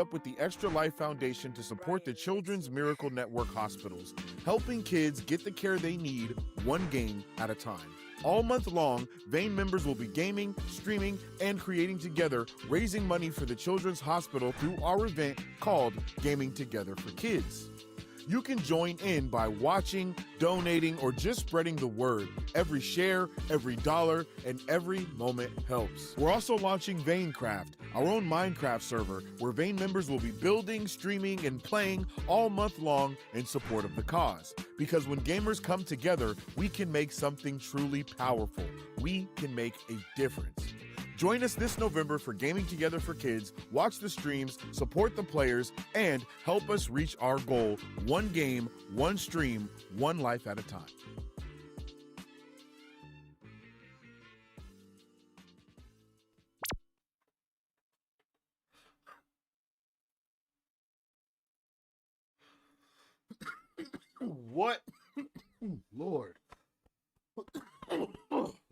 up with the Extra Life Foundation to support the Children's Miracle Network hospitals, helping kids get the care they need one game at a time. All month long, Vane members will be gaming, streaming, and creating together, raising money for the Children's Hospital through our event called Gaming Together for Kids. You can join in by watching, donating, or just spreading the word. Every share, every dollar, and every moment helps. We're also launching Vanecraft, our own Minecraft server, where Vane members will be building, streaming, and playing all month long in support of the cause. Because when gamers come together, we can make something truly powerful. We can make a difference. Join us this November for Gaming Together for Kids, watch the streams, support the players, and help us reach our goal: one game, one stream, one life at a time. What? Lord.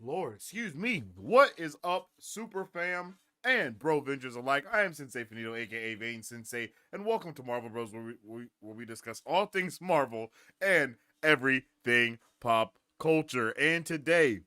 Lord, excuse me. What is up, Super Fam and Bro Vengers alike? I am Sensei Finito, aka Vane Sensei, and welcome to Marvel Bros, where we discuss all things Marvel and everything pop culture. And today,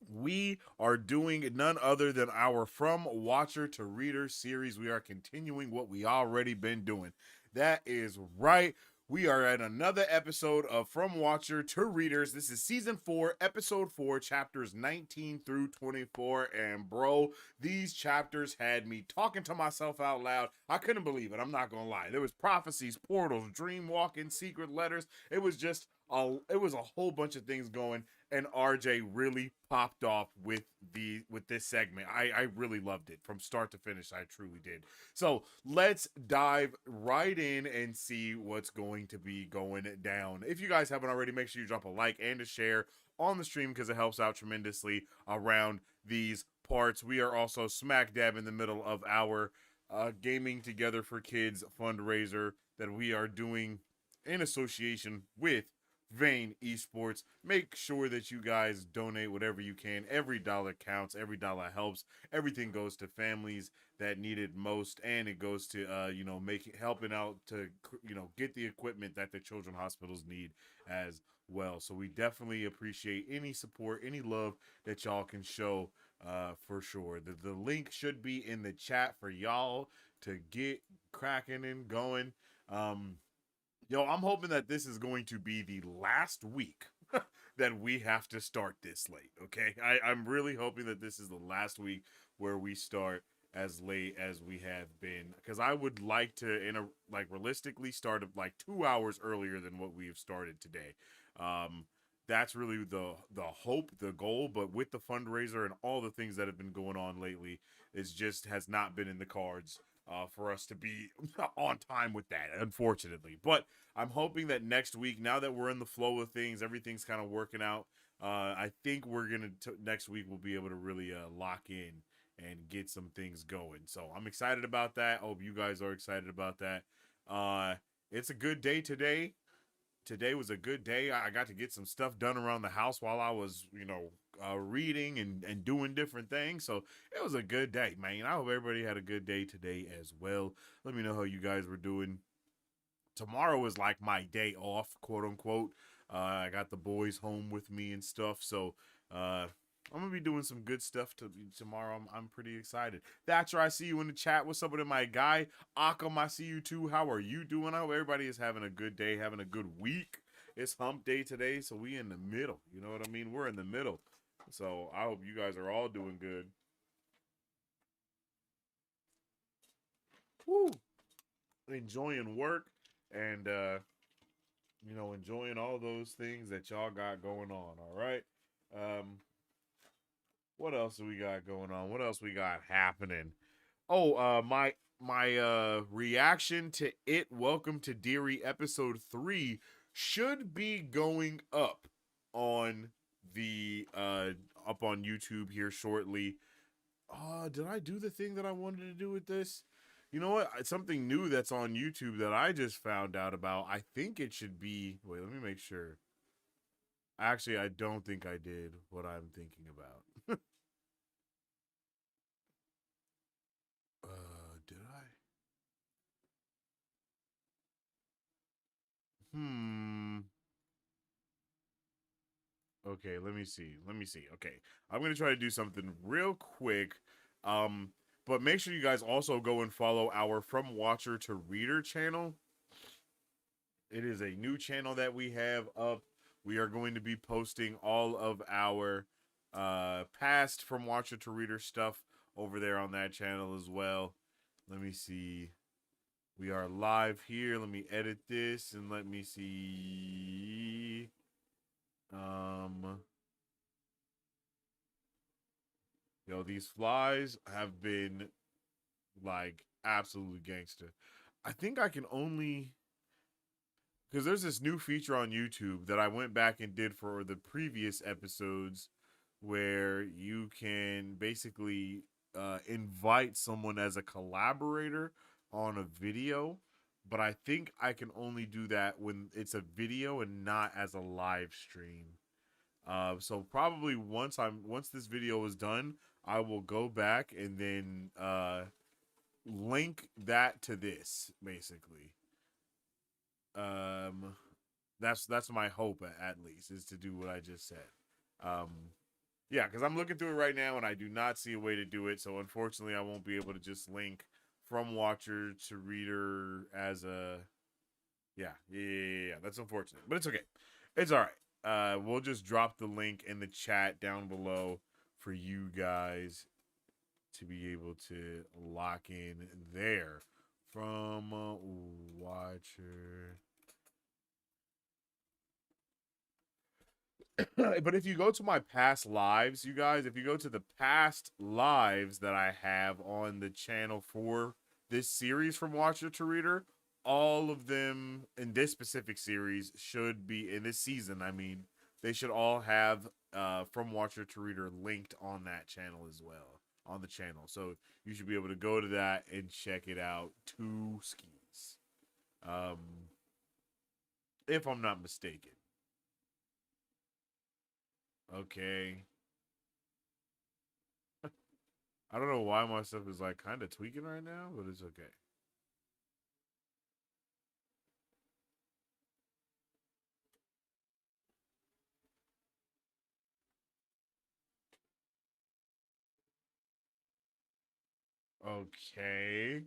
we are doing none other than our From Watcher to Reader series. We are continuing what we already been doing. That is right. We are at another episode of From Watcher to Readers. This is season 4, episode 4, chapters 19 through 24. And bro, these chapters had me talking to myself out loud. I couldn't believe it. I'm not gonna lie. There was prophecies, portals, dream walking, secret letters. It was just it was a whole bunch of things going, and RJ really popped off with this segment. I really loved it from start to finish. I truly did. So let's dive right in and see what's going to be going down. If you guys haven't already, make sure you drop a like and a share on the stream because it helps out tremendously around these parts. We are also smack dab in the middle of our Gaming Together for Kids fundraiser that we are doing in association with Vane Esports. Make sure that you guys donate whatever you can. Every dollar counts. Every dollar helps. Everything goes to families that need it most, and it goes to helping out to get the equipment that the children hospitals need as well. So we definitely appreciate any support, any love that y'all can show for sure. The link should be in the chat for y'all to get cracking and going. Yo, I'm hoping that this is going to be the last week that we have to start this late, okay? I'm really hoping that this is the last week where we start as late as we have been, because I would like to, realistically start 2 hours earlier than what we have started today. That's really the hope, the goal, but with the fundraiser and all the things that have been going on lately, it just has not been in the cards for us to be on time with that, unfortunately. But I'm hoping that next week, now that we're in the flow of things, everything's kind of working out. I think we're going to, next week, we'll be able to really lock in and get some things going. So I'm excited about that. I hope you guys are excited about that. It's a good day today. Today was a good day. I got to get some stuff done around the house while I was, reading and doing different things. So it was a good day, man. I hope everybody had a good day today as well. Let me know how you guys were doing. Tomorrow is like my day off, quote unquote. I got the boys home with me and stuff. So I'm going to be doing some good stuff tomorrow. I'm pretty excited. Thatcher, I see you in the chat. What's up with my guy? Akam, I see you too. How are you doing? I hope everybody is having a good day, having a good week. It's hump day today, so we in the middle. You know what I mean? We're in the middle. So I hope you guys are all doing good. Woo! Enjoying work and, enjoying all those things that y'all got going on, all right? What else do we got going on? What else we got happening? Oh, my reaction to It Welcome to Deary episode 3 should be going up on the up on YouTube here shortly. Did I do the thing that I wanted to do with this? You know what? Something new that's on YouTube that I just found out about. I think it should be, wait, let me make sure. Actually, I don't think I did what I'm thinking about. Did I? Hmm. Okay, let me see. Let me see. Okay. I'm going to try to do something real quick. Um, but make sure you guys also go and follow our From Watcher to Reader channel. It is a new channel that we have up. We are going to be posting all of our past From Watcher to Reader stuff over there on that channel as well. Let me see. We are live here. Let me edit this and let me see. Yo, these flies have been like absolutely gangster. I think I can only because there's this new feature on YouTube that I went back and did for the previous episodes where you can basically invite someone as a collaborator on a video. But I think I can only do that when it's a video and not as a live stream. So probably once this video is done, I will go back and then link that to this basically. Um, that's my hope at least is to do what I just said. Um, yeah, because I'm looking through it right now and I do not see a way to do it. So unfortunately, I won't be able to just link from watcher to reader as a yeah. That's unfortunate, but it's okay. It's all right. We'll just drop the link in the chat down below for you guys to be able to lock in there from Watcher. But if you go to my past lives, you guys, if you go to the past lives that I have on the channel for this series from Watcher to Reader, all of them in this specific series should be in this season. I mean, they should all have from Watcher to Reader linked on that channel as well on the channel. So you should be able to go to that and check it out. Two skis, um, if I'm not mistaken. Okay. I don't know why my stuff is like kind of tweaking right now, but it's okay. Okay.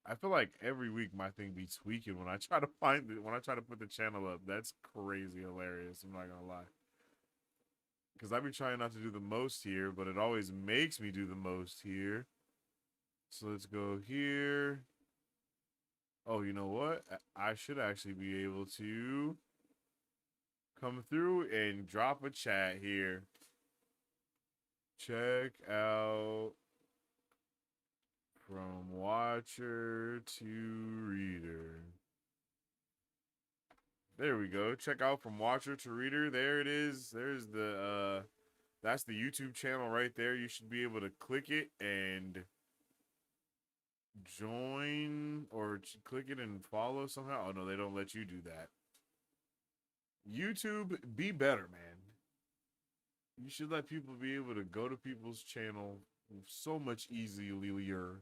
I feel like every week my thing be tweaking when I try to find it, when I try to put the channel up. That's crazy hilarious. I'm not gonna lie. Because I be trying not to do the most here, but it always makes me do the most here. So let's go here. Oh, you know what? I should actually be able to come through and drop a chat here. Check out from watcher to reader. There we go. Check out from watcher to reader. There it is. There's the that's the YouTube channel right there. You should be able to click it and join or click it and follow somehow. Oh no, they don't let you do that. YouTube, be better, man. You should let people be able to go to people's channel so much easier.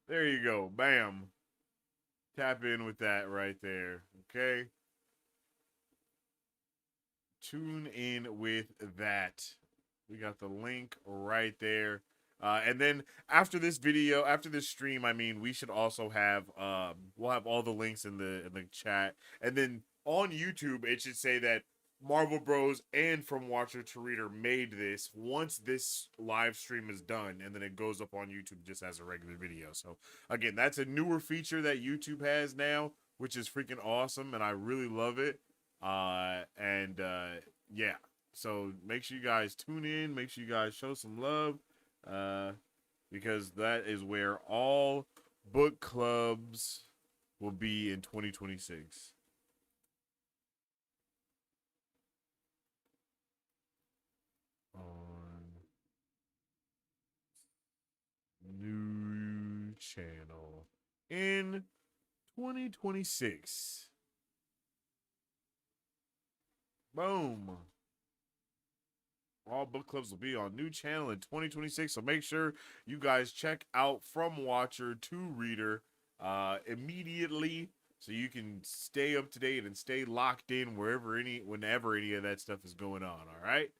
There you go. Bam. Tap in with that right there. Okay. Tune in with that. We got the link right there. And then after this video, after this stream, I mean, we should also have we'll have all the links in the chat. And then on YouTube, it should say that Marvel Bros and From Watcher to Reader made this once this live stream is done, and then it goes up on YouTube just as a regular video. So again, that's a newer feature that YouTube has now, which is freaking awesome, and I really love it. Yeah, so make sure you guys tune in. Make sure you guys show some love, because that is where all book clubs will be in 2026. On new channel in 2026. Boom. all book clubs will be on new channel in 2026. So make sure you guys check out From Watcher to Reader immediately, so you can stay up to date and stay locked in whenever any of that stuff is going on. All right.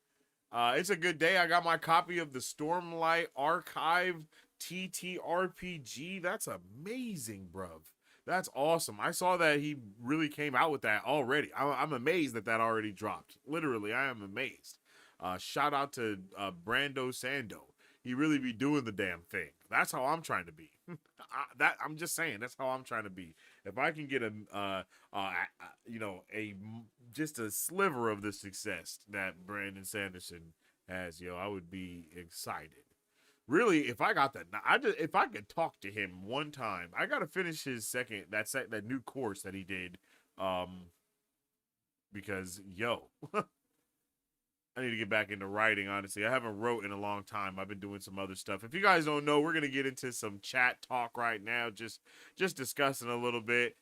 It's a good day. I got my copy of the Stormlight Archive TTRPG. That's amazing, bruv. That's awesome. I saw that he really came out with that already. I'm amazed that already dropped. Literally, I am amazed. Shout out to Brando Sando. He really be doing the damn thing. That's how I'm trying to be. I'm just saying. That's how I'm trying to be. If I can get just a sliver of the success that Brandon Sanderson has, I would be excited. Really, if I got that, if I could talk to him one time, I gotta finish his that new course that he did, because I need to get back into writing. Honestly, I haven't wrote in a long time. I've been doing some other stuff. If you guys don't know, we're gonna get into some chat talk right now, just discussing a little bit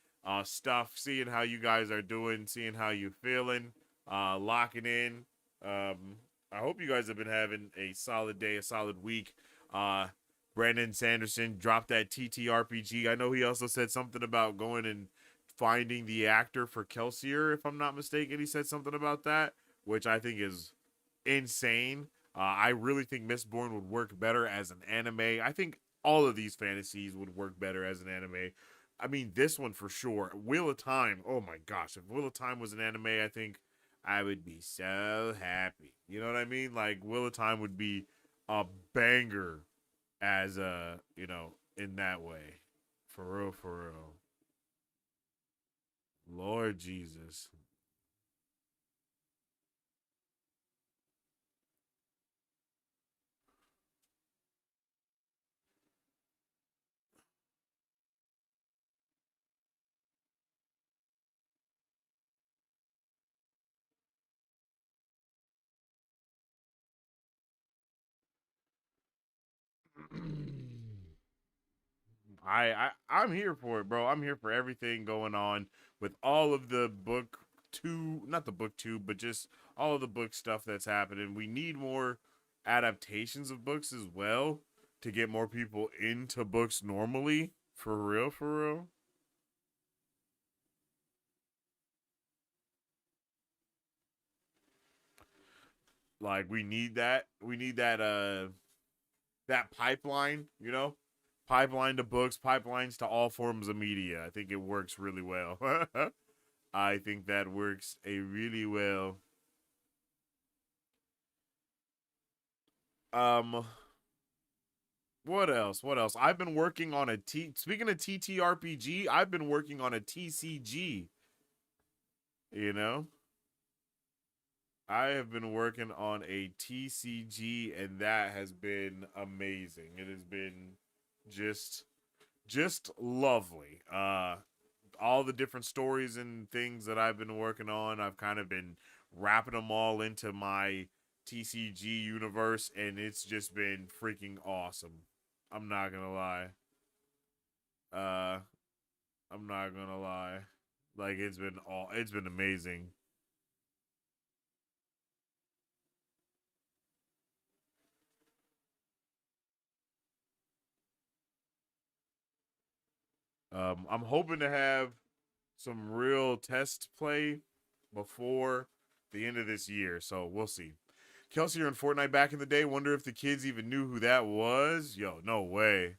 stuff, seeing how you guys are doing, seeing how you're feeling, locking in. I hope you guys have been having a solid day, a solid week. Brandon Sanderson dropped that TTRPG. I know he also said something about going and finding the actor for Kelsier, if I'm not mistaken. He said something about that, which I think is insane. I really think Mistborn would work better as an anime. I think all of these fantasies would work better as an anime. I mean, this one for sure. Wheel of Time. Oh my gosh. If Wheel of Time was an anime, I think I would be so happy. You know what I mean? Like, Wheel of Time would be a banger as in that way. For real, for real. Lord Jesus. I'm here for it, bro. I'm here for everything going on with all of the book two, not the book two, but just all of the book stuff that's happening. We need more adaptations of books as well to get more people into books normally. For real, for real. Like, we need that. We need that pipeline, pipeline to books, pipelines to all forms of media. I think it works really well. I think that works a really well. Um, what else? What else? I've been working on Speaking of TTRPG, I've been working on a TCG. You know, I have been working on a TCG, and that has been amazing. It has been just lovely. All the different stories and things that I've been working on, I've kind of been wrapping them all into my TCG universe, and it's just been freaking awesome. I'm not gonna lie. Uh, I'm not gonna lie. Like, it's been amazing. I'm hoping to have some real test play before the end of this year, so we'll see. Kelsey in Fortnite back in the day. Wonder if the kids even knew who that was. Yo, no way.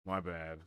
My bad.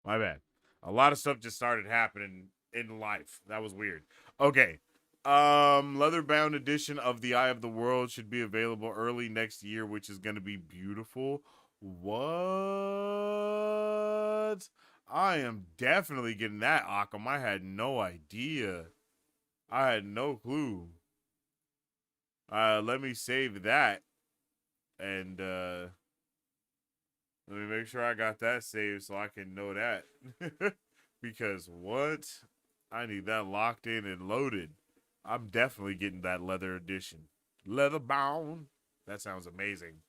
My bad. A lot of stuff just started happening in life. That was weird. Okay. Leather bound edition of The Eye of the World should be available early next year, which is gonna be beautiful. What? I am definitely getting that, Akam. I had no idea. I had no clue. Let me save that, and let me make sure I got that saved so I can know that. Because what? I need that locked in and loaded. I'm definitely getting that leather edition. Leather bound. That sounds amazing.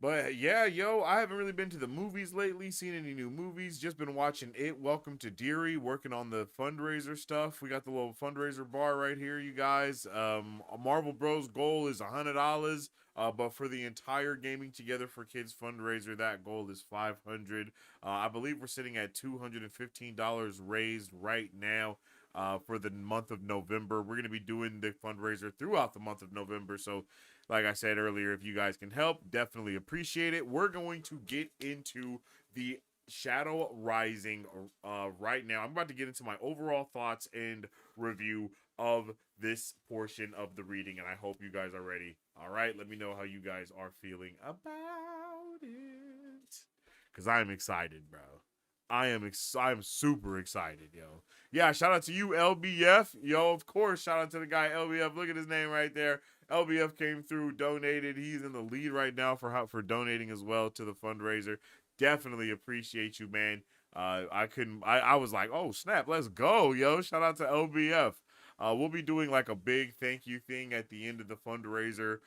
But yeah, yo, I haven't really been to the movies lately, seen any new movies. Just been watching It, Welcome to Deary, working on the fundraiser stuff. We got the little fundraiser bar right here, you guys. Marvel Bros goal is $100. But for the entire Gaming Together for Kids fundraiser, that goal is $500. I believe we're sitting at $215 raised right now. For the month of November, we're going to be doing the fundraiser throughout the month of November. So like I said earlier, if you guys can help, definitely appreciate it. We're going to get into the Shadow Rising right now. I'm about to get into my overall thoughts and review of this portion of the reading, and I hope you guys are ready. All right, let me know how you guys are feeling about it, because I'm excited, bro. I'm super excited, yo. Yeah, shout out to you, LBF. Yo, of course, shout out to the guy, LBF. Look at his name right there. LBF came through, donated. He's in the lead right now for donating as well to the fundraiser. Definitely appreciate you, man. I was like, oh snap, let's go, yo. Shout out to LBF. We'll be doing like a big thank you thing at the end of the fundraiser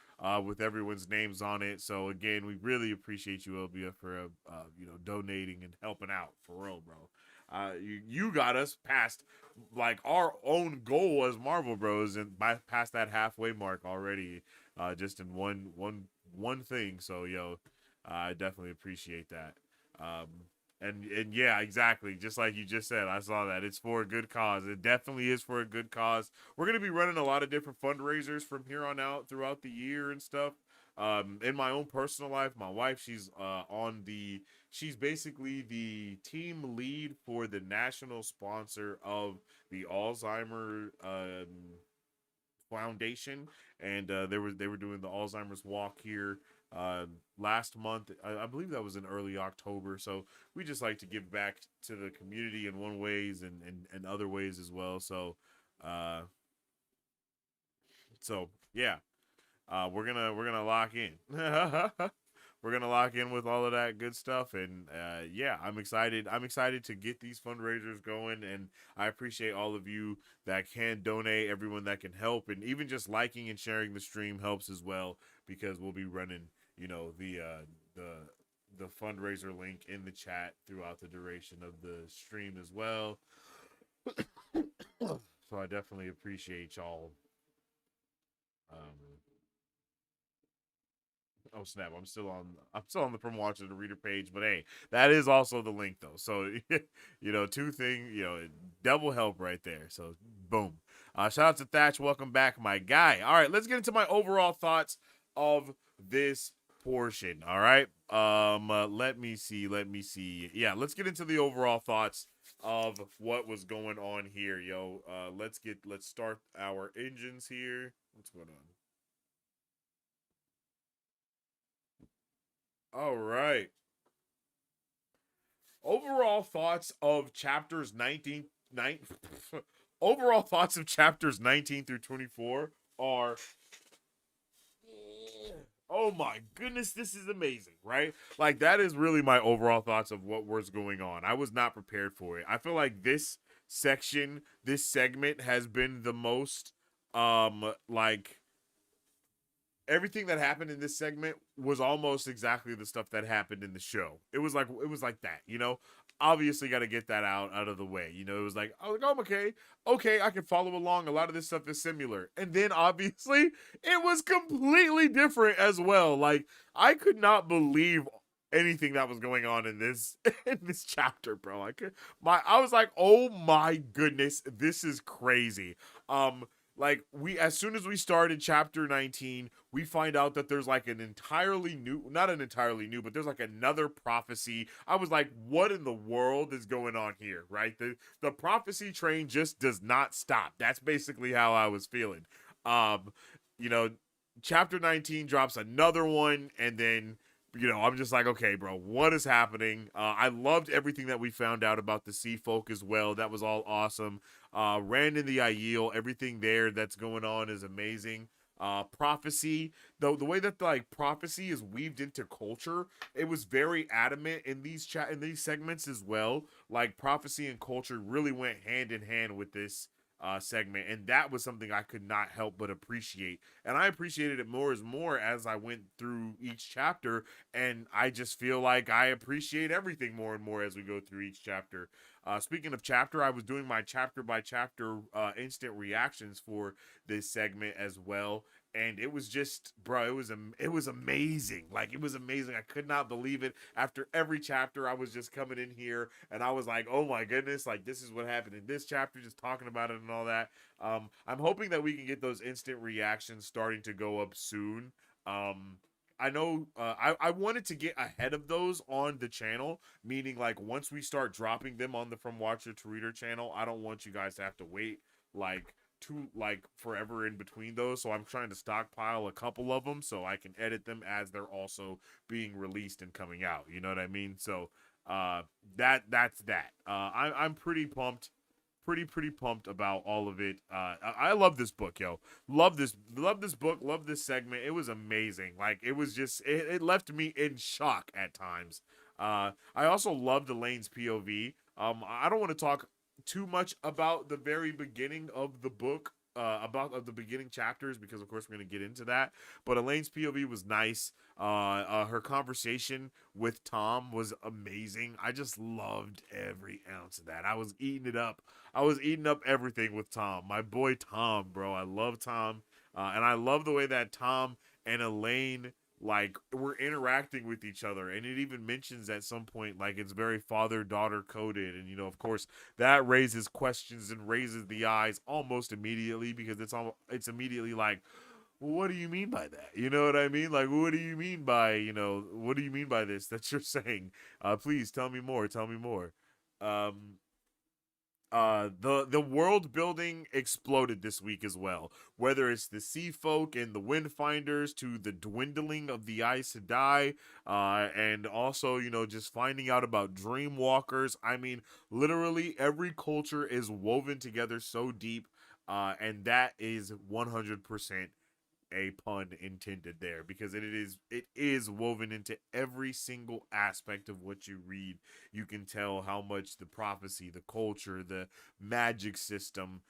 with everyone's names on it. So again, we really appreciate you, LBF, for donating and helping out for real, bro. You got us past like our own goal as Marvel Bros and past that halfway mark already, just in one thing. So yo, I definitely appreciate that. Um, and yeah, exactly. Just like you just said, I saw that it's for a good cause. It definitely is for a good cause. We're gonna be running a lot of different fundraisers from here on out throughout the year and stuff. In my own personal life, my wife, she's basically the team lead for the national sponsor of the Alzheimer Foundation, and they were doing the Alzheimer's walk here last month. I believe that was in early October. So we just like to give back to the community in one ways and other ways as well. Uh, so yeah, we're gonna lock in. We're gonna lock in with all of that good stuff, and yeah, I'm excited. I'm excited to get these fundraisers going, and I appreciate all of you that can donate, everyone that can help, and even just liking and sharing the stream helps as well, because we'll be running, the fundraiser link in the chat throughout the duration of the stream as well. So I definitely appreciate y'all. Um, Oh snap! I'm still on the From Watcher to Reader page, but hey, that is also the link though. So two thing, double help right there. So boom. Shout out to Thatch. Welcome back, my guy. All right, let's get into my overall thoughts of this portion. All right. Let me see. Yeah, let's get into the overall thoughts of what was going on here, yo. Let's start our engines here. What's going on? All right. Overall thoughts of chapters 19 9 overall thoughts of chapters 19 through 24 are, oh my goodness, this is amazing, right? Like that is really my overall thoughts of what was going on. I was not prepared for it. I feel like this segment has been the most like everything that happened in this segment was almost exactly the stuff that happened in the show. It was like that, Obviously, got to get that out of the way. It was like, oh, okay, I can follow along. A lot of this stuff is similar, and then obviously it was completely different as well. Like I could not believe anything that was going on in this in this chapter, bro. I was like, oh my goodness, this is crazy. like we as soon as we started chapter 19, we find out that there's like an entirely new, not an entirely new, but there's like another prophecy. I was like, what in the world is going on here, right? The prophecy train just does not stop. That's basically how I was feeling. Um, you know, chapter 19 drops another one, and then I'm just like, okay, bro, what is happening? I loved everything that we found out about the sea folk as well. That was all awesome. Rand and the Aiel, everything there that's going on is amazing. Prophecy, though, the way that like prophecy is weaved into culture, it was very adamant in these segments as well. Like prophecy and culture really went hand in hand with this segment, and that was something I could not help but appreciate. And I appreciated it more as I went through each chapter, and I just feel like I appreciate everything more and more as we go through each chapter. Speaking of chapter, I was doing my chapter by chapter instant reactions for this segment as well, and it was just, bro, it was amazing. Like, it was amazing. I could not believe it. After every chapter, I was just coming in here and I was like, oh my goodness, like, this is what happened in this chapter, just talking about it and all that. I'm hoping that we can get those instant reactions starting to go up soon. I know I wanted to get ahead of those on the channel, meaning like once we start dropping them on the From Watcher to Reader channel, I don't want you guys to have to wait like forever in between those. So I'm trying to stockpile a couple of them so I can edit them as they're also being released and coming out. You know what I mean? So that's that. I'm pretty pumped. Pretty pumped about all of it. I love this book, yo. Love this book. Love this segment. It was amazing. Like, it was just, it left me in shock at times. I also loved Elaine's POV. I don't want to talk too much about the very beginning of the book, about of the beginning chapters, because of course we're going to get into that. But Elaine's POV was nice. Her conversation with Tom was amazing. I just loved every ounce of that. I was eating it up. I was eating up everything with Tom. My boy Tom, bro. I love Tom. And I love the way that Tom and Elaine, like, we're interacting with each other. And it even mentions at some point, like, it's very father-daughter coded. And, of course, that raises questions and raises the eyes almost immediately, because it's immediately like, well, what do you mean by that? You know what I mean? Like, what do you mean by, what do you mean by this that you're saying? Please tell me more. Tell me more. Um, the world building exploded this week as well, whether it's the sea folk and the windfinders, to the dwindling of the Aes Sedai, and also just finding out about dreamwalkers. I mean, literally every culture is woven together so deep, and that is 100% a pun intended there, because it is woven into every single aspect of what you read. You can tell how much the prophecy, the culture, the magic system,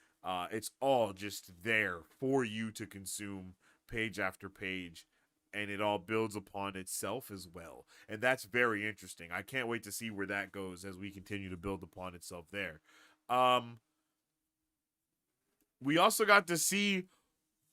it's all just there for you to consume page after page, and it all builds upon itself as well. And that's very interesting. I can't wait to see where that goes as we continue to build upon itself there. um we also got to see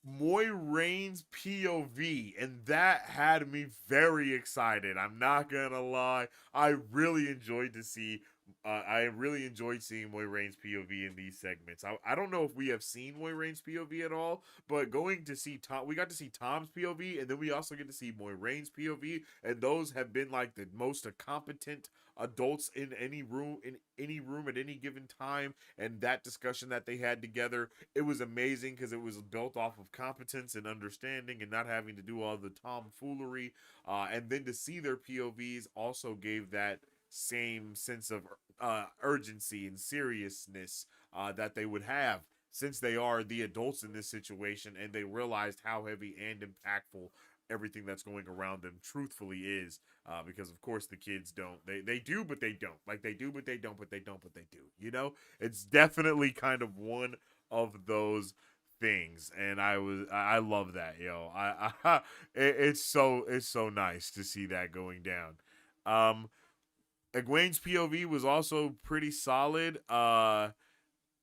Moiraine's POV, and that had me very excited. I'm not gonna lie. I really enjoyed to see. I really enjoyed seeing Moiraine's POV in these segments. I don't know if we have seen Moiraine's POV at all, but going to see Tom, we got to see Tom's POV, and then we also get to see Moiraine's POV, and those have been like the most competent adults in any room at any given time. And that discussion that they had together, it was amazing, because it was built off of competence and understanding and not having to do all the tomfoolery. And then to see their POVs also gave that same sense of urgency and seriousness that they would have, since they are the adults in this situation, and they realized how heavy and impactful everything that's going around them truthfully is. Because of course the kids don't, they do but they don't, like they do but they don't, but they don't but they do. It's definitely kind of one of those things, and I love that, yo. It's so nice to see that going down. Egwene's POV was also pretty solid. Like,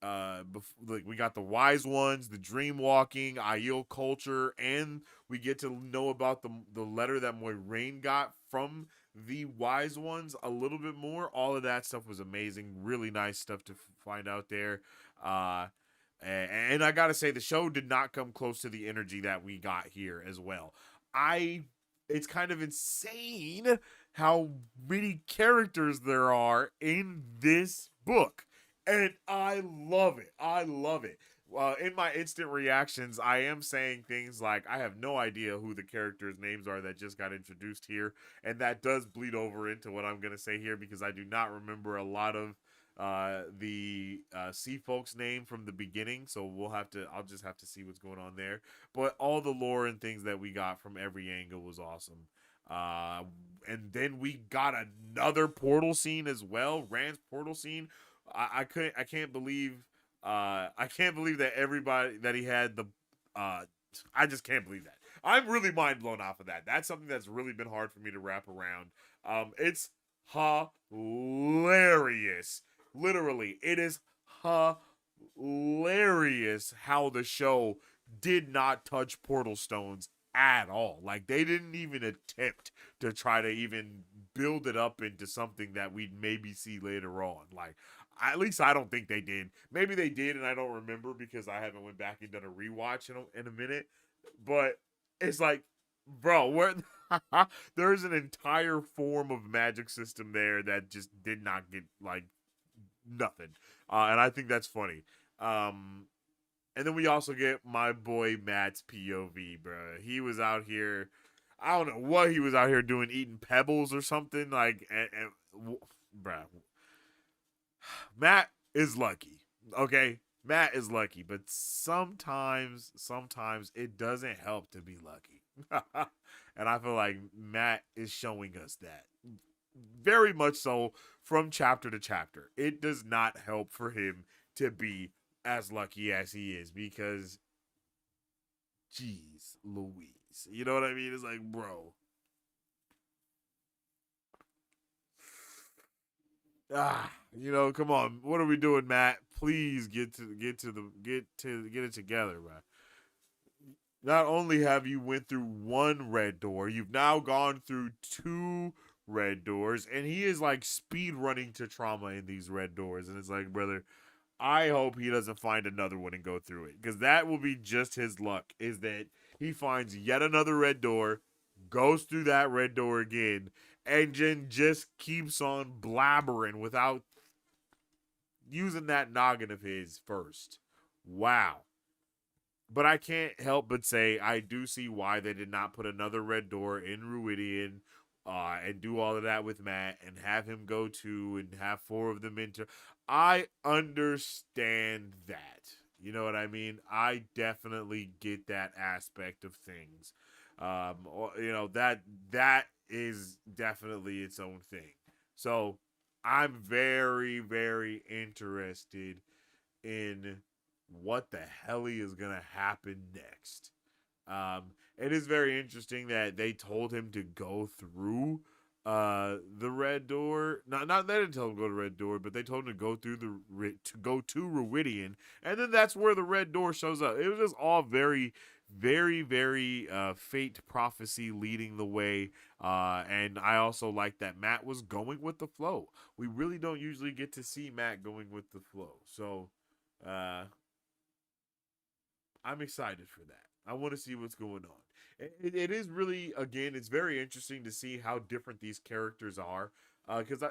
we got the wise ones, the dream walking, Aiel culture, and we get to know about the letter that Moiraine got from the wise ones a little bit more. All of that stuff was amazing. Really nice stuff to find out there. And I gotta say, the show did not come close to the energy that we got here as well. It's kind of insane how many characters there are in this book, and I love it. I love it. In my instant reactions, I am saying things like, I have no idea who the characters' names are that just got introduced here, and that does bleed over into what I'm gonna say here because I do not remember a lot of the sea folks name from the beginning, so I'll just have to see what's going on there. But all the lore and things that we got from every angle was awesome. uh and then we got another portal scene as well, Rand's portal scene. I can't believe I can't believe that everybody that he had the uh I just can't believe that. I'm really mind blown off of that. That's something that's really been hard for me to wrap around. It's hilarious. Literally, it is hilarious how the show did not touch Portal Stones at all. Like, they didn't even attempt to try to even build it up into something that we'd maybe see later on. Like, at least I don't think they did. Maybe they did, and I don't remember because I haven't went back and done a rewatch in a minute. But it's like, bro, where there's an entire form of magic system there that just did not get like nothing. And I think that's funny. And then we also get my boy Matt's POV, bro. He was out here, I don't know what he was out here doing, eating pebbles or something. Like, bro, Matt is lucky. Okay, Matt is lucky, but sometimes it doesn't help to be lucky. And I feel like Matt is showing us that very much so from chapter to chapter. It does not help for him to be as lucky as he is because, geez, Louise. You know what I mean? It's like, bro. Come on. What are we doing, Matt? Please get it together, man. Not only have you went through one red door, you've now gone through two red doors, and he is like speed running to trauma in these red doors, and it's like, brother, I hope he doesn't find another one and go through it, because that will be just his luck, is that he finds yet another red door, goes through that red door again, and then just keeps on blabbering without using that noggin of his first. Wow. But I can't help but say I do see why they did not put another red door in Ruidian, and do all of that with Matt and have him go to and have four of them enter. I understand that. You know what I mean? I definitely get that aspect of things. That is definitely its own thing. So I'm very, very interested in what the hell is gonna happen next. It is very interesting that they told him to go through the red door. Not they didn't tell him to go to the red door, but they told him to go through to go to Ruidian, and then that's where the red door shows up. It was just all very, very, very fate prophecy leading the way. And I also like that Matt was going with the flow. We really don't usually get to see Matt going with the flow, so I'm excited for that. I want to see what's going on. It is really, again, it's very interesting to see how different these characters are. Because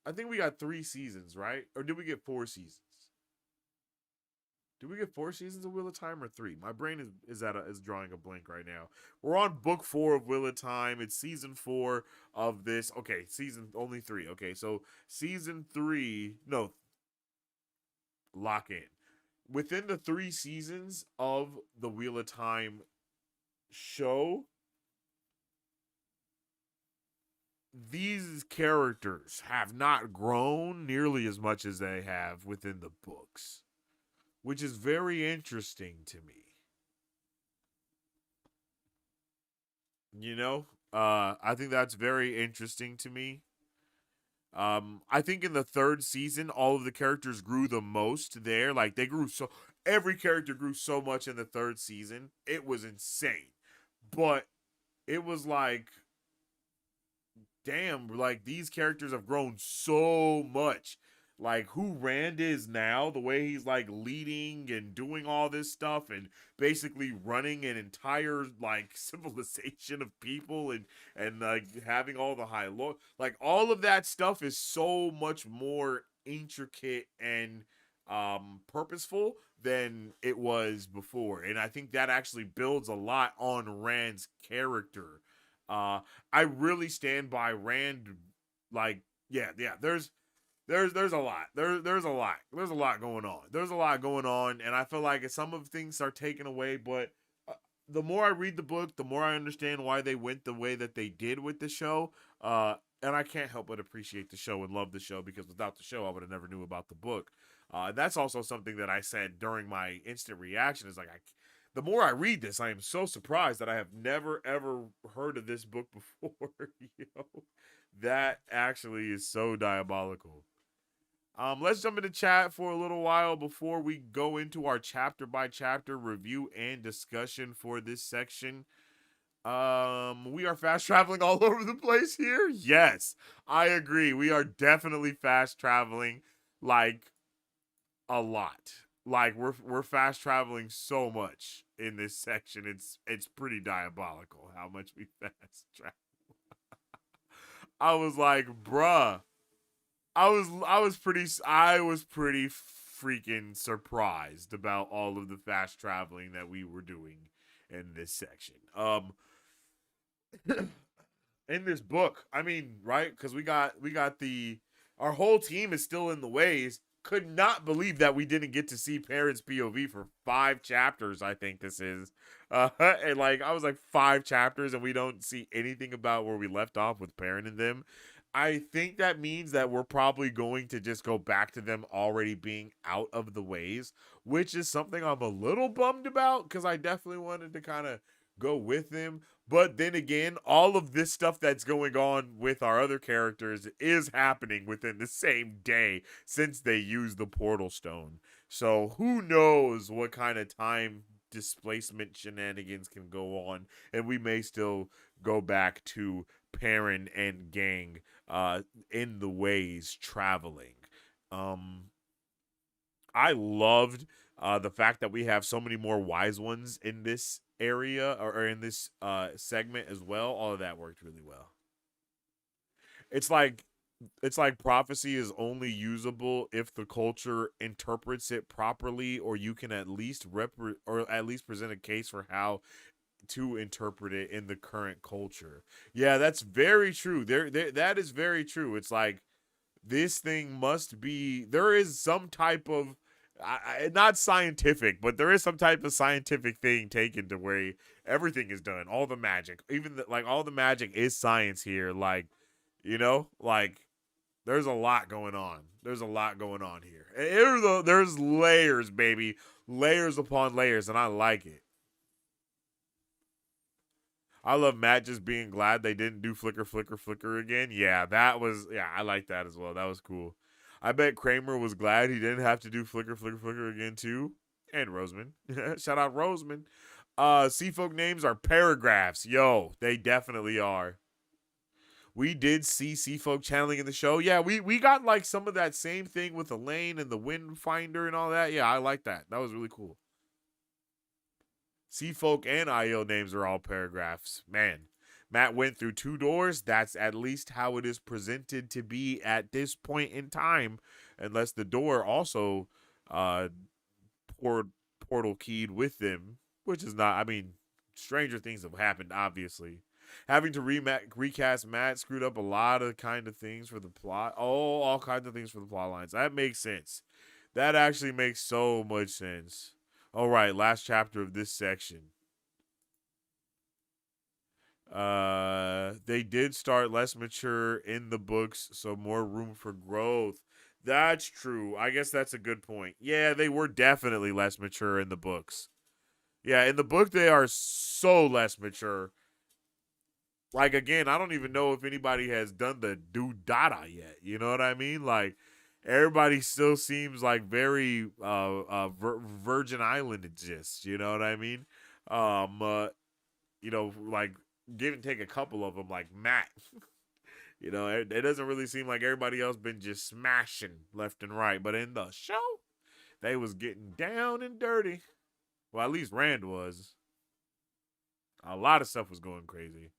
I think we got 3 seasons, right? Or did we get 4 seasons? Did we get 4 seasons of Wheel of Time or 3? My brain is drawing a blank right now. We're on book 4 of Wheel of Time. It's season 4 of this. Okay, season only 3. Okay, so season 3, no, lock in. Within the 3 seasons of the Wheel of Time show, these characters have not grown nearly as much as they have within the books, which is very interesting to me. I think that's very interesting to me. I think in the 3rd season, all of the characters grew the most there. Like, every character grew so much in the 3rd season. It was insane. But it was like, damn, like, these characters have grown so much. like who Rand is now, the way he's like leading and doing all this stuff and basically running an entire like civilization of people and like having all the high low, like all of that stuff is so much more intricate and purposeful than it was before. And I think that actually builds a lot on Rand's character. I really stand by Rand. Like, yeah, there's a lot. There's a lot going on. There's a lot going on, and I feel like some of things are taken away. But the more I read the book, the more I understand why they went the way that they did with the show. And I can't help but appreciate the show and love the show, because without the show, I would have never knew about the book. And that's also something that I said during my instant reaction. Is like, the more I read this, I am so surprised that I have never ever heard of this book before. You know, that actually is so diabolical. Let's jump into chat for a little while before we go into our chapter by chapter review and discussion for this section. We are fast traveling all over the place here. Yes, I agree. We are definitely fast traveling, like a lot. Like we're fast traveling so much in this section. It's pretty diabolical how much we fast travel. I was like, bruh. I was pretty freaking surprised about all of the fast traveling that we were doing in this section. In this book, I mean, right? Because we got the our whole team is still in the ways. Could not believe that we didn't get to see Parents POV for 5 chapters. I think this is, and like I was like 5 chapters, and we don't see anything about where we left off with Parent and them. I think that means that we're probably going to just go back to them already being out of the ways, which is something I'm a little bummed about, because I definitely wanted to kind of go with them. But then again, all of this stuff that's going on with our other characters is happening within the same day since they used the portal stone. So who knows what kind of time displacement shenanigans can go on, and we may still go back to Perrin and gang in the ways traveling. Um I loved the fact that we have so many more wise ones in this area, or in this segment as well. All of that worked really well. It's like prophecy is only usable if the culture interprets it properly, or you can at least or at least present a case for how to interpret it in the current culture. Yeah, that's very true. There that is very true. It's like this thing must be, there is some type of not scientific, but there is some type of scientific thing taken to where everything is done, all the magic, even like all the magic is science here. Like, like there's a lot going on. There's a lot going on here. There's layers, baby, layers upon layers, and I like it. I love Matt just being glad they didn't do flicker, flicker, flicker again. Yeah, I like that as well. That was cool. I bet Kramer was glad he didn't have to do flicker, flicker, flicker again too. And Roseman. Shout out Roseman. Sea folk names are paragraphs. Yo, they definitely are. We did see Sea folk channeling in the show. Yeah, we got like some of that same thing with Elaine and the Wind Finder and all that. Yeah, I like that. That was really cool. Sea folk and IO names are all paragraphs. Man, Matt went through 2 doors. That's at least how it is presented to be at this point in time, unless the door also uh portal keyed with them, which is not. I mean, stranger things have happened. Obviously, having to recast Matt screwed up a lot of kind of things for the plot. Oh, all kinds of things for the plot lines. That makes sense. That actually makes so much sense. All right, last chapter of this section. They did start less mature in the books, so more room for growth. That's true. I guess that's a good point. Yeah, they were definitely less mature in the books. Yeah, in the book they are so less mature. Like, again, I don't even know if anybody has done the do dada yet. You know what I mean? Like, everybody still seems like very Virgin Island exists. You know what I mean? Like give and take a couple of them, like Matt. You know, it doesn't really seem like everybody else been just smashing left and right. But in the show, they was getting down and dirty. Well, at least Rand was. A lot of stuff was going crazy.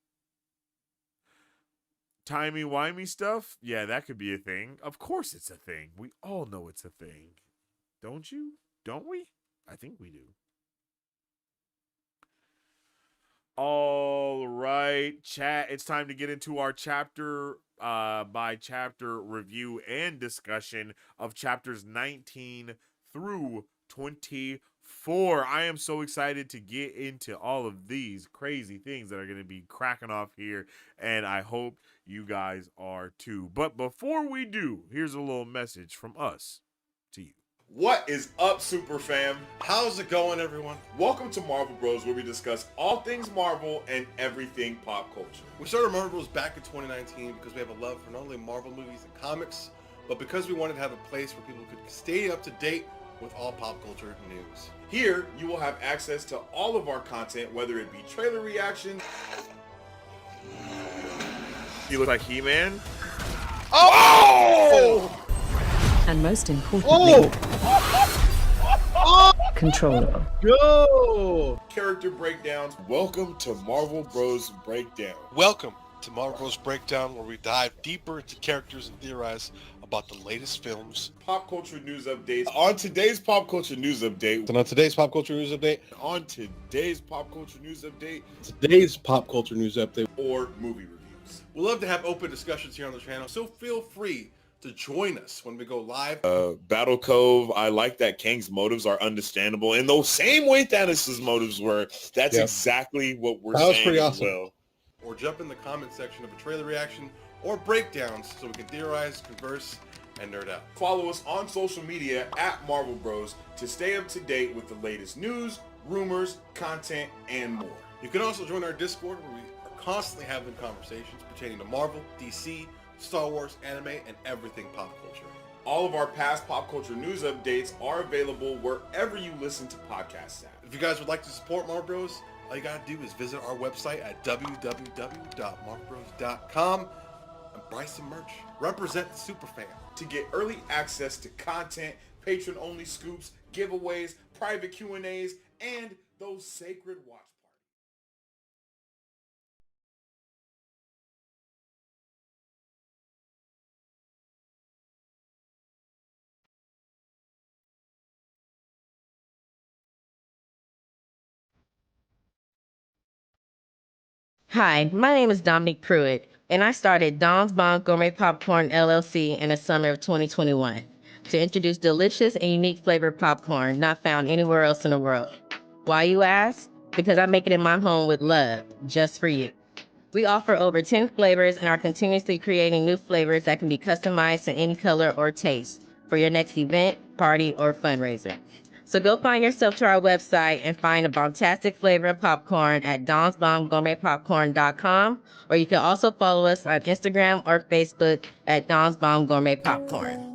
Timey-wimey stuff? Yeah, that could be a thing. Of course it's a thing. We all know it's a thing. Don't you? Don't we? I think we do. All right, chat. It's time to get into our chapter by chapter review and discussion of chapters 19 through 24. I am so excited to get into all of these crazy things that are going to be cracking off here, and I hope you guys are too. But before we do, here's a little message from us to you. What is up, Super Fam? How's it going, everyone? Welcome to Marvel Bros, where we discuss all things Marvel and everything pop culture. We started Marvel Bros back in 2019 because we have a love for not only Marvel movies and comics, but because we wanted to have a place where people could stay up to date with all pop culture news. Here, you will have access to all of our content, whether it be trailer reactions. You look like He-Man. Oh! And most importantly, controller. Go! Character breakdowns. Welcome to Marvel Bros Breakdown. Welcome to Marvel Bros Breakdown, where we dive deeper into characters and theorize about the latest films. Pop culture news updates. On today's pop culture news update. And on today's pop culture news update. On today's pop culture news update. Today's pop culture news update. Or movie reviews. We love to have open discussions here on the channel, so feel free to join us when we go live. Battle Cove, I like that Kang's motives are understandable in the same way Thanos' motives were. That's exactly what we're saying. That was pretty awesome. Well. Or jump in the comment section of a trailer reaction or breakdowns so we can theorize, converse, and nerd out. Follow us on social media at Marvel Bros to stay up to date with the latest news, rumors, content, and more. You can also join our Discord, where we are constantly having conversations pertaining to Marvel, DC, Star Wars, anime, and everything pop culture. All of our past pop culture news updates are available wherever you listen to podcasts at. If you guys would like to support Marvel Bros, all you gotta do is visit our website at www.marvelbros.com and buy some merch. Represent the superfan. To get early access to content, patron-only scoops, giveaways, private Q&As, and those sacred watch parties. Hi, my name is Dominique Pruitt, and I started Don's Bon Gourmet Popcorn LLC in the summer of 2021 to introduce delicious and unique flavored popcorn not found anywhere else in the world. Why, you ask? Because I make it in my home with love, just for you. We offer over 10 flavors and are continuously creating new flavors that can be customized to any color or taste for your next event, party, or fundraiser. So go find yourself to our website and find a bombastic flavor of popcorn at donsbombgourmetpopcorn.com, or you can also follow us on Instagram or Facebook at Don's Bomb Gourmet Popcorn.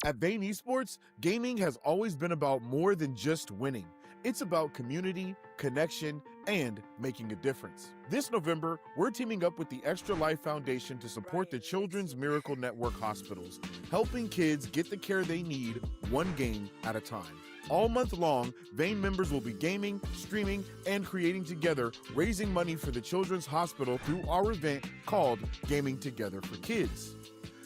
At Vane Esports, gaming has always been about more than just winning. It's about community, connection, and making a difference. This November, we're teaming up with the Extra Life Foundation to support the Children's Miracle Network hospitals, helping kids get the care they need one game at a time. All month long, Vane members will be gaming, streaming, and creating together, raising money for the Children's Hospital through our event called Gaming Together for Kids.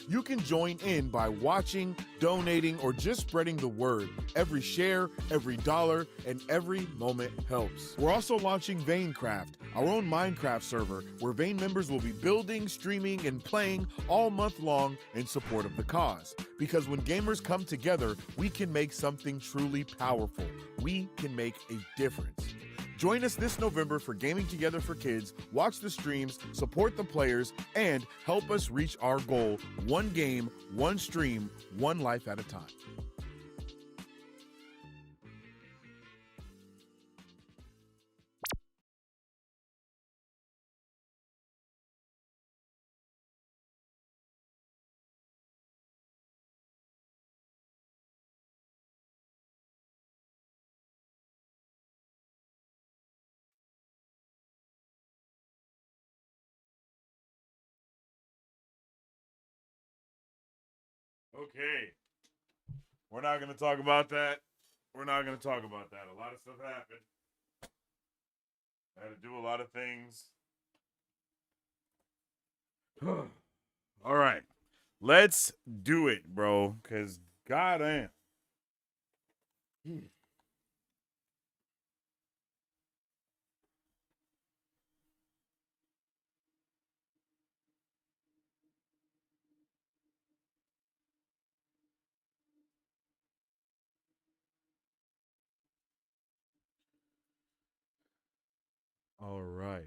You can join in by watching, donating, or just spreading the word. Every share, every dollar, and every moment helps. We're also launching VaneCraft, our own Minecraft server, where Vane members will be building, streaming, and playing all month long in support of the cause. Because when gamers come together, we can make something truly powerful. We can make a difference. Join us this November for Gaming Together for Kids, watch the streams, support the players, and help us reach our goal: one game, one stream, one life at a time. Okay. We're not going to talk about that. We're not going to talk about that. A lot of stuff happened. I had to do a lot of things. All right. Let's do it, bro. Because goddamn. All right.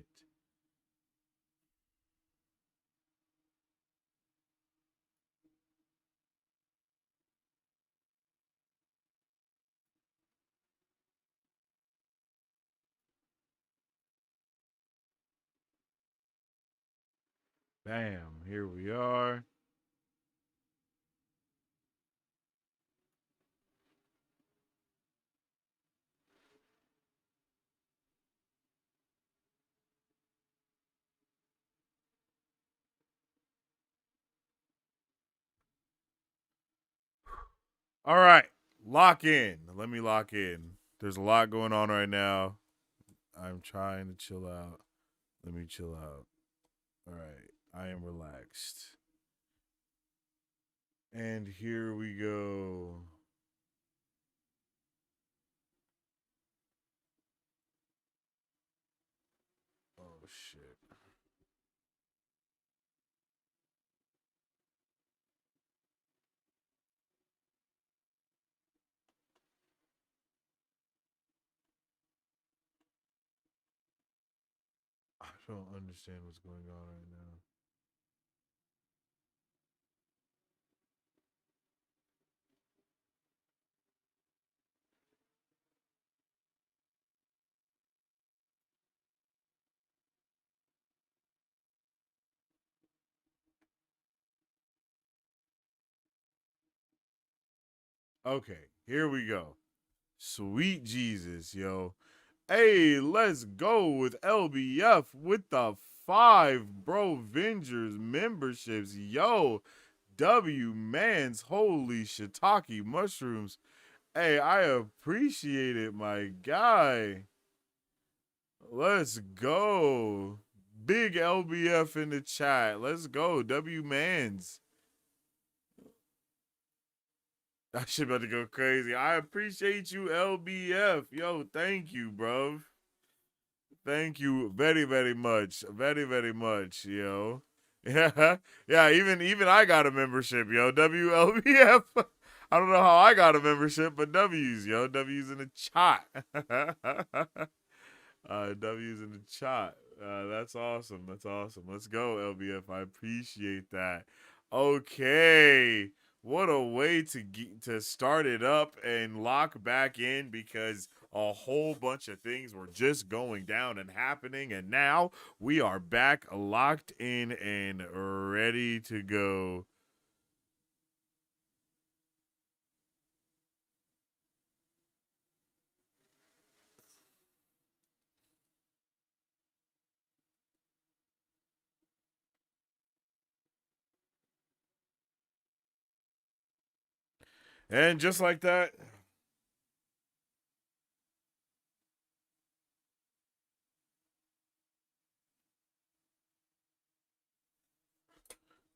Bam. Here we are. All right. Lock in. Let me lock in. There's a lot going on right now. I'm trying to chill out. Let me chill out. All right. I am relaxed. And here we go. Oh, shit. I don't understand what's going on right now. Okay, here we go. Sweet Jesus, yo. Hey, let's go with LBF with the 5 Bro Vengers memberships. Yo, W Mans, holy shiitake mushrooms. Hey, I appreciate it, my guy. Let's go. Big LBF in the chat. Let's go. W Mans. That shit about to go crazy. I appreciate you, LBF. Yo, thank you, bro. Thank you very, very much. Very, very much, yo. Yeah, yeah, even I got a membership, yo. WLBF. I don't know how I got a membership, but W's, yo. W's in the chat. W's in the chat. That's awesome. That's awesome. Let's go, LBF. I appreciate that. Okay. What a way to start it up and lock back in, because a whole bunch of things were just going down and happening, and now we are back locked in and ready to go. And just like that,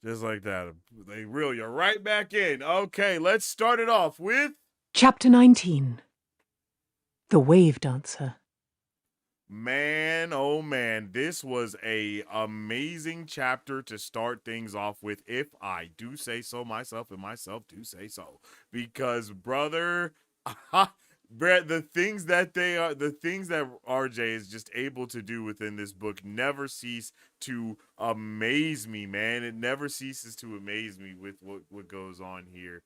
they reel you right back in. Okay, let's start it off with Chapter 19. The Wave Dancer. man, oh man, this was a amazing chapter to start things off with, if I do say so myself, and myself do say so. Because brother, Brett, the things that RJ is just able to do within this book never cease to amaze me, man. It never ceases to amaze me with what goes on here.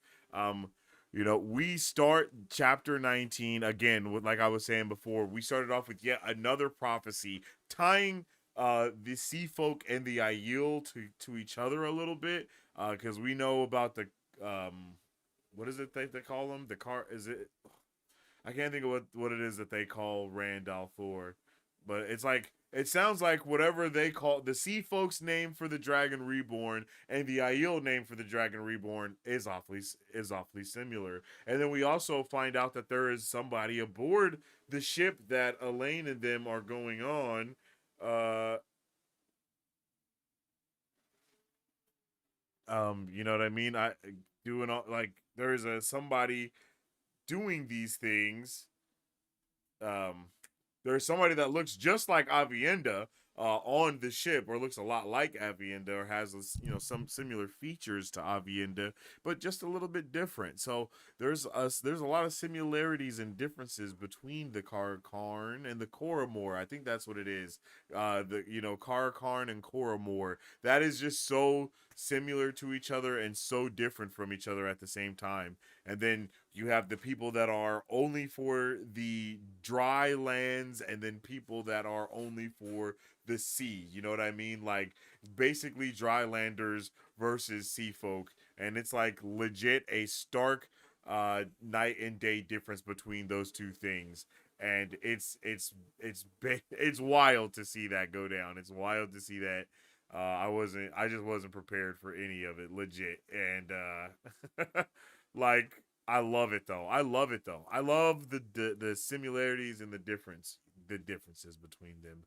We start chapter 19 again with, like I was saying before, we started off with yet another prophecy tying the sea folk and the Aiel to each other a little bit, because we know about the what is it they call them, the car, is it, I can't think of what it is that they call Randall Thor, but it's like, it sounds like whatever they call the Sea Folks name for the Dragon Reborn and the Aiel name for the Dragon Reborn is awfully similar. And then we also find out that there is somebody aboard the ship that Elaine and them are going on. You know what I mean? I doing all, like, there is somebody doing these things. There's somebody that looks just like Avienda on the ship, or looks a lot like Avienda, or has some similar features to Avienda, but just a little bit different. So there's a lot of similarities and differences between the Karn and the Koramor. I think that's what it is. Karn and Koramor. That is just so similar to each other and so different from each other at the same time. And then you have the people that are only for the dry lands, and then people that are only for the sea. You know what I mean? Like, basically drylanders versus sea folk. And it's like legit a stark night and day difference between those two things. And it's wild to see that go down. It's wild to see that. I just wasn't prepared for any of it, legit. And like, I love it though. I love the similarities and the differences between them.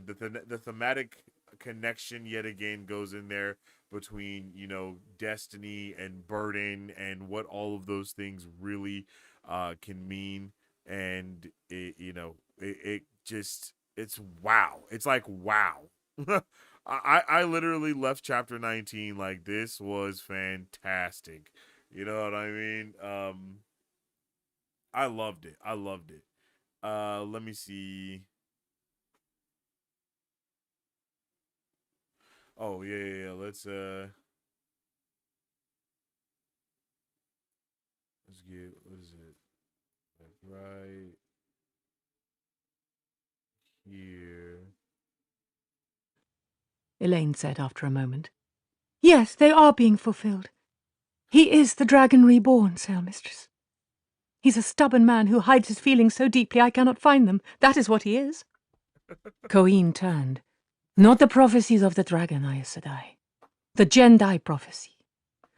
The thematic connection yet again goes in there between destiny and burden, and what all of those things really can mean. And it just, it's wow. It's like wow. I literally left chapter 19 like, this was fantastic. You know what I mean? I loved it. Let me see. Oh yeah. Let's get, what is it? Like right here. Elaine said after a moment. Yes, they are being fulfilled. He is the Dragon Reborn, Sailmistress. He's a stubborn man who hides his feelings so deeply I cannot find them. That is what he is. Coeen turned. Not the prophecies of the dragon, Aes Sedai. The Jendai prophecy.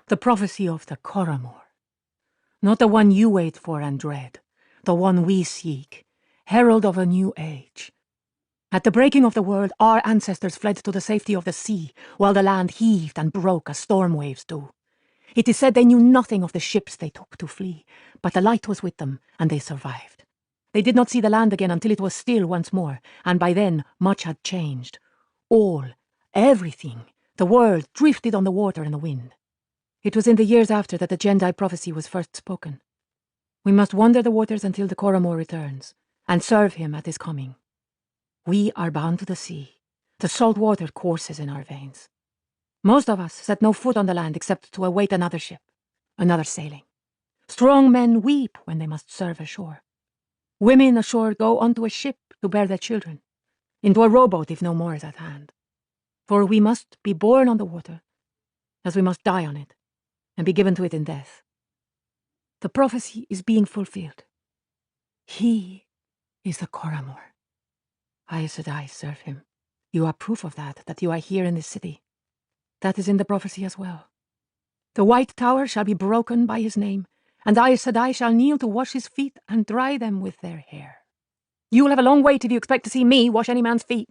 The prophecy of the Koramor. Not the one you wait for and dread. The one we seek. Herald of a new age. At the breaking of the world, our ancestors fled to the safety of the sea, while the land heaved and broke as storm waves do. It is said they knew nothing of the ships they took to flee, but the light was with them, and they survived. They did not see the land again until it was still once more, and by then much had changed. All, everything, the world drifted on the water and the wind. It was in the years after that the Jendai prophecy was first spoken. We must wander the waters until the Koramor returns, and serve him at his coming. We are bound to the sea. The salt water courses in our veins. Most of us set no foot on the land except to await another ship, another sailing. Strong men weep when they must serve ashore. Women ashore go onto a ship to bear their children, into a rowboat if no more is at hand. For we must be born on the water, as we must die on it, and be given to it in death. The prophecy is being fulfilled. He is the Koramor. Aes Sedai serve him. You are proof of that you are here in this city. That is in the prophecy as well. The white tower shall be broken by his name, and I, Sadai, shall kneel to wash his feet and dry them with their hair. You will have a long wait if you expect to see me wash any man's feet.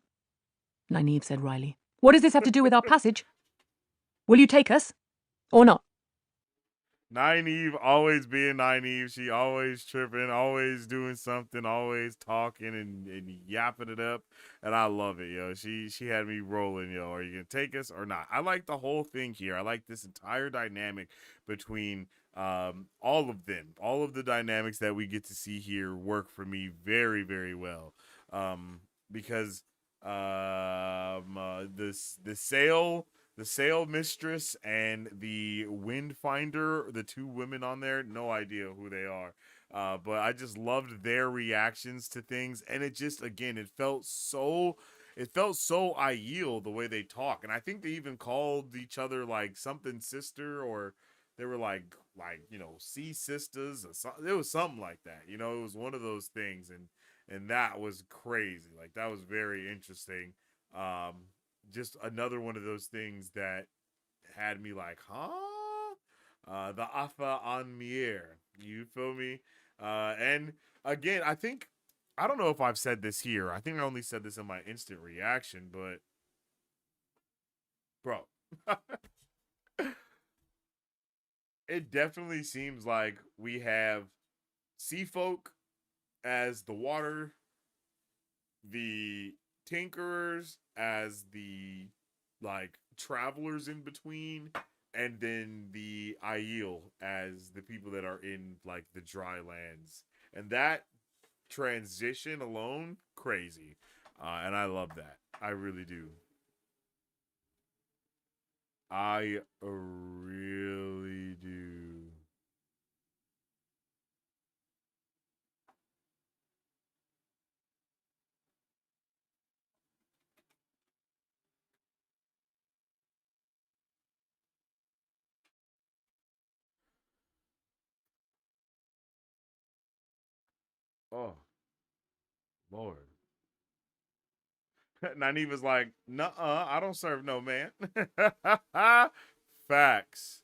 Nynaeve said wryly. What does this have to do with our passage? Will you take us? Or not? Nynaeve always being Nynaeve. She always tripping, always doing something, always talking and yapping it up. And I love it, yo. She had me rolling, yo. Are you going to take us or not? I like the whole thing here. I like this entire dynamic between all of them. All of the dynamics that we get to see here work for me very, very well. Because the sail mistress and the wind finder, the two women on there, no idea who they are. But I just loved their reactions to things. And it just, again, it felt so Aiel the way they talk. And I think they even called each other like something sister, or they were like, sea sisters or something. It was something like that. It was one of those things. And that was crazy. Like, that was very interesting. Just another one of those things that had me like, huh? The Afa on Mier. You feel me? And again, I don't know if I've said this here. I think I only said this in my instant reaction, but bro, it definitely seems like we have sea folk as the water, the tinkerers as the travelers in between, and then the Aiel as the people that are in like the dry lands. And that transition alone, crazy. And I love that. I really do. I really do. Oh, Lord. Nynaeve was like, nuh-uh, I don't serve no man. Facts.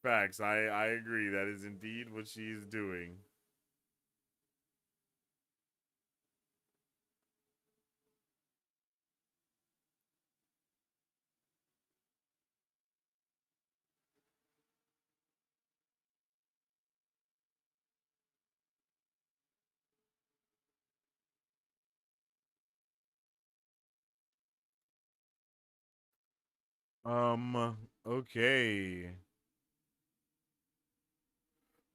Facts. I agree. That is indeed what she is doing. Okay.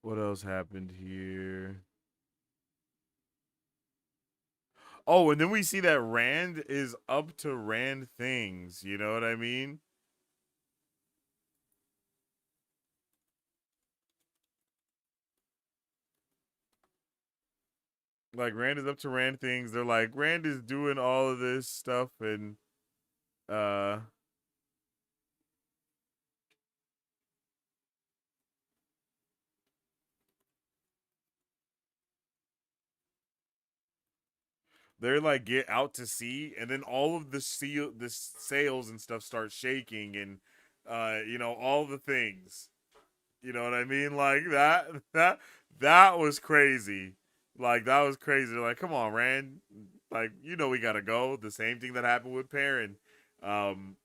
What else happened here? Oh, and then we see that Rand is up to Rand things. You know what I mean? Like, Rand is up to Rand things. They're like, Rand is doing all of this stuff, and uh they're like, get out to sea, and then all of the sails and stuff start shaking, and all the things. You know what I mean? Like, that was crazy. Like, that was crazy. Like, come on, Rand. Like, we gotta go. The same thing that happened with Perrin. And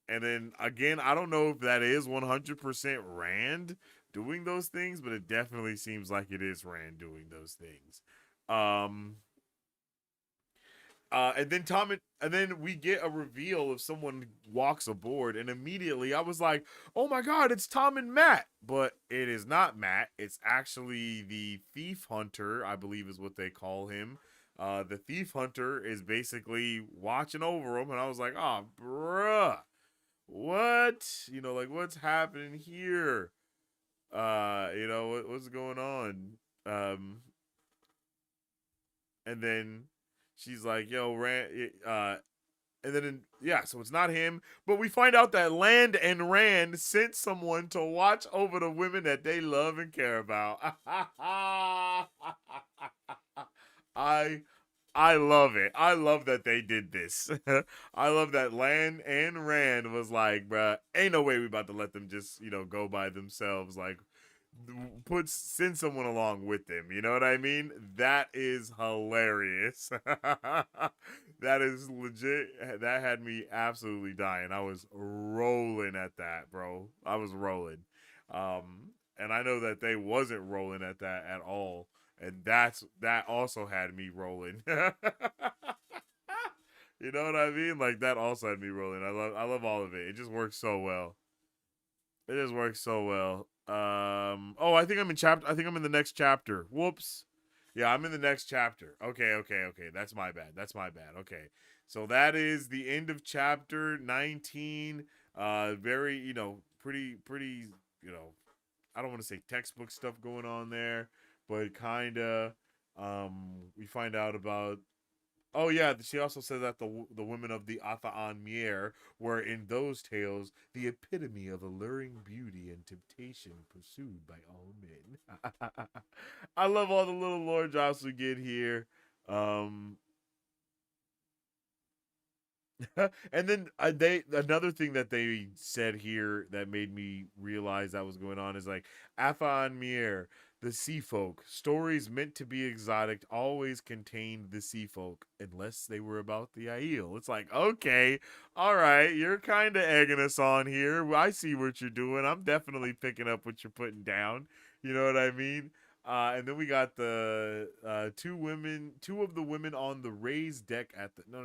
then again, I don't know if that is 100% Rand doing those things, but it definitely seems like it is Rand doing those things. And then and then we get a reveal of someone walks aboard, and immediately I was like, "Oh my god, it's Tom and Matt!" But it is not Matt. It's actually the thief hunter, I believe is what they call him. The thief hunter is basically watching over him, and I was like, "Oh, bruh, what? Like, what's happening here? What's going on?" And then she's like, "Yo, Rand," and then so it's not him, but we find out that Land and Rand sent someone to watch over the women that they love and care about. I I love it. I love that they did this. I love that Lan and Rand was like, bruh, ain't no way we about to let them just, go by themselves. Like, send someone along with them. You know what I mean? That is hilarious. That is legit. That had me absolutely dying. I was rolling at that, bro. I was rolling. And I know that they wasn't rolling at that at all. And that also had me rolling. You know what I mean? Like that also had me rolling. I love all of it. It just works so well. It just works so well. Oh, I think I'm in the next chapter. Whoops. Yeah, I'm in the next chapter. Okay. That's my bad. Okay. So that is the end of chapter 19. Very, pretty, I don't want to say textbook stuff going on there, but kinda. We find out about. Oh yeah, she also says that the women of the Athaan Mier were in those tales the epitome of alluring beauty and temptation pursued by all men. I love all the little lore drops we get here. And then another thing that they said here that made me realize that was going on is like Afan Mir, the sea folk. Stories meant to be exotic always contained the sea folk, unless they were about the Aiel. It's like, okay, all right, you're kind of egging us on here. I see what you're doing. I'm definitely picking up what you're putting down. You know what I mean? And then we got the two of the women on the raised deck at the no.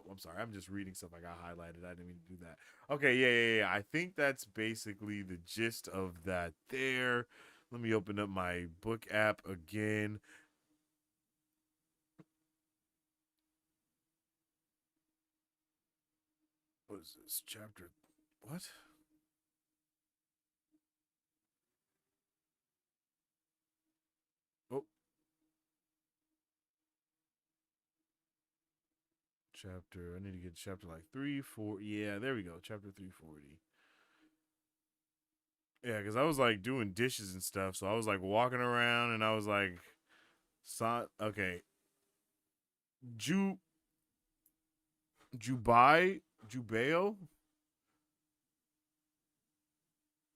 I'm sorry, I'm just reading stuff I got highlighted. I didn't mean to do that. Okay, yeah. I think that's basically the gist of that there. Let me open up my book app again. What is this chapter? What? Oh. Chapter. I need to get chapter like 3, 4. Yeah, there we go. Chapter 340. Yeah, because I was like doing dishes and stuff. So I was like walking around and I was like, okay. Jubail?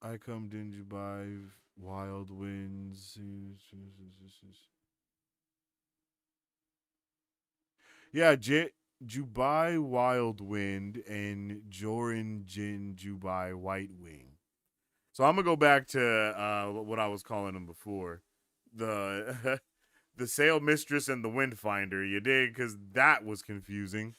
I come in Dubai, wild winds. Yeah, Jubai Wild Wind and Joran Jin Jubai White Wing. So I'm gonna go back to what I was calling them before, the the Sail Mistress and the Wind Finder. You dig? Because that was confusing.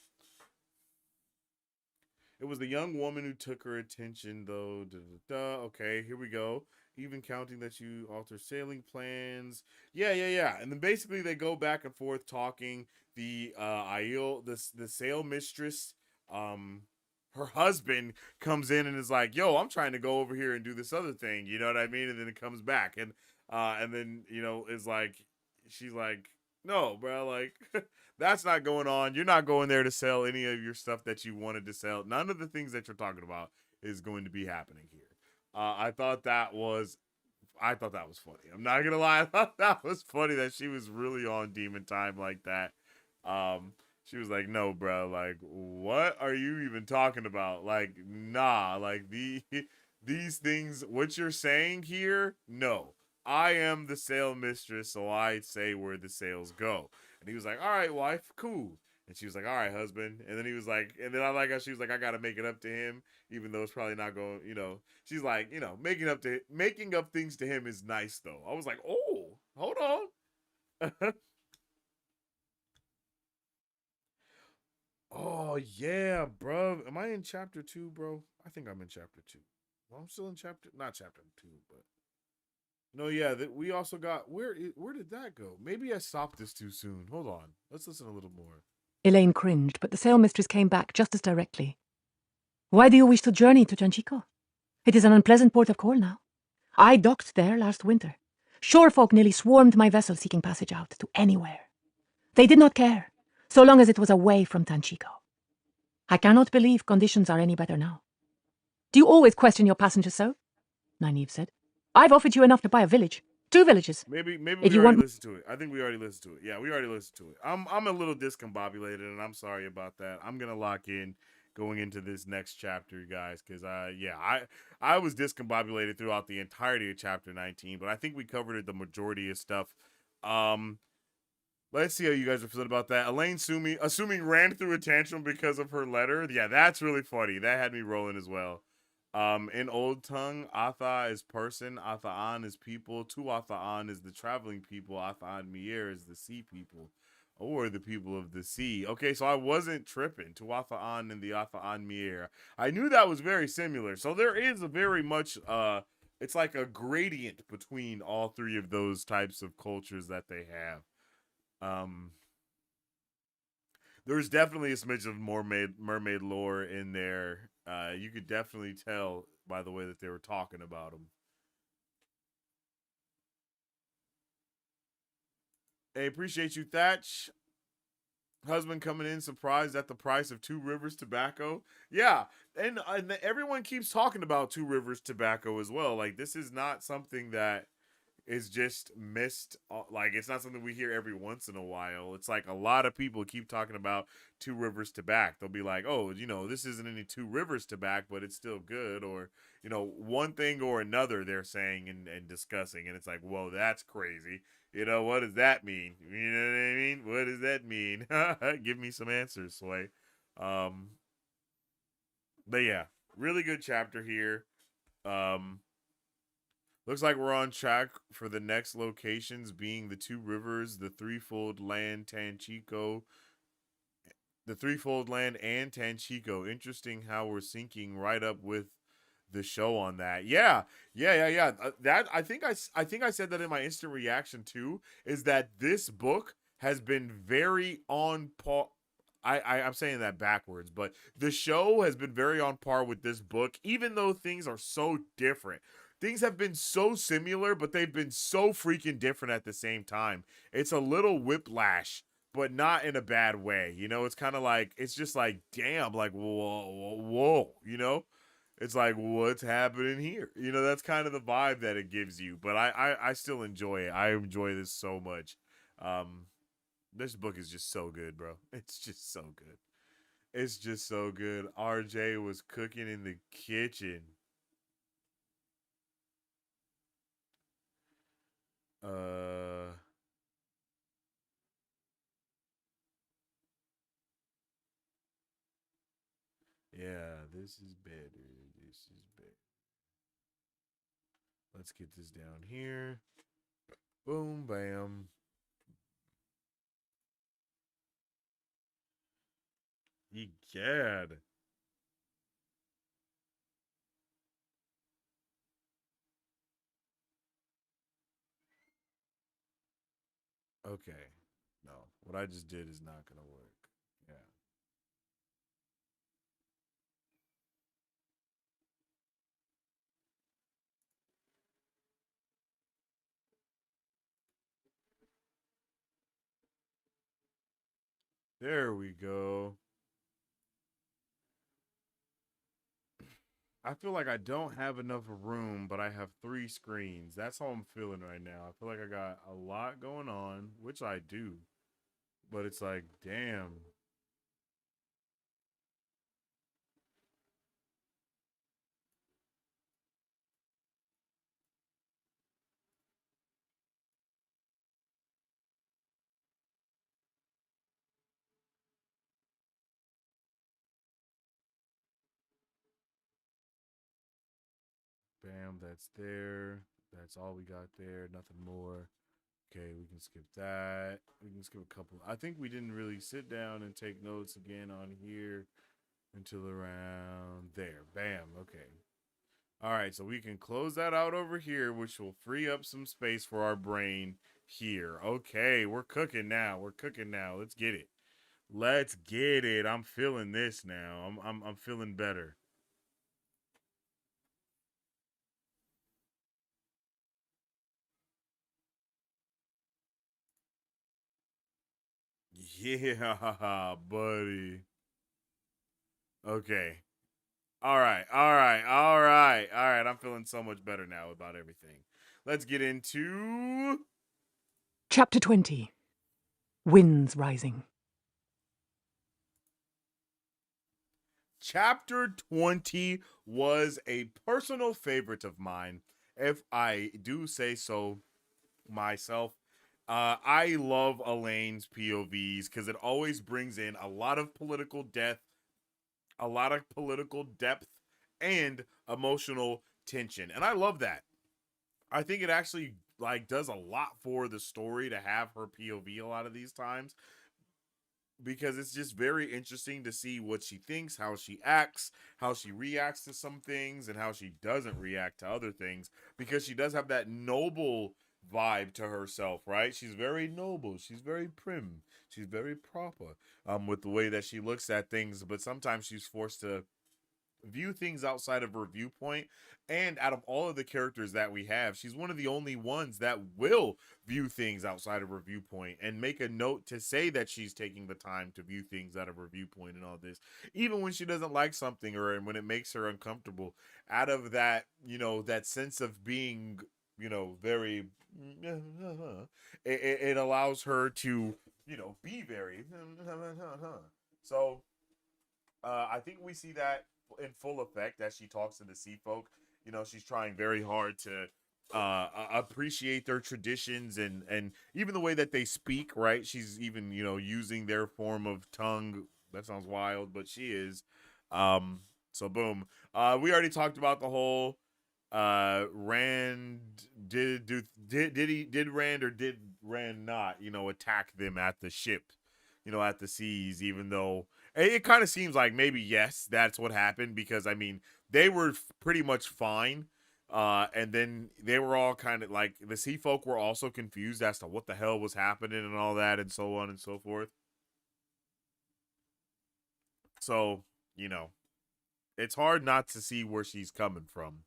It was the young woman who took her attention, though. Okay, here we go. Even counting that you alter sailing plans. Yeah. And then basically they go back and forth talking. The Aiel, the sail mistress, her husband comes in and is like, "Yo, I'm trying to go over here and do this other thing." You know what I mean? And then it comes back and then is like, she's like, "No, bro, like." That's not going on. You're not going there to sell any of your stuff that you wanted to sell. None of the things that you're talking about is going to be happening here. I thought that was funny. I'm not gonna lie. I thought that was funny that she was really on demon time like that. She was like, "No, bro. Like, what are you even talking about? Like, nah. Like these things. What you're saying here? No. I am the sale mistress, so I say where the sales go." And he was like, "All right, wife, cool." And she was like, "All right, husband." And then he was like, and then I like how she was like, "I gotta make it up to him, even though it's probably not going." She's like, making up things to him is nice though. I was like, "Oh, hold on." Oh yeah, bro. Am I in chapter 2, bro? I think I'm in chapter 2. Well, I'm still in not chapter 2, but. No, yeah, we also got where did that go? Maybe I stopped this too soon. Hold on, let's listen a little more. Elaine cringed, but the sail mistress came back just as directly. "Why do you wish to journey to Janchico? It is an unpleasant port of call now. I docked there last winter. Shore folk nearly swarmed my vessel seeking passage out to anywhere. They did not care, so long as it was away from Tanchico. I cannot believe conditions are any better now." "Do you always question your passengers so?" Nynaeve said. "I've offered you enough to buy a village. 2 villages. Maybe If we you already want... listened to it. I think we already listened to it. Yeah, we already listened to it. I'm a little discombobulated, and I'm sorry about that. I'm gonna lock in going into this next chapter, guys, because I was discombobulated throughout the entirety of chapter 19, but I think we covered the majority of stuff. Um, let's see how you guys are feeling about that. Elaine assuming ran through a tantrum because of her letter. Yeah, that's really funny. That had me rolling as well. In Old Tongue, Atha is person, Atha'an is people, Tuatha'an is the traveling people, Atha'an Mier is the sea people, or the people of the sea. Okay, so I wasn't tripping. Tuatha'an and the Atha'an Mier. I knew that was very similar. So there is a very much it's like a gradient between all three of those types of cultures that they have. There's definitely a smidge of mermaid lore in there. You could definitely tell by the way that they were talking about them. Hey, appreciate you, Thatch. Husband coming in surprised at the price of Two Rivers tobacco. Yeah, and everyone keeps talking about Two Rivers tobacco as well. Like, this is not something that is just missed. Like, it's not something we hear every once in a while. It's like a lot of people keep talking about Two Rivers tobacco. They'll be like, oh, this isn't any Two Rivers tobacco, but it's still good. Or, one thing or another they're saying and discussing. And it's like, whoa, that's crazy. What does that mean? You know what I mean? What does that mean? Give me some answers, Sway. But yeah, really good chapter here. Looks like we're on track for the next locations being the Two Rivers, the Threefold Land, Tanchico. The Threefold Land and Tanchico. Interesting how we're syncing right up with the show on that. Yeah. That I think I said that in my instant reaction too. Is that this book has been very on par. I'm saying that backwards, but the show has been very on par with this book, even though things are so different. Things have been so similar, but they've been so freaking different at the same time. It's a little whiplash, but not in a bad way. It's kind of like, it's just like, damn, like, whoa, It's like, what's happening here? That's kind of the vibe that it gives you. But I still enjoy it. I enjoy this so much. This book is just so good, bro. It's just so good. It's just so good. RJ was cooking in the kitchen. Yeah, this is better. This is better. Let's get this down here. Boom, bam. Egad. Okay. No, what I just did is not going to work. Yeah. There we go. I feel like I don't have enough room, but I have 3 screens. That's how I'm feeling right now. I feel like I got a lot going on, which I do. But it's like, damn. Bam, that's there. That's all we got there. Nothing more. Okay, we can skip that. We can skip a couple. I think we didn't really sit down and take notes again on here until around there. Bam. Okay. All right, so we can close that out over here, which will free up some space for our brain here. Okay, we're cooking now. We're cooking now. Let's get it. Let's get it. I'm feeling this now. I'm feeling better. Yeah, buddy. Okay. All right. I'm feeling so much better now about everything. let's get into Chapter 20. Winds Rising. Chapter 20 was a personal favorite of mine, if I do say so myself. I love Elaine's POVs because it always brings in a lot of political depth, and emotional tension, and I love that. I think it actually like does a lot for the story to have her POV a lot of these times, because it's just very interesting to see what she thinks, how she acts, how she reacts to some things, and how she doesn't react to other things, because she does have that noble vibe to herself, right? She's very noble, she's very prim, she's very proper with the way that she looks at things, but sometimes she's forced to view things outside of her viewpoint. And out of all of the characters that we have, she's one of the only ones that will view things outside of her viewpoint and make a note to say that she's taking the time to view things out of her viewpoint and all this, even when she doesn't like something or when it makes her uncomfortable. Out of that, that sense of being, very, it allows her to, be very, so I think we see that in full effect as she talks to the sea folk. She's trying very hard to appreciate their traditions and even the way that they speak, right? She's even, using their form of tongue. That sounds wild, but she is. So boom. We already talked about the whole Rand did Rand or did Rand not, attack them at the ship, at the seas, even though it kind of seems like maybe yes, that's what happened, because I mean they were pretty much fine, and then they were all kind of like the sea folk were also confused as to what the hell was happening and all that and so on and so forth. So it's hard not to see where she's coming from.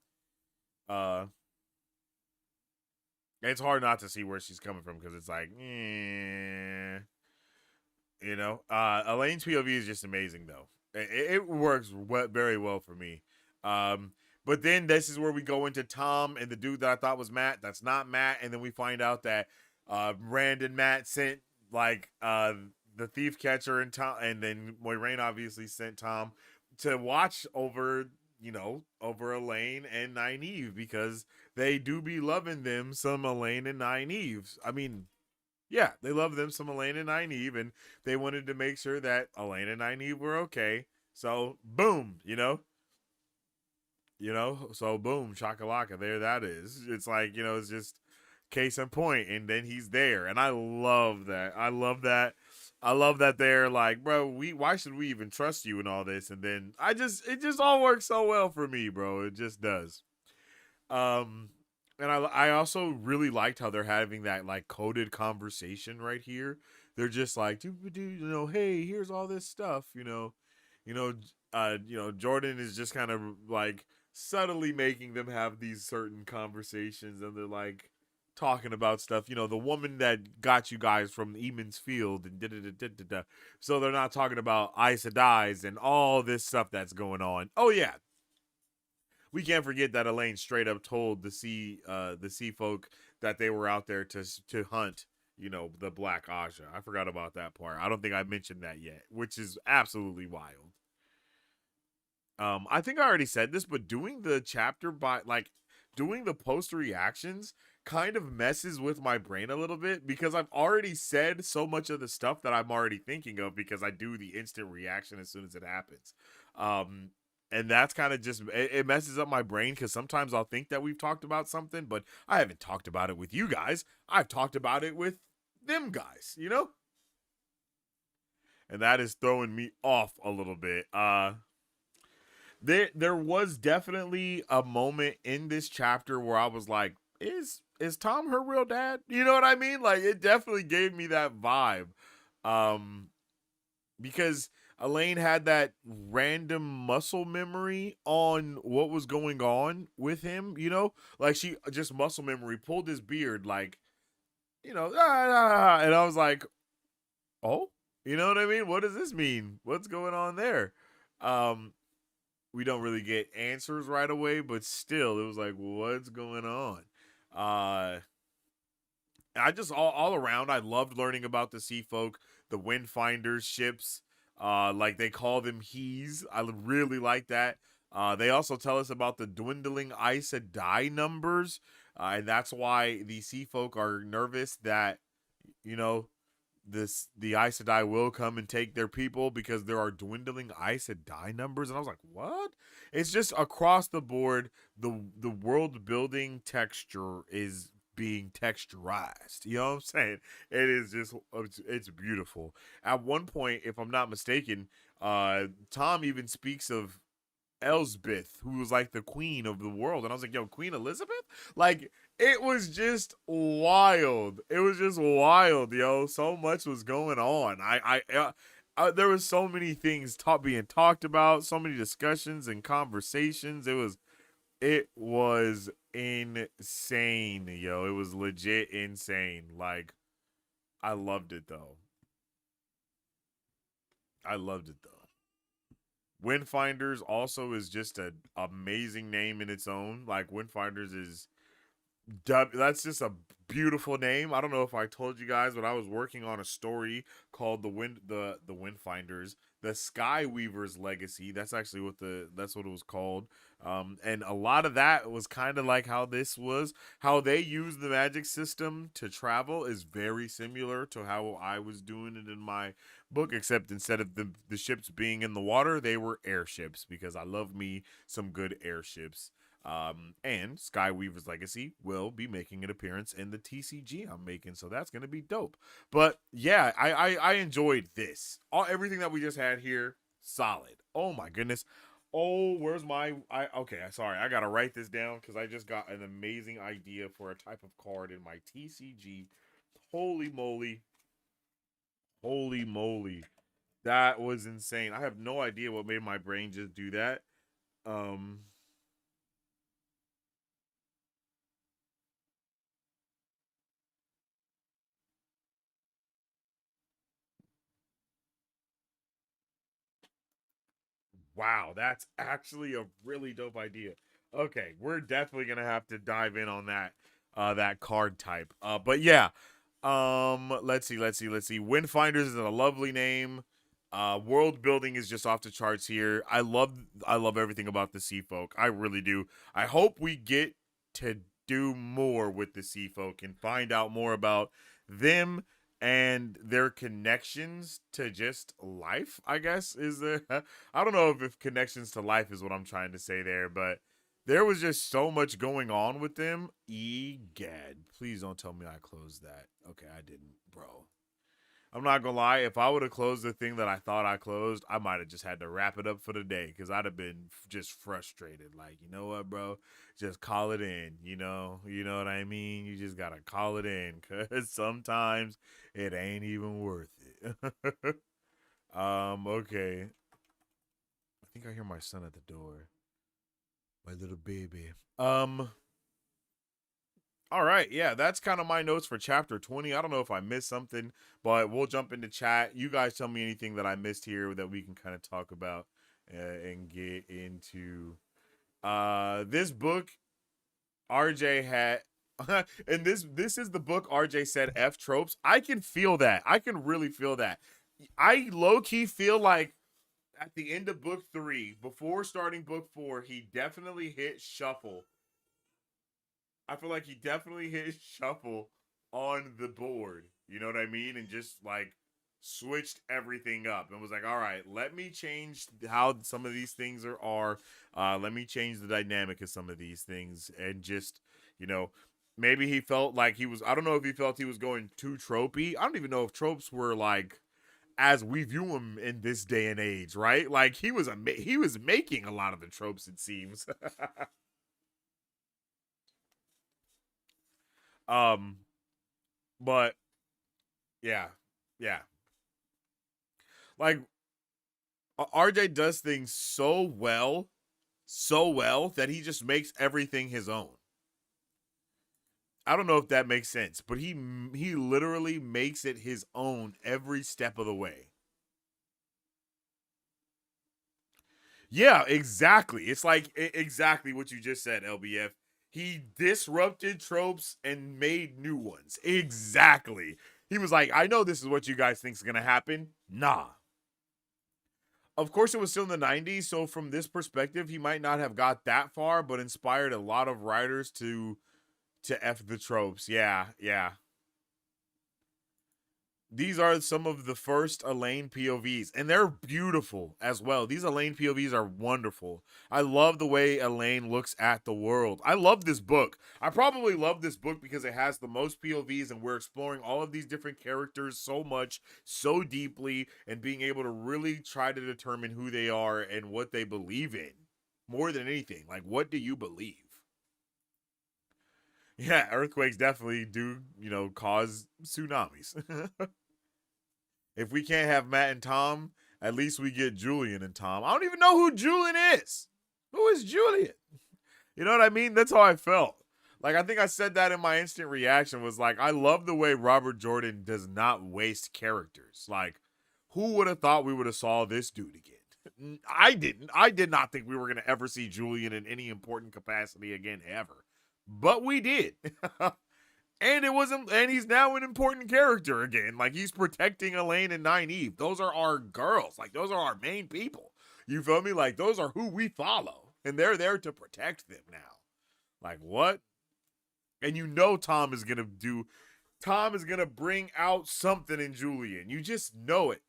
It's hard not to see where she's coming from because it's like, Elaine's POV is just amazing though. It works very well for me. But then this is where we go into Tom and the dude that I thought was Matt. That's not Matt. And then we find out that Rand and Matt sent like the thief catcher and Tom, and then Moiraine obviously sent Tom to watch over, over Elaine and Nynaeve, because they do be loving them some Elaine and Nynaeve. I mean, yeah, they love them some Elaine and Nynaeve, and they wanted to make sure that Elaine and Nynaeve were okay. So boom, so boom, chakalaka, there that is. It's like, it's just case in point, and then he's there, and I love that. I love that they're like, bro, why should we even trust you and all this? And then it just all works so well for me, bro. It just does. And I also really liked how they're having that like coded conversation right here. They're just like, hey, here's all this stuff, Jordan is just kind of like subtly making them have these certain conversations, and they're like talking about stuff, the woman that got you guys from Eamon's Field and da. So they're not talking about Aes Sedai's and all this stuff that's going on. Oh yeah, we can't forget that Elaine straight up told the sea folk that they were out there to hunt, the Black Aja. I forgot about that part. I don't think I mentioned that yet, which is absolutely wild. I think I already said this, but doing the chapter doing the post reactions kind of messes with my brain a little bit, because I've already said so much of the stuff that I'm already thinking of, because I do the instant reaction as soon as it happens. And that's kind of just, it messes up my brain, because sometimes I'll think that we've talked about something, but I haven't talked about it with you guys. I've talked about it with them guys, And that is throwing me off a little bit. There was definitely a moment in this chapter where I was like, is Tom her real dad? You know what I mean? Like, it definitely gave me that vibe. Because Elaine had that random muscle memory on what was going on with him, like she just muscle memory pulled his beard, like, and I was like, oh, you know what I mean? What does this mean? What's going on there? We don't really get answers right away, but still, it was like, what's going on? Uh, I just all around, I loved learning about the sea folk, the Windfinders ships. Like they call them he's. I really like that. They also tell us about the dwindling Aes Sedai numbers, and that's why the sea folk are nervous that you know the Aes Sedai will come and take their people because there are dwindling Aes Sedai numbers. And I was like, what? It's just across the board. The world building texture is being texturized. You know what I'm saying? It is just it's beautiful. At one point, if I'm not mistaken, Tom even speaks of Elsbeth, who was like the queen of the world. And I was like, yo, Queen Elizabeth? Like, it was just wild. It was just wild, yo. So much was going on. There was so many things being talked about, so many discussions and conversations. It was insane, yo. It was legit insane. Like, I loved it though. I loved it though. Windfinders also is just an amazing name in its own. Like Windfinders is that's just a beautiful name. I don't know if I told you guys, but I was working on a story called the Windfinders, the Skyweaver's Legacy. That's actually that's what it was called. And a lot of that was kind of like how this was, how they use the magic system to travel is very similar to how I was doing it in my book, except instead of the ships being in the water, they were airships because I love me some good airships. And Skyweaver's Legacy will be making an appearance in the TCG I'm making, so that's gonna be dope. But yeah, I enjoyed this. Everything that we just had here, solid. Oh my goodness. Oh, where's my okay, sorry, I gotta write this down because I just got an amazing idea for a type of card in my TCG. Holy moly. Holy moly. That was insane. I have no idea what made my brain just do that. Um Wow, that's actually a really dope idea. Okay, we're definitely gonna have to dive in on that card type. But yeah, let's see. Windfinders is a lovely name. World building is just off the charts here. I love everything about the Sea Folk. I really do. I hope we get to do more with the Sea Folk and find out more about them and their connections to just life, I guess is the I don't know if connections to life is what I'm trying to say there, but there was just so much going on with them. Egad, please don't tell me I closed that. Okay, I didn't, bro. I'm not gonna lie. If I would have closed the thing that I thought I closed, I might have just had to wrap it up for the day because I'd have been just frustrated. Like, you know what, bro? Just call it in. You know what I mean. You just gotta call it in because sometimes it ain't even worth it. Okay. I think I hear my son at the door. My little baby. All right, yeah, that's kind of my notes for chapter 20. I don't know if I missed something, but we'll jump into chat. You guys tell me anything that I missed here that we can kind of talk about and get into. This book RJ had and this is the book RJ said F tropes. I can feel that. I can really feel that. I low key feel like at the end of book 3, before starting book 4, he definitely hit shuffle. I feel like he definitely hit shuffle on the board. You know what I mean? And just like switched everything up and was like, all right, let me change how some of these things are. Let me change the dynamic of some of these things. And just, maybe he felt like I don't know if he felt he was going too tropey. I don't even know if tropes were like as we view him in this day and age, right? Like he was making a lot of the tropes, it seems. um But yeah, yeah. Like RJ does things so well that he just makes everything his own. I don't know if that makes sense, but he literally makes it his own every step of the way. Yeah, exactly. It's like exactly what you just said, LBF. He disrupted tropes and made new ones. Exactly. He was like, I know this is what you guys think is going to happen. Nah. Of course, it was still in the 90s, so from this perspective, he might not have got that far, but inspired a lot of writers to F the tropes. Yeah, yeah. These are some of the first Elaine POVs, and they're beautiful as well. These Elaine POVs are wonderful. I love the way Elaine looks at the world. I love this book. I probably love this book because it has the most POVs, and we're exploring all of these different characters so much, so deeply, and being able to really try to determine who they are and what they believe in. More than anything, like, what do you believe? Yeah, earthquakes definitely do, cause tsunamis. If we can't have Matt and Tom, at least we get Julian and Tom. I don't even know who Julian is. Who is Julian? You know what I mean? That's how I felt. Like, I think I said that in my instant reaction was like, I love the way Robert Jordan does not waste characters. Like, who would have thought we would have saw this dude again? I didn't. I did not think we were going to ever see Julian in any important capacity again, ever. But we did. And and he's now an important character again. Like, he's protecting Elaine and Nynaeve. Those are our girls. Like, those are our main people. You feel me? Like, those are who we follow. And they're there to protect them now. Like, what? And Tom is going to bring out something in Julian. You just know it.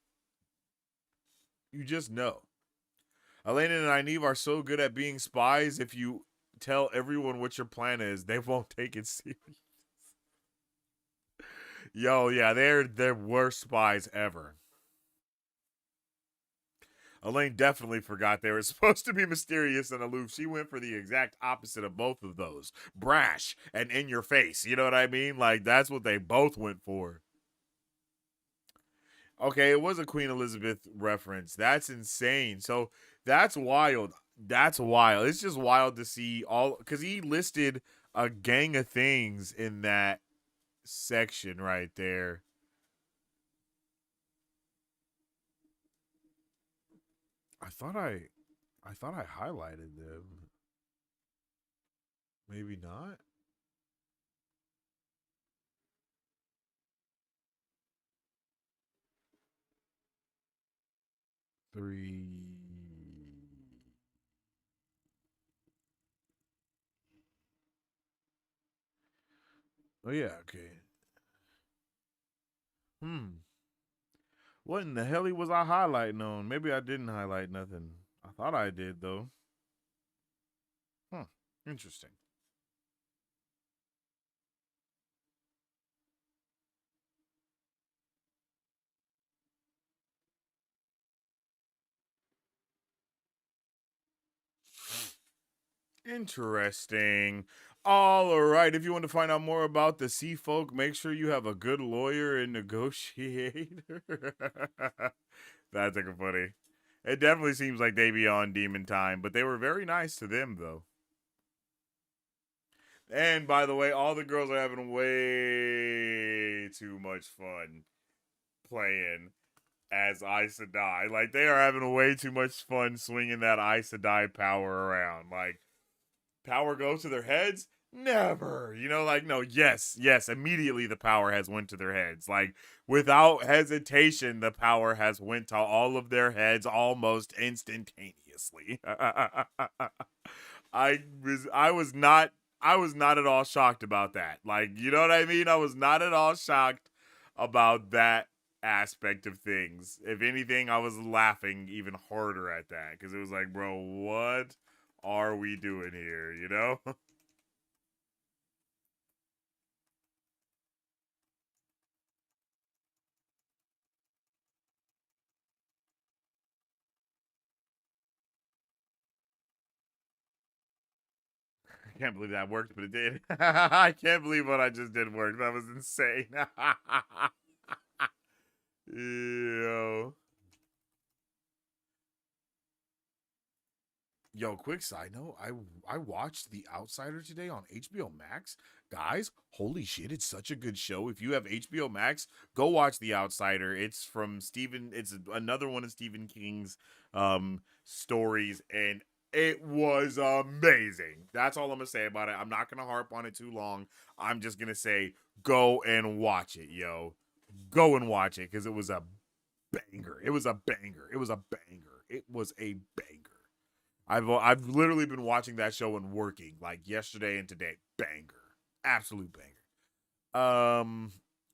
You just know. Elaine and Nynaeve are so good at being spies. If you tell everyone what your plan is, they won't take it serious. Yo, yeah, they're the worst spies ever. Elaine definitely forgot they were supposed to be mysterious and aloof. She went for the exact opposite of both of those. Brash and in your face. You know what I mean? Like, that's what they both went for. Okay, it was a Queen Elizabeth reference. That's insane. So that's wild. That's wild. It's just wild to see because he listed a gang of things in that section right there. I thought I highlighted them. Maybe not. Three. Oh yeah, okay. What in the hell was I highlighting on? Maybe I didn't highlight nothing. I thought I did though. Interesting. Interesting. All right. If you want to find out more about the sea folk, make sure you have a good lawyer and negotiator. That's like funny. It definitely seems like they be on demon time, but they were very nice to them though. And by the way, all the girls are having way too much fun playing as Aes Sedai. Like, they are having way too much fun swinging that Aes Sedai power around. Like, power goes to their heads? Never. No, yes, immediately the power has went to their heads. Like, without hesitation, the power has went to all of their heads almost instantaneously. I was not at all shocked about that. Like, you know what I mean? I was not at all shocked about that aspect of things. If anything, I was laughing even harder at that because it was like, bro, what are we doing here? You know? I can't believe that worked, but it did. I can't believe what I just did worked. That was insane. Yo, quick side note, I watched The Outsider today on HBO Max. Guys, holy shit, it's such a good show. If you have HBO Max, go watch The Outsider. It's from it's another one of Stephen King's stories, and It was amazing. That's all I'm gonna say about it. I'm not gonna harp on it too long. I'm just gonna say go and watch it, yo. Go and watch it because it was a banger. It was a banger. It was a banger. It was a banger. I've literally been watching that show and working like yesterday and today. Banger. Absolute banger.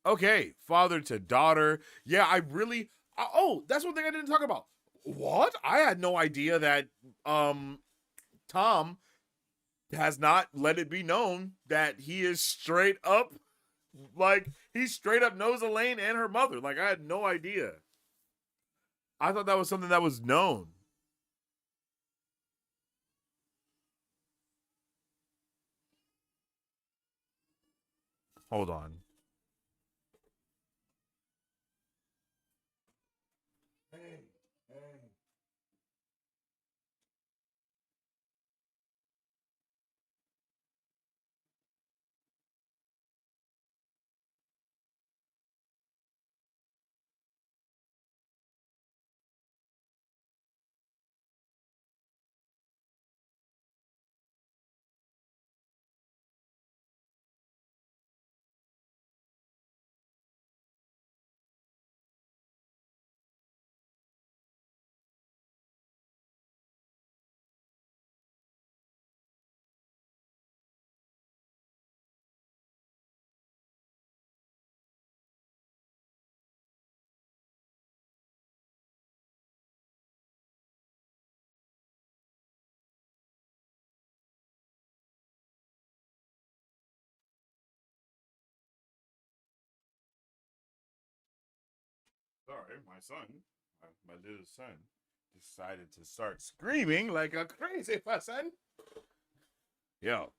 Okay, father to daughter. Yeah, that's one thing I didn't talk about. What? I had no idea that Tom has not let it be known that he is straight up, like, he straight up knows Elaine and her mother. Like, I had no idea. I thought that was something that was known. Hold on. Hey. Sorry, my son, my little son, decided to start screaming like a crazy person. Yo,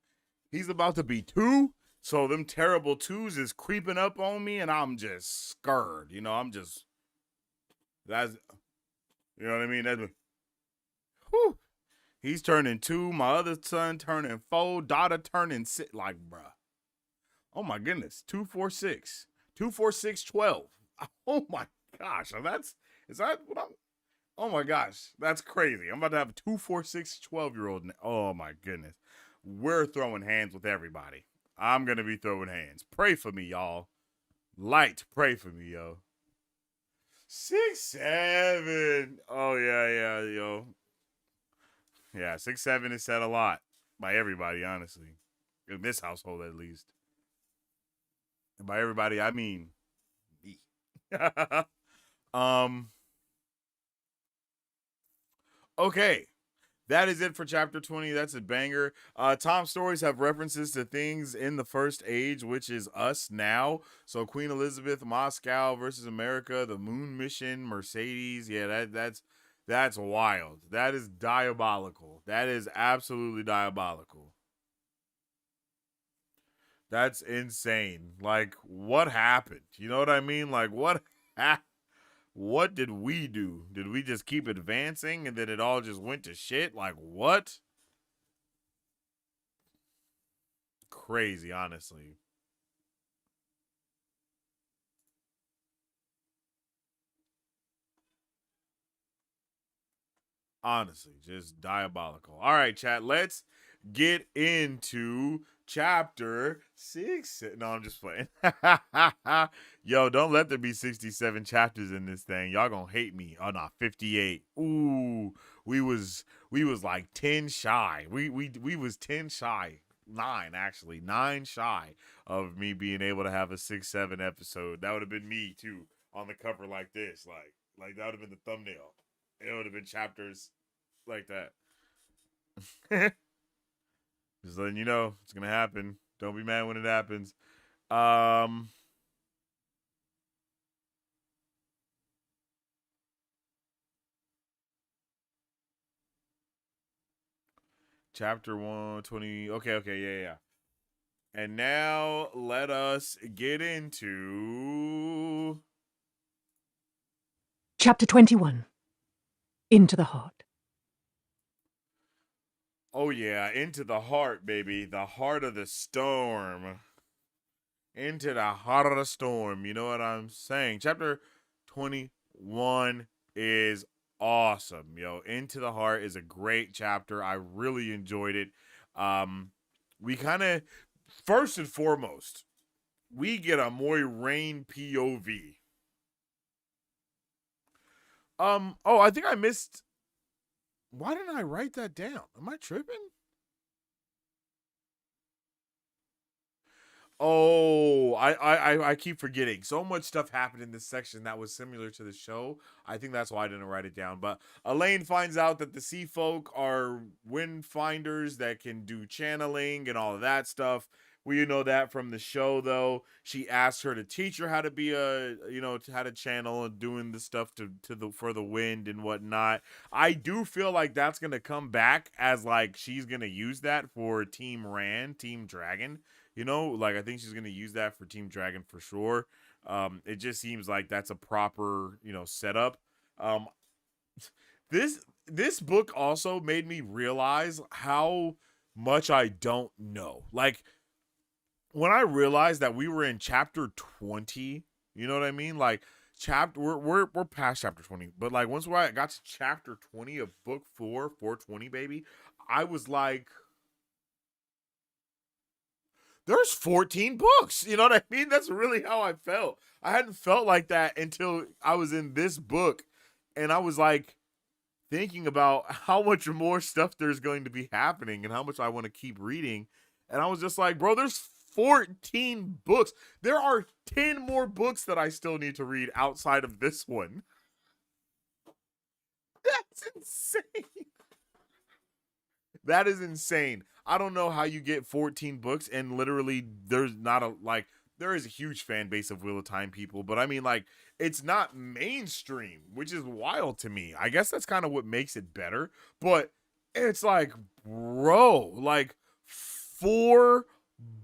he's about to be 2, so them terrible 2s is creeping up on me, and I'm just scared. You know, that's, you know what I mean? Whew. He's turning 2, my other son turning 4, daughter turning 6. Like, bruh. Oh my goodness, 2, 4, 6. 2, 4, 6, 12. Oh my gosh, is that what I'm? Oh my gosh, that's crazy. I'm about to have a 2, 4, 6, 12-year-old. Oh my goodness. We're throwing hands with everybody. I'm going to be throwing hands. Pray for me, y'all. Light, pray for me, yo. 6, 7. Oh, yeah, yo. Yeah, 6, 7 is said a lot by everybody, honestly. In this household, at least. And by everybody, I mean me. Okay. That is it for chapter 20. That's a banger. Tom's stories have references to things in the first age, which is us now. So Queen Elizabeth, Moscow versus America, the moon mission, Mercedes. Yeah, that's wild. That is diabolical. That is absolutely diabolical. That's insane. Like, what happened? You know what I mean? Like, what did we do? Did we just keep advancing and then it all just went to shit? Like, what? Crazy, honestly. Honestly, just diabolical. All right, chat, let's get into chapter 6. No, I'm just playing. Yo, don't let there be 67 chapters in this thing. Y'all gonna hate me. Oh no, 58. Ooh, we was like 10 shy. We was 10 shy. 9 actually. 9 shy of me being able to have a 6-7 episode. That would have been me too on the cover like this. Like that would have been the thumbnail. It would have been chapters like that. Just letting you know it's gonna happen. Don't be mad when it happens. Chapter 120. Okay, yeah. And now let us get into Chapter 21. Into the Heart. oh yeah, into the heart, baby. The heart of the storm. Into the heart of the storm. You know what I'm saying? Chapter 21 is awesome, yo. Into the Heart is a great chapter. I really enjoyed it. We kind of, first and foremost, we get a Moiraine POV. Oh, I think I missed. Why didn't I write that down? Am I tripping? Oh, I keep forgetting. So much stuff happened in this section that was similar to the show. I think that's why I didn't write it down. But Elaine finds out that the sea folk are wind finders that can do channeling and all of that stuff. We know that from the show, though. She asked her to teach her how to be how to channel and doing the stuff for the wind and whatnot. I do feel like that's gonna come back as like she's gonna use that for Team Team Dragon. Like I think she's gonna use that for Team Dragon for sure. It just seems like that's a proper, setup. Um, this book also made me realize how much I don't know. Like when I realized that we were in chapter 20, you know what I mean? Like we're past chapter 20, but like once I got to chapter 20 of book 420, baby, I was like, there's 14 books. You know what I mean? That's really how I felt. I hadn't felt like that until I was in this book. And I was like thinking about how much more stuff there's going to be happening and how much I want to keep reading. And I was just like, bro, there's 14 books. There are 10 more books that I still need to read outside of this one. That's insane. That is insane. I don't know how you get 14 books and literally there is a huge fan base of Wheel of Time people, but I mean like it's not mainstream, which is wild to me. I guess that's kind of what makes it better, but it's like, bro, like 4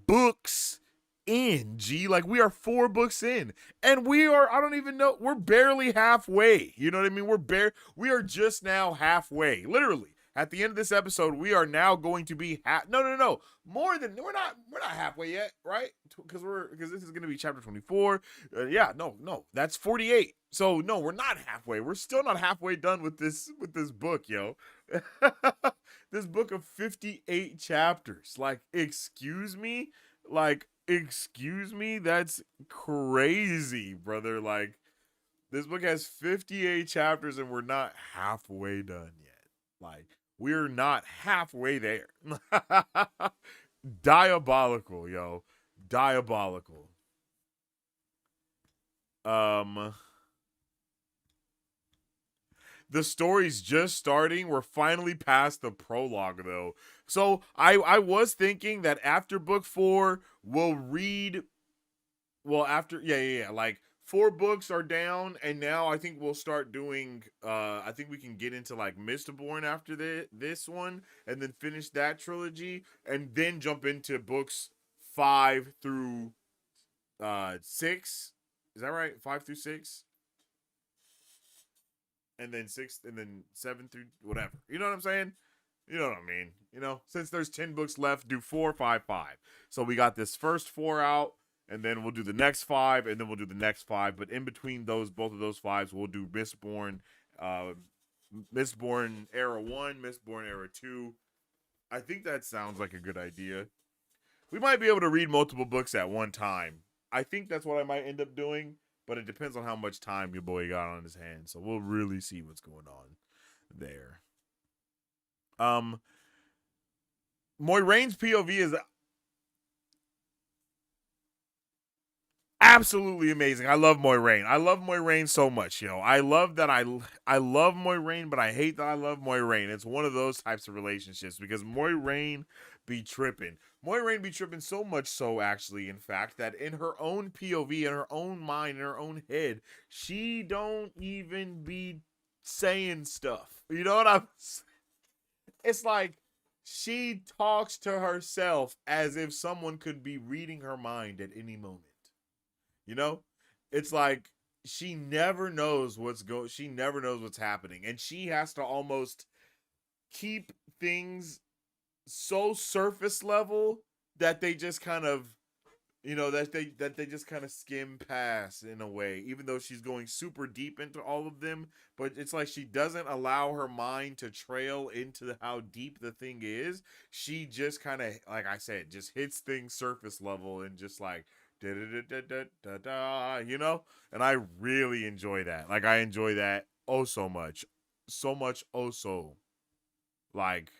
books in, like we are 4 books in and I don't even know, we're barely halfway. You know what I mean? We are just now halfway, literally. At the end of this episode, we are now going to be no. More than we're not halfway yet, right? Because this is going to be chapter 24. No, that's 48. So no, we're not halfway. We're still not halfway done with this book, yo. This book of 58 chapters. Like, excuse me, that's crazy, brother. Like, this book has 58 chapters and we're not halfway done yet. Like, we're not halfway there. Diabolical, yo. Diabolical. The story's just starting. We're finally past the prologue, though. So I was thinking that after book 4, we'll read. Well, after like 4 books are down, and now I think we'll start doing. I think we can get into like Mistborn after this one, and then finish that trilogy, and then jump into books 5 through 6. Is that right? 5 through 6, and then 6, and then 7 through whatever. You know what I'm saying? You know what I mean? Since there's 10 books left, do 4, 5, 5. So we got this first 4 out. And then we'll do the next 5, and then we'll do the next 5. But in between both of those 5s, we'll do Mistborn Era 1, Mistborn Era 2. I think that sounds like a good idea. We might be able to read multiple books at one time. I think that's what I might end up doing, but it depends on how much time your boy got on his hands. So we'll really see what's going on there. Moiraine's POV is absolutely amazing. I love Moiraine. I love Moiraine so much, I love that I love Moiraine, but I hate that I love Moiraine. It's one of those types of relationships because Moiraine be tripping. Moiraine be tripping so much so, actually, in fact, that in her own POV, in her own mind, in her own head, she don't even be saying stuff. You know what I'm saying? It's like she talks to herself as if someone could be reading her mind at any moment. It's like she never knows she never knows what's happening, and she has to almost keep things so surface level that they just kind of you know, that they just kind of skim past in a way, even though she's going super deep into all of them. But it's like she doesn't allow her mind to trail into how deep the thing is. She just kind of, like I said, just hits things surface level and just like da da da da da da, you know. And I really enjoy that. Like I enjoy that oh so much, so much oh so like.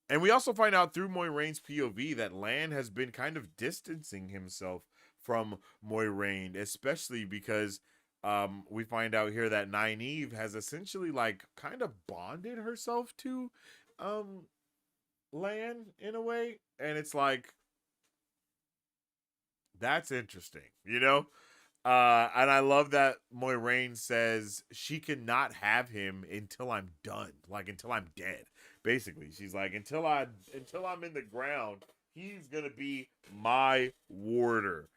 And we also find out through Moiraine's POV that Lan has been kind of distancing himself from Moiraine, especially because we find out here that Nynaeve has essentially like kind of bonded herself to um, Lan in a way. And it's like, that's interesting, you know? And I love that Moiraine says she cannot have him until I'm done, like until I'm dead. Basically, she's like, until I'm in the ground, he's gonna be my warder.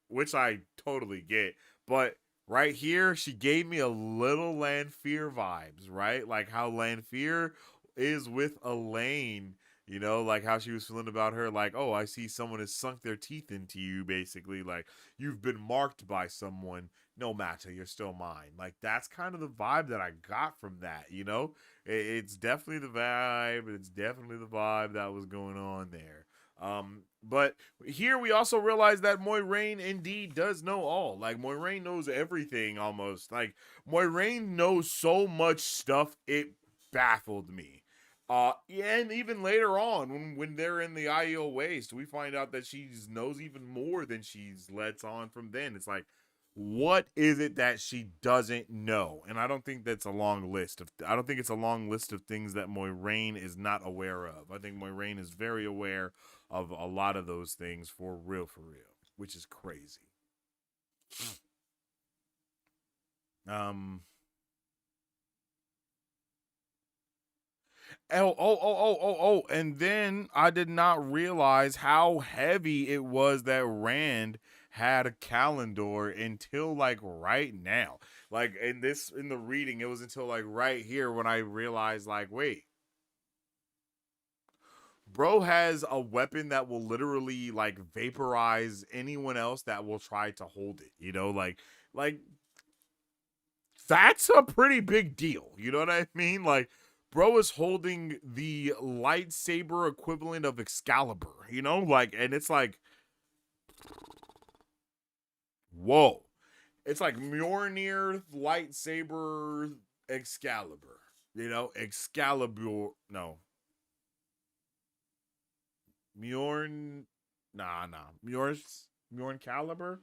Which I totally get. But right here, she gave me a little Lanfear vibes, right? Like how Lanfear is with Elaine. You know, like how she was feeling about her, like, oh, I see someone has sunk their teeth into you, basically. Like, you've been marked by someone, no matter, you're still mine. Like, that's kind of the vibe that I got from that, you know? It's definitely the vibe. It's definitely the vibe that was going on there. But here we also realize that Moiraine indeed does know all. Like, Moiraine knows everything almost. Like, Moiraine knows so much stuff, it baffled me. And even later on, when they're in the Aiel Waste, we find out that she knows even more than she's lets on from then. It's like, what is it that she doesn't know? And I don't think that's a long list of. I don't think it's a long list of things that Moiraine is not aware of. I think Moiraine is very aware of a lot of those things for real, which is crazy. Um. And then I did not realize how heavy it was that Rand had a calendar until like right now. Like in the reading, it was until like right here when I realized, like, wait, bro has a weapon that will literally like vaporize anyone else that will try to hold it, you know, like that's a pretty big deal. You know what I mean? Like, bro is holding the lightsaber equivalent of Excalibur, you know? Like, and it's like, whoa. It's like Mjolnir lightsaber Excalibur. You know, Excalibur. No. Mjorn. Nah. Mjorn Caliber?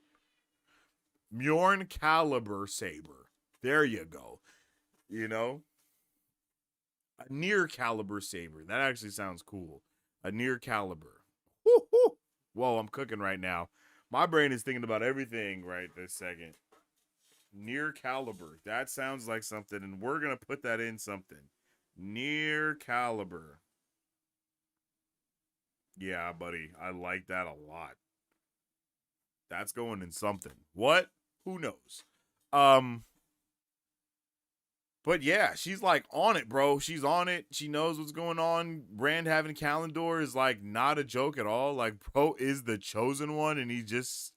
Mjorn Caliber saber. There you go. You know? A near caliber saber. That actually sounds cool. A near caliber. Woo-hoo. Whoa, I'm cooking right now. My brain is thinking about everything right this second. Near caliber. That sounds like something, and we're going to put that in something. Near caliber. Yeah, buddy. I like that a lot. That's going in something. What? Who knows? But yeah, she's like on it, bro. She's on it. She knows what's going on. Rand having Calendar is like not a joke at all. Like, bro is the chosen one, and he just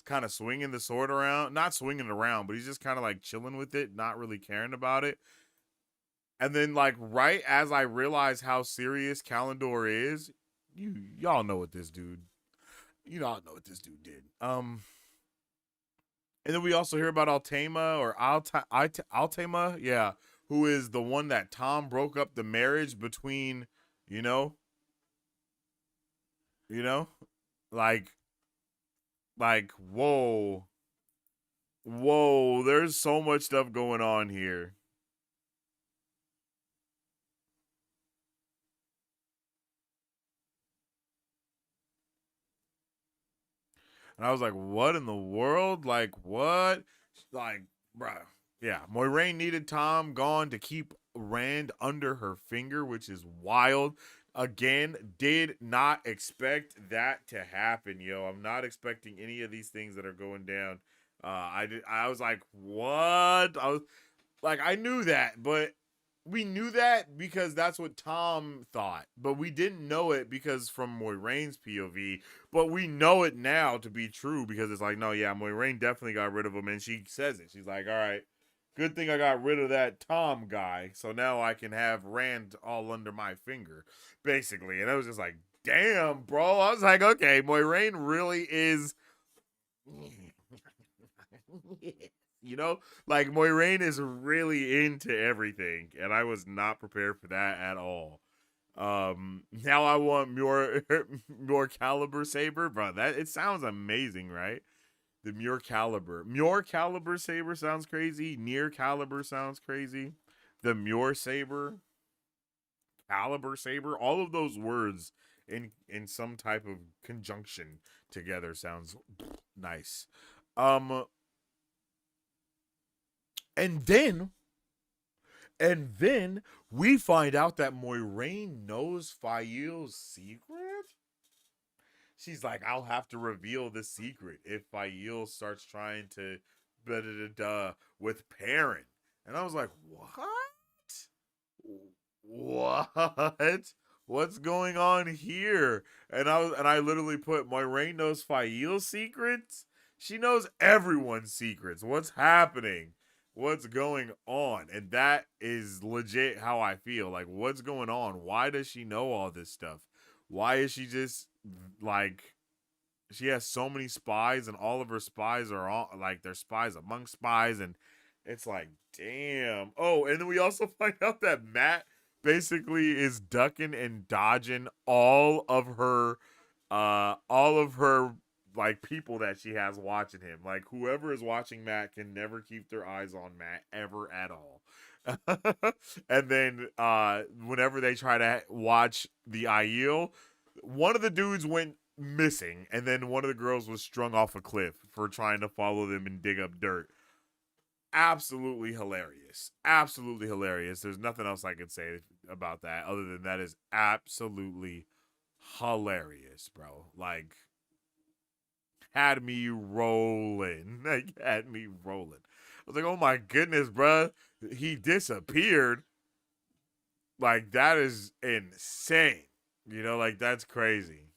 kind of swinging the sword around. Not swinging it around, but he's just kind of like chilling with it, not really caring about it. And then, like, right as I realize how serious Calendar is, y'all know what this dude. You all know what this dude did. And then we also hear about Altama or Altama, yeah, who is the one that Tom broke up the marriage between, you know, like, whoa, there's so much stuff going on here. And I was like, what in the world? Like, what? Like, bruh. Yeah, Moiraine needed Tom gone to keep Rand under her finger, which is wild. Again, did not expect that to happen, yo. I'm not expecting any of these things that are going down. I was like, what? I was like, I knew that, but we knew that because that's what Tom thought, but we didn't know it because from Moiraine's POV. But we know it now to be true because it's like, no, yeah, Moiraine definitely got rid of him, and she says it. She's like, all right, good thing I got rid of that Tom guy, so now I can have Rand all under my finger, basically. And I was just like, damn, bro. I was like, okay, Moiraine really is. You know, like Moiraine is really into everything, and I was not prepared for that at all. Now I want more caliber saber, bro. That it sounds amazing, right? The Muir caliber saber sounds crazy. Near caliber sounds crazy. The Muir saber, caliber saber, all of those words in some type of conjunction together sounds nice. And then we find out that Moiraine knows Fael's secret. She's like, I'll have to reveal the secret if Fael starts trying to with Perrin. And I was like, what? What's going on here? And I literally put Moiraine knows Fael's secrets. She knows everyone's secrets. What's happening? What's going on? And that is legit how I feel. Like, what's going on? Why does she know all this stuff? Why is she just like, she has so many spies, and all of her spies are all like, they're spies among spies, and it's like, damn. Oh, and then we also find out that Matt basically is ducking and dodging all of her like people that she has watching him. Like, whoever is watching Matt can never keep their eyes on Matt ever at all. And then whenever they try to watch the Aiel, one of the dudes went missing, and then one of the girls was strung off a cliff for trying to follow them and dig up dirt. Absolutely hilarious. Absolutely hilarious. There's nothing else I could say about that other than that is absolutely hilarious, bro. Like, had me rolling. Like, had me rolling. I was like, oh my goodness, bro. He disappeared. Like, that is insane. You know, like, that's crazy.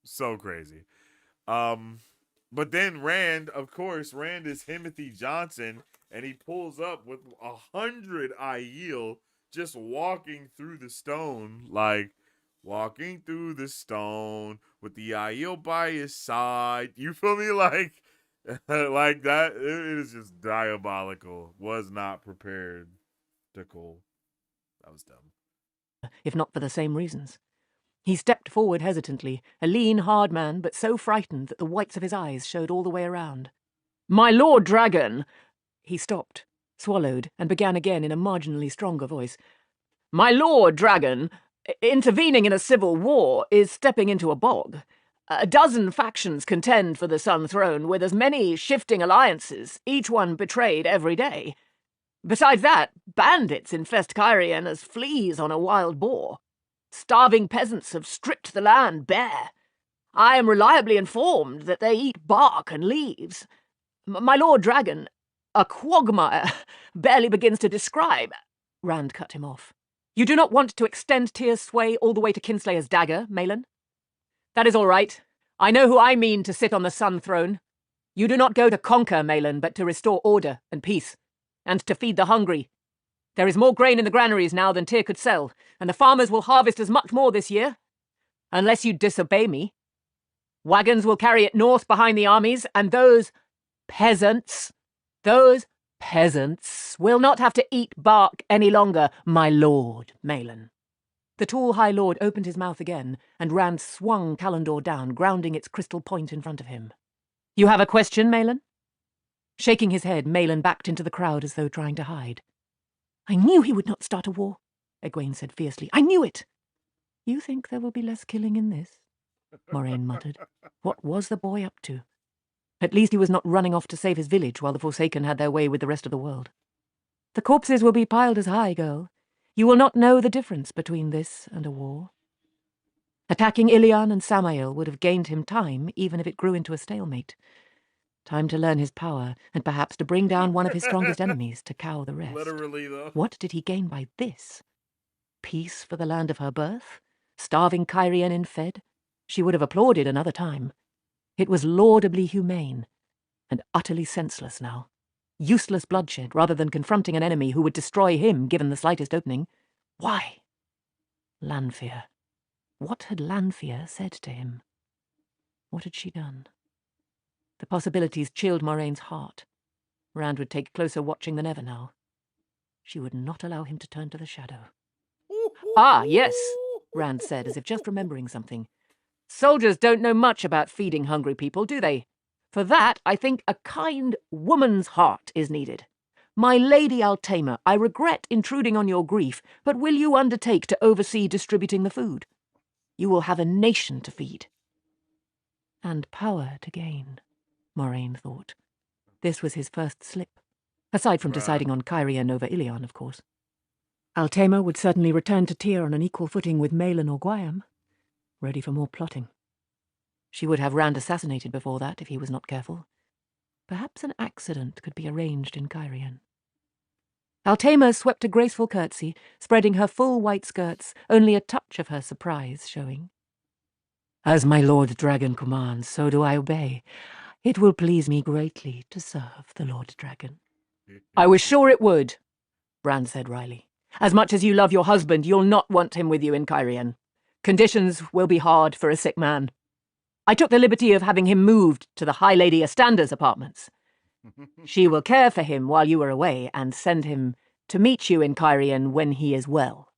So crazy. But then Rand, of course, Rand is Timothy Johnson, and he pulls up with 100 Aiel just walking through the stone, like, walking through the stone with the Aiel by his side. You feel me? Like, like that. It is just diabolical. Was not prepared. That was dumb. If not for the same reasons. He stepped forward hesitantly, a lean, hard man, but so frightened that the whites of his eyes showed all the way around. "My lord dragon!" He stopped, swallowed, and began again in a marginally stronger voice. "My lord dragon, intervening in a civil war is stepping into a bog. A dozen factions contend for the Sun Throne, with as many shifting alliances, each one betrayed every day. Besides that, bandits infest Cairhien as fleas on a wild boar. Starving peasants have stripped the land bare. I am reliably informed that they eat bark and leaves. My lord dragon, a quagmire barely begins to describe—" Rand cut him off. "You do not want to extend Tyr's sway all the way to Kinslayer's dagger, Malin? That is all right. I know who I mean to sit on the Sun Throne. You do not go to conquer, Malin, but to restore order and peace, and to feed the hungry. There is more grain in the granaries now than Tyr could sell, and the farmers will harvest as much more this year. Unless you disobey me. Wagons will carry it north behind the armies, and those peasants will not have to eat bark any longer, my lord Malin." The tall High Lord opened his mouth again, and Rand swung Callandor down, grounding its crystal point in front of him. "You have a question, Malin?" Shaking his head, Malin backed into the crowd as though trying to hide. "I knew he would not start a war," Egwene said fiercely. "I knew it." "You think there will be less killing in this?" Moraine muttered. What was the boy up to? At least he was not running off to save his village while the Forsaken had their way with the rest of the world. "The corpses will be piled as high, girl. You will not know the difference between this and a war." Attacking Ilian and Samael would have gained him time, even if it grew into a stalemate. Time to learn his power, and perhaps to bring down one of his strongest enemies to cow the rest. Literally, though. What did he gain by this? Peace for the land of her birth? Starving Kyrian fed? She would have applauded another time. It was laudably humane, and utterly senseless now. Useless bloodshed rather than confronting an enemy who would destroy him given the slightest opening. Why? Lanfear. What had Lanfear said to him? What had she done? The possibilities chilled Moraine's heart. Rand would take closer watching than ever now. She would not allow him to turn to the shadow. Ah, yes, Rand said, as if just remembering something. Soldiers don't know much about feeding hungry people, do they? For that, I think a kind woman's heart is needed. My Lady Altama, I regret intruding on your grief, but will you undertake to oversee distributing the food? You will have a nation to feed. And power to gain, Moraine thought. This was his first slip, aside from deciding on Kyrian over Ilion, of course. Altama would certainly return to Tyr on an equal footing with Malin or Gwyam, ready for more plotting. She would have Rand assassinated before that if he was not careful. Perhaps an accident could be arranged in Kyrian. Altama swept a graceful curtsy, spreading her full white skirts, only a touch of her surprise showing. As my Lord Dragon commands, so do I obey. It will please me greatly to serve the Lord Dragon. I was sure it would, Rand said wryly. As much as you love your husband, you'll not want him with you in Kyrian. Conditions will be hard for a sick man. I took the liberty of having him moved to the High Lady Astanda's apartments. She will care for him while you are away and send him to meet you in Kyrian when he is well.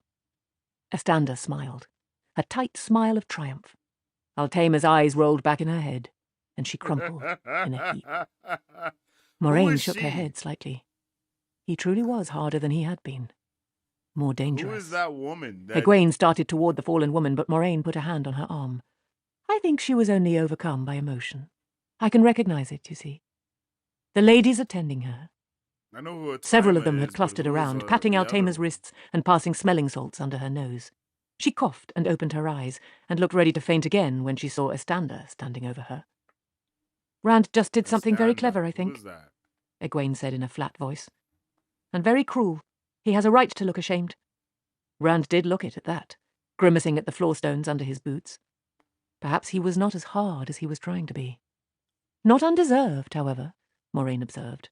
Astanda smiled, a tight smile of triumph. Altama's eyes rolled back in her head, and she crumpled in a heap. Moraine shook her head slightly. He truly was harder than he had been. More dangerous. Who is that woman? Egwene started toward the fallen woman, but Moraine put a hand on her arm. I think she was only overcome by emotion. I can recognize it, you see. The ladies attending her. I know who Several of them had clustered around, patting Altama's wrists and passing smelling salts under her nose. She coughed and opened her eyes, and looked ready to faint again when she saw Astanda standing over her. Rand just did something very clever, I think, Egwene said in a flat voice. And very cruel. He has a right to look ashamed. Rand did look it at that, grimacing at the floor stones under his boots. Perhaps he was not as hard as he was trying to be. Not undeserved, however, Moraine observed.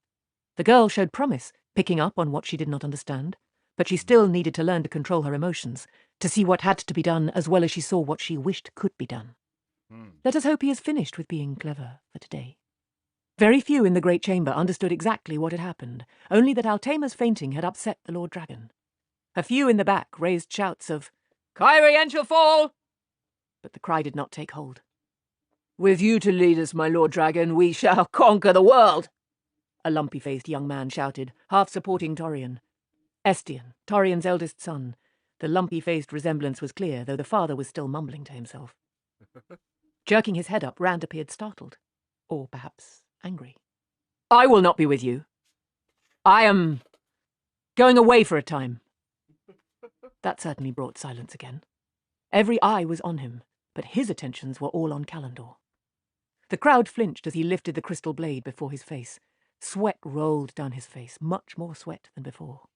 The girl showed promise, picking up on what she did not understand, but she still needed to learn to control her emotions, to see what had to be done as well as she saw what she wished could be done. Let us hope he is finished with being clever for today. Very few in the great chamber understood exactly what had happened, only that Altama's fainting had upset the Lord Dragon. A few in the back raised shouts of, "Kyrian shall fall!" But the cry did not take hold. "With you to lead us, my Lord Dragon, we shall conquer the world!" A lumpy-faced young man shouted, half supporting Torian. Estian, Torian's eldest son. The lumpy-faced resemblance was clear, though the father was still mumbling to himself. Jerking his head up, Rand appeared startled. Or perhaps angry. "I will not be with you. I am going away for a time." That certainly brought silence again. Every eye was on him, but his attentions were all on Callandor. The crowd flinched as he lifted the crystal blade before his face. Sweat rolled down his face, much more sweat than before.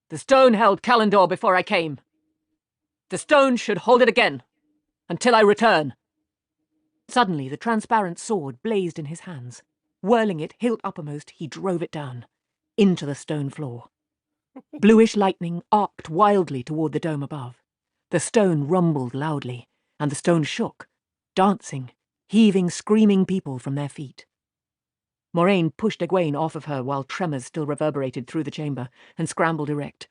"The stone held Callandor before I came. The stone should hold it again, until I return." Suddenly the transparent sword blazed in his hands. Whirling it hilt uppermost, he drove it down, into the stone floor. Bluish lightning arced wildly toward the dome above. The stone rumbled loudly, and the stone shook, dancing, heaving screaming people from their feet. Moraine pushed Egwene off of her while tremors still reverberated through the chamber, and scrambled erect.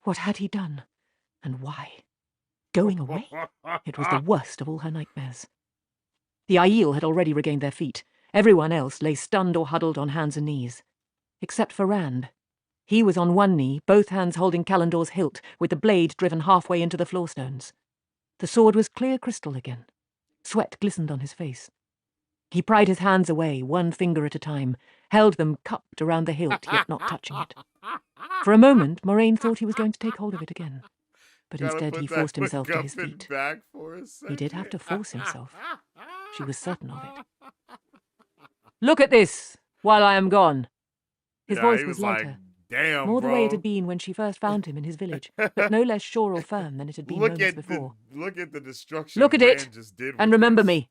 What had he done? And why? Going away? It was the worst of all her nightmares. The Aiel had already regained their feet. Everyone else lay stunned or huddled on hands and knees. Except for Rand. He was on one knee, both hands holding Callandor's hilt, with the blade driven halfway into the floor stones. The sword was clear crystal again. Sweat glistened on his face. He pried his hands away, one finger at a time, held them cupped around the hilt, yet not touching it. For a moment, Moraine thought he was going to take hold of it again. But instead he forced himself to his feet. He did have to force himself. She was certain of it. Look at this while I am gone. His Yeah, voice he was was like, lighter, damn, more the way it bro. had been when she first found him in his village, but no less sure or firm than it had been moments before. Look at the destruction Look at it, Rand just did and with remember this. me.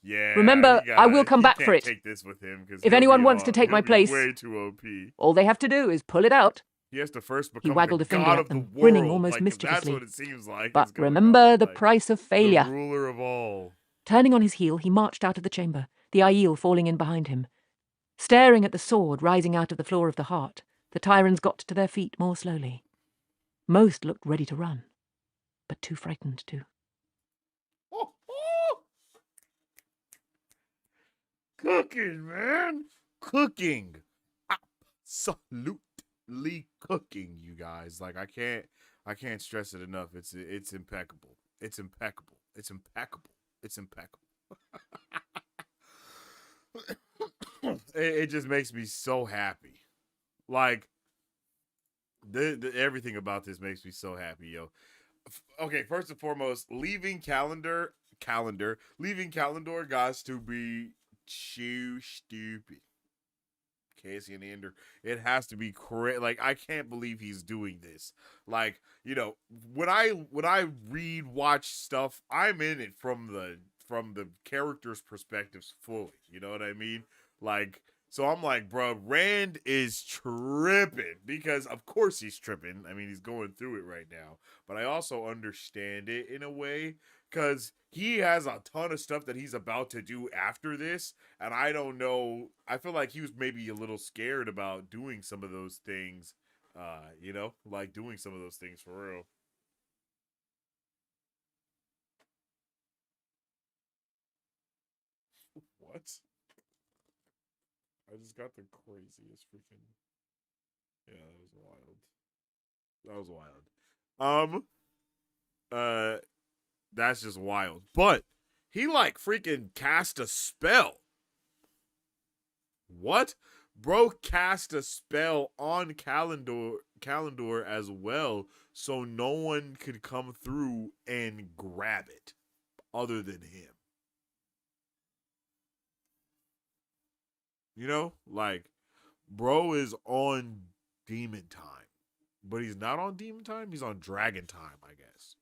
Yeah, Remember, I will come he back for can't it. take this with him because If anyone wants to take he'll my be place, way too OP. all they have to do is pull it out. He has to first He become waggled the a finger god at of the them, grinning world. almost Like that's mischievously. what it seems like. But is going remember on. the Like, price of the failure. ruler of all. Turning on his heel, he marched out of the chamber, the Aiel falling in behind him. Staring at the sword rising out of the floor of the heart, the Tyrans got to their feet more slowly. Most looked ready to run, but too frightened to. Oh, oh. Cooking, man. Cooking. Absolutely cooking, you guys. Like I can't stress it enough. It's impeccable. It's impeccable. It's impeccable. It's impeccable. It just makes me so happy. Like everything about this makes me so happy, yo. Okay, first and foremost, leaving Calendar, leaving Calendar guys to be too stupid. Cassian Andor, it has to be correct. Like I can't believe he's doing this. Like when I watch stuff, I'm in it from the characters' perspectives fully. You know what I mean? Like so, I'm like, bro, Rand is tripping because of course he's tripping. I mean, he's going through it right now, but I also understand it in a way because he has a ton of stuff that he's about to do after this, and I don't know. I feel like he was maybe a little scared about doing some of those things, like doing some of those things for real. What? I just got the craziest freaking. Yeah, that was wild. That was wild. That's just wild. But he like freaking cast a spell. What? Bro cast a spell on Calendar as well, so no one could come through and grab it other than him. Like bro is on demon time. But he's not on demon time, he's on dragon time, I guess.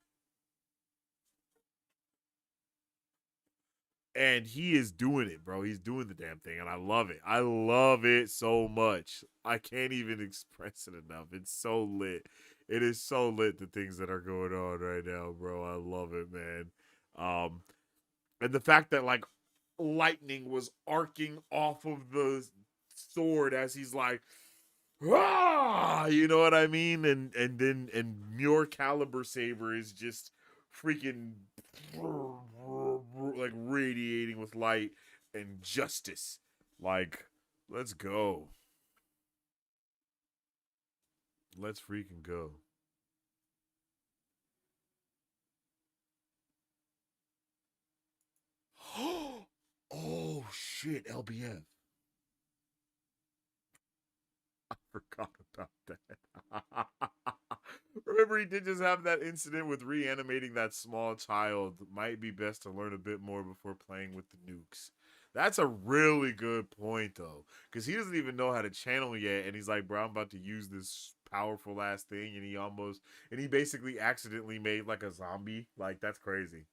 And he is doing it, bro. He's doing the damn thing, and I love it. I love it so much. I can't even express it enough. It's so lit. It is so lit, the things that are going on right now, bro. I love it, man. And the fact that like lightning was arcing off of the sword as he's like, ah, you know what I mean? And then Muir Caliber Saber is just freaking like radiating with light and justice. Like, let's go. Let's freaking go. Oh shit, LBF. I forgot about that. Remember, he did just have that incident with reanimating that small child. Might be best to learn a bit more before playing with the nukes. That's a really good point, though, because he doesn't even know how to channel yet, and he's like, "Bro, I'm about to use this powerful ass thing," and he basically accidentally made like a zombie. Like that's crazy.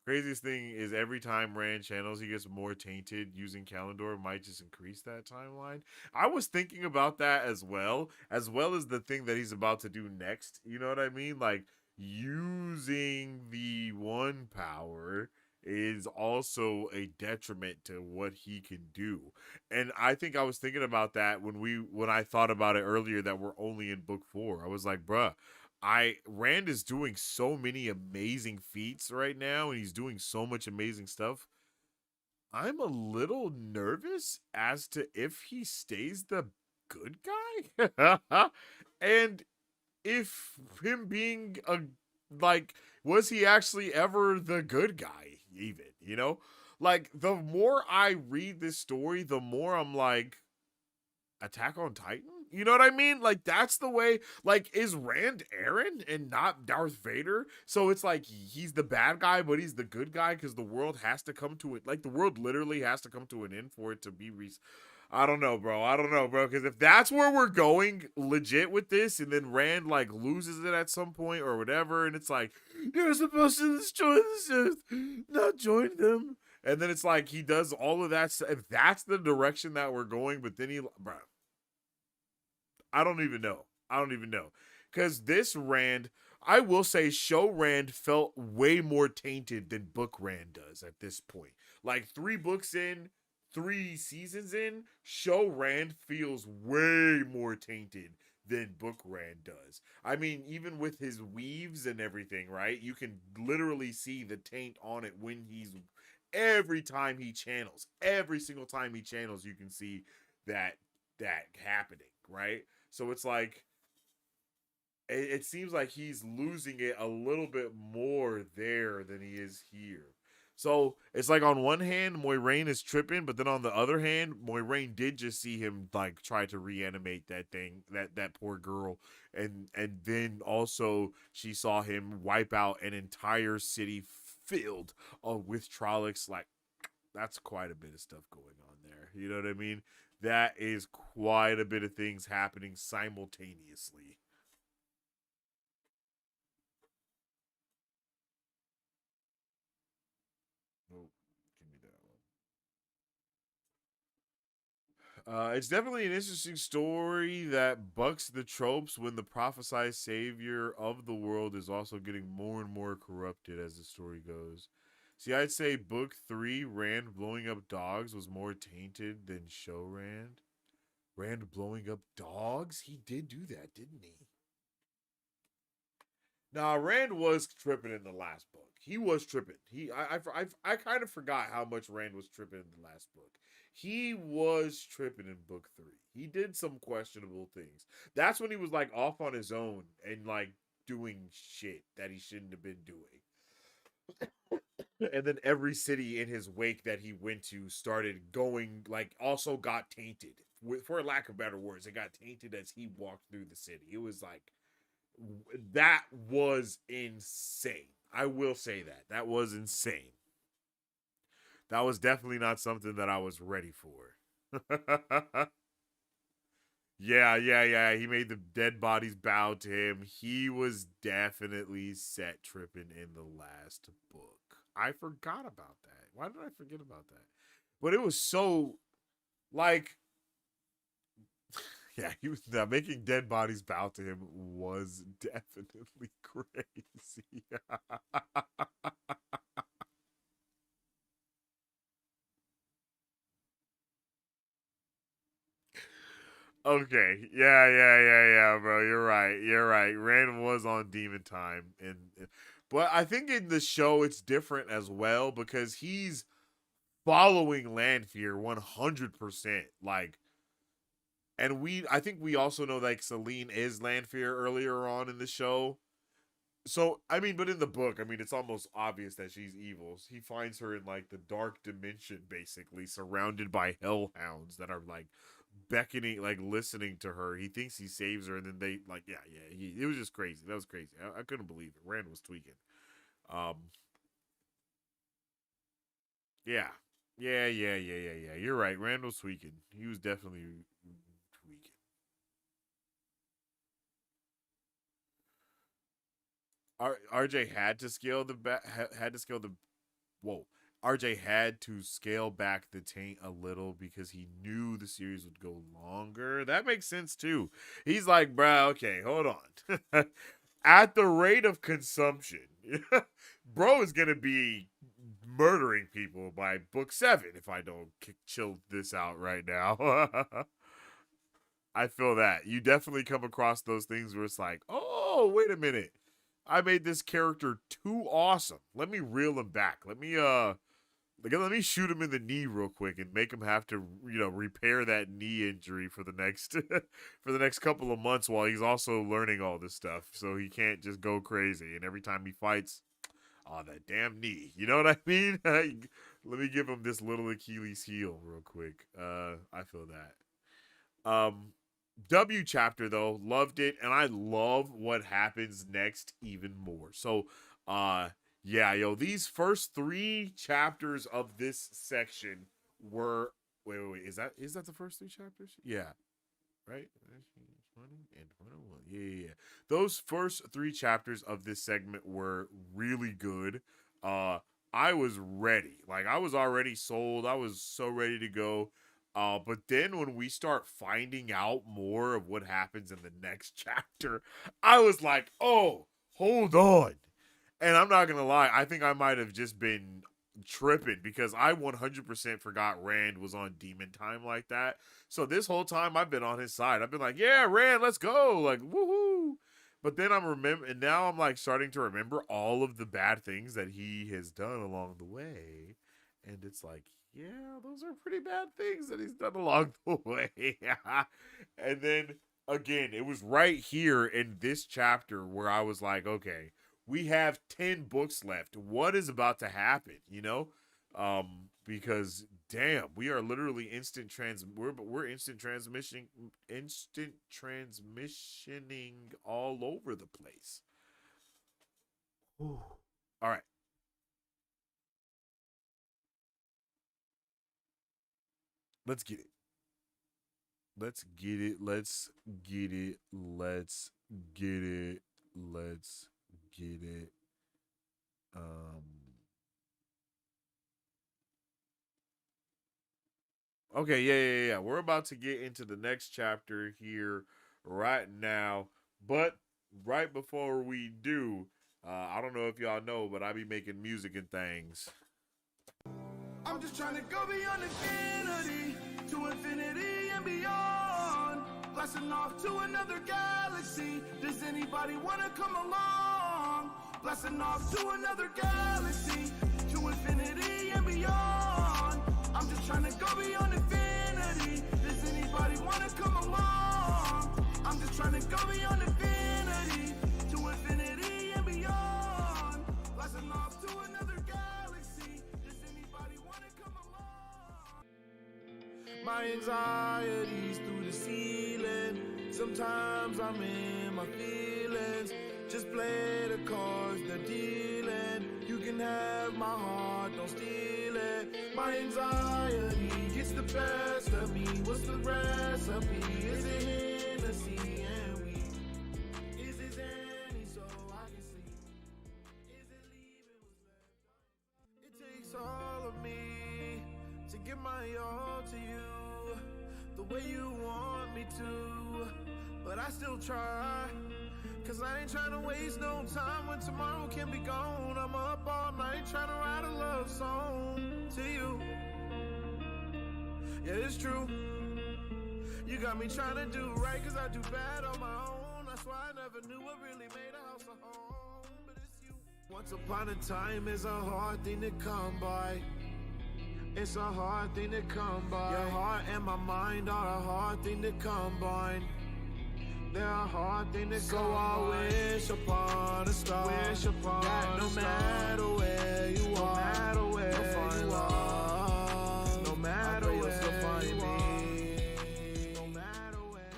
Craziest thing is every time Rand channels, he gets more tainted. Using Calendar might just increase that timeline. I was thinking about that as well as the thing that he's about to do next. You know what I mean? Like using the one power is also a detriment to what he can do. And I think I was thinking about that when I thought about it earlier that we're only in book 4. I was like, bruh, Rand is doing so many amazing feats right now, and he's doing so much amazing stuff. I'm a little nervous as to if he stays the good guy, and if him being was he actually ever the good guy? Even like the more I read this story, the more I'm like, Attack on Titan? You know what I mean? Like, that's the way. Like, is Rand Aaron and not Darth Vader? So it's like he's the bad guy, but he's the good guy because the world has to come to it. Like, the world literally has to come to an end for it to be. I don't know, bro. I don't know, bro. Because if that's where we're going legit with this, and then Rand like loses it at some point or whatever, and it's like you're supposed to destroy the Sith, not join them. And then it's like he does all of that. If that's the direction that we're going, but then bro, I don't even know. I don't even know. Because this Rand, I will say, show Rand felt way more tainted than book Rand does at this point. Like 3 books in, 3 seasons in, show Rand feels way more tainted than book Rand does. I mean, even with his weaves and everything, right? You can literally see the taint on it when he's every time he channels. Every single time he channels, you can see that happening, right? So it's like it seems like he's losing it a little bit more there than he is here. So it's like on one hand, Moiraine is tripping, but then on the other hand, Moiraine did just see him like try to reanimate that thing, that poor girl, and then also she saw him wipe out an entire city filled with Trollocs. Like, that's quite a bit of stuff going on there. You know what I mean? That is quite a bit of things happening simultaneously. Oh, give me that one. It's definitely an interesting story that bucks the tropes when the prophesied savior of the world is also getting more and more corrupted as the story goes. See, I'd say book 3, Rand blowing up dogs, was more tainted than show Rand. Rand blowing up dogs? He did do that, didn't he? Nah, Rand was tripping in the last book. He was tripping. I kind of forgot how much Rand was tripping in the last book. He was tripping in book 3. He did some questionable things. That's when he was like off on his own and like doing shit that he shouldn't have been doing. And then every city in his wake that he went to started going, like, also got tainted. For lack of better words, it got tainted as he walked through the city. It was like, that was insane. I will say that. That was insane. That was definitely not something that I was ready for. Yeah. He made the dead bodies bow to him. He was definitely set tripping in the last book. I forgot about that. Why did I forget about that? But it was so, like, yeah, he was making dead bodies bow to him was definitely crazy. Okay, yeah, bro. You're right. Rand was on Demon Time, but I think in the show it's different as well because he's following Lanfear 100%. Like, and I think we also know like Selene is Lanfear earlier on in the show. So I mean, but in the book, I mean, it's almost obvious that she's evil. He finds her in like the dark dimension, basically surrounded by hellhounds that are like beckoning, like listening to her. He thinks he saves her, and then they like, yeah. It was just crazy. That was crazy. I couldn't believe it. Rand was tweaking. Um, yeah, yeah. You're right. Rand was tweaking. He was definitely tweaking. RJ had to scale had to scale the whoa. RJ had to scale back the taint a little because he knew the series would go longer. That makes sense too. He's like, bro, okay, hold on. At the rate of consumption, bro is gonna be murdering people by book 7 if I don't chill this out right now. I feel that. You definitely come across those things where it's like, oh, wait a minute. I made this character too awesome. Let me reel him back. Let me shoot him in the knee real quick and make him have to, repair that knee injury for the next for the next couple of months while he's also learning all this stuff. So he can't just go crazy. And every time he fights, oh, that damn knee. You know what I mean? Let me give him this little Achilles heel real quick. I feel that. W chapter though, loved it, and I love what happens next even more. So, yeah, yo, these first 3 chapters of this section were wait, is that the first 3 chapters? Yeah, right? 20 and 21. Yeah. Those first 3 chapters of this segment were really good. I was ready. Like I was already sold. I was so ready to go. But then when we start finding out more of what happens in the next chapter, I was like, "Oh, hold on." And I'm not going to lie, I think I might have just been tripping because I 100% forgot Rand was on demon time like that. So this whole time I've been on his side. I've been like, yeah, Rand, let's go. Like, woohoo. But then and now I'm like starting to remember all of the bad things that he has done along the way. And it's like, yeah, those are pretty bad things that he's done along the way. And then again, it was right here in this chapter where I was like, okay, we have 10 books left. What is about to happen, you know? Because damn, we are literally we're instant transmissioning all over the place. Whew. All right. Let's get it. Let's get it. Let's get it. Let's get it. Let's get it. Okay, yeah. We're about to get into the next chapter here right now. But right before we do, I don't know if y'all know, but I be making music and things. I'm just trying to go beyond infinity, to infinity and beyond. Blasting off to another galaxy. Does anybody wanna come along? Blasting off to another galaxy, to infinity and beyond. I'm just trying to go beyond infinity. Does anybody wanna come along? I'm just trying to go beyond infinity, to infinity and beyond. Blasting off to another galaxy. Does anybody wanna come along? My anxieties through the ceiling. Sometimes I'm in my feelings. Just play the cards they're dealing. You can have my heart, don't steal it. My anxiety gets the best of me. What's the recipe? Is it Hennessy and weed? Is it Zanny so I can sleep? Is it leaving what's left? It takes all of me to give my all to you, the way you want me to. But I still try, cause I ain't trying to waste no time when tomorrow can be gone. I'm up all night trying to write a love song to you. Yeah, it's true. You got me trying to do right, cause I do bad on my own. That's why I never knew what really made a house a home. But it's you. Once upon a time is a hard thing to come by. It's a hard thing to come by. Your heart and my mind are a hard thing to combine. They're a hard thing to go on. Wish upon a star. Wish upon that no matter where you are, no matter where you'll find love. No matter where you'll find me. No matter where.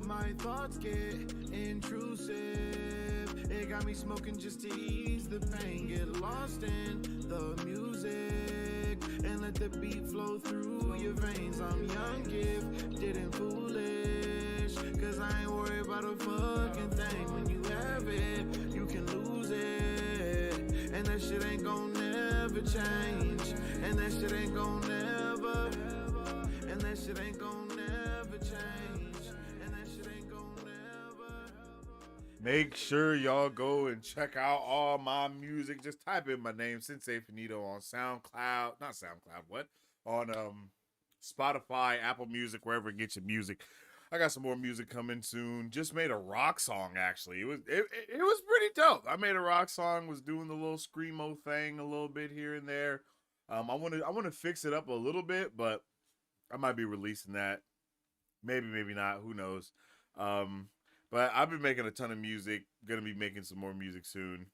My thoughts get intrusive. It got me smoking just to ease the pain. Get lost in the music and let the beat flow through your veins. I'm young, gifted and foolish, cause I ain't worried about a fucking thing. When you have it, you can lose it, and that shit ain't gon' never change. And that shit ain't gon' never, and that shit ain't gon' never change. And that shit ain't gon' never. Make sure y'all go and check out all my music. Just type in my name, Sensei Finito, on SoundCloud. Not SoundCloud, what? On Spotify, Apple Music, wherever you get your music. I got some more music coming soon. Just made a rock song, actually. It was pretty dope. I made a rock song, was doing the little screamo thing a little bit here and there. I want to fix it up a little bit, but I might be releasing that. Maybe not. Who knows? But I've been making a ton of music. Gonna be making some more music soon.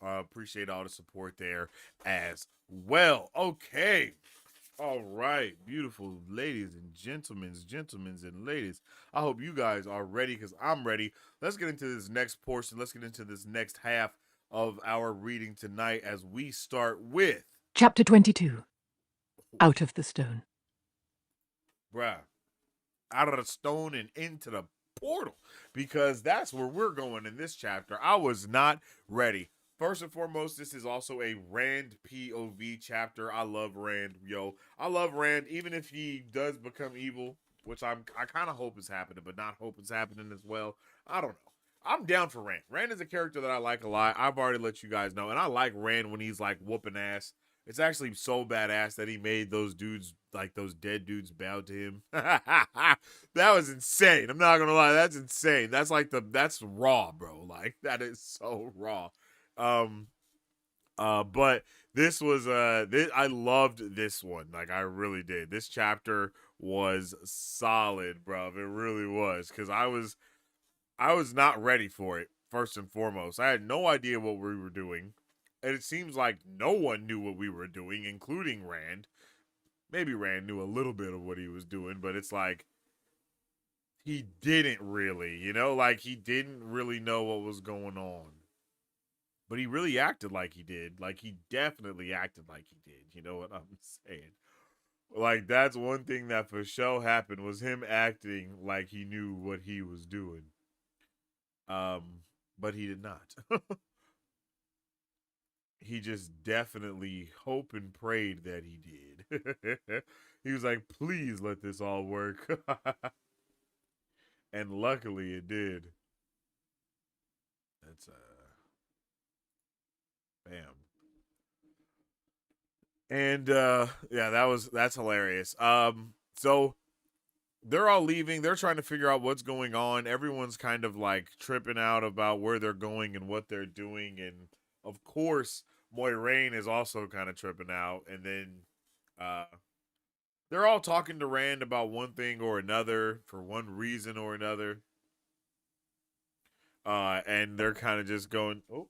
Appreciate all the support there as well. Okay. All right, beautiful ladies and gentlemen and ladies. I hope you guys are ready because I'm ready. Let's get into this next portion. Let's get into this next half of our reading tonight as we start with, Chapter 22. Out of the Stone. bruh, out of the stone and into the portal, because that's where we're going in this chapter. I was not ready. First and foremost, this is also a Rand POV chapter. I love Rand, yo. I love Rand, even if he does become evil, which I kind of hope is happening, but not hope it's happening as well. I don't know. I'm down for Rand. Rand is a character that I like a lot. I've already let you guys know, and I like Rand when he's like whooping ass. It's actually so badass that he made those dudes, like those dead dudes, bow to him. That was insane. I'm not gonna lie, that's insane. That's like that's raw, bro. Like that is so raw. But this was I loved this one. Like I really did. This chapter was solid, bro. It really was, because I was not ready for it. First and foremost, I had no idea what we were doing. And it seems like no one knew what we were doing, including Rand. Maybe Rand knew a little bit of what he was doing, but it's like he didn't really, like he didn't really know what was going on. But he really acted like he did. Like he definitely acted like he did. You know what I'm saying? Like that's one thing that for sure happened, was him acting like he knew what he was doing. But he did not. He just definitely hoped and prayed that he did. He was like, please let this all work. And luckily it did. That's bam. And yeah, that's hilarious. So they're all leaving. They're trying to figure out what's going on. Everyone's kind of like tripping out about where they're going and what they're doing, and of course, Moiraine is also kind of tripping out. And then they're all talking to Rand about one thing or another for one reason or another. And they're kind of just going, oh,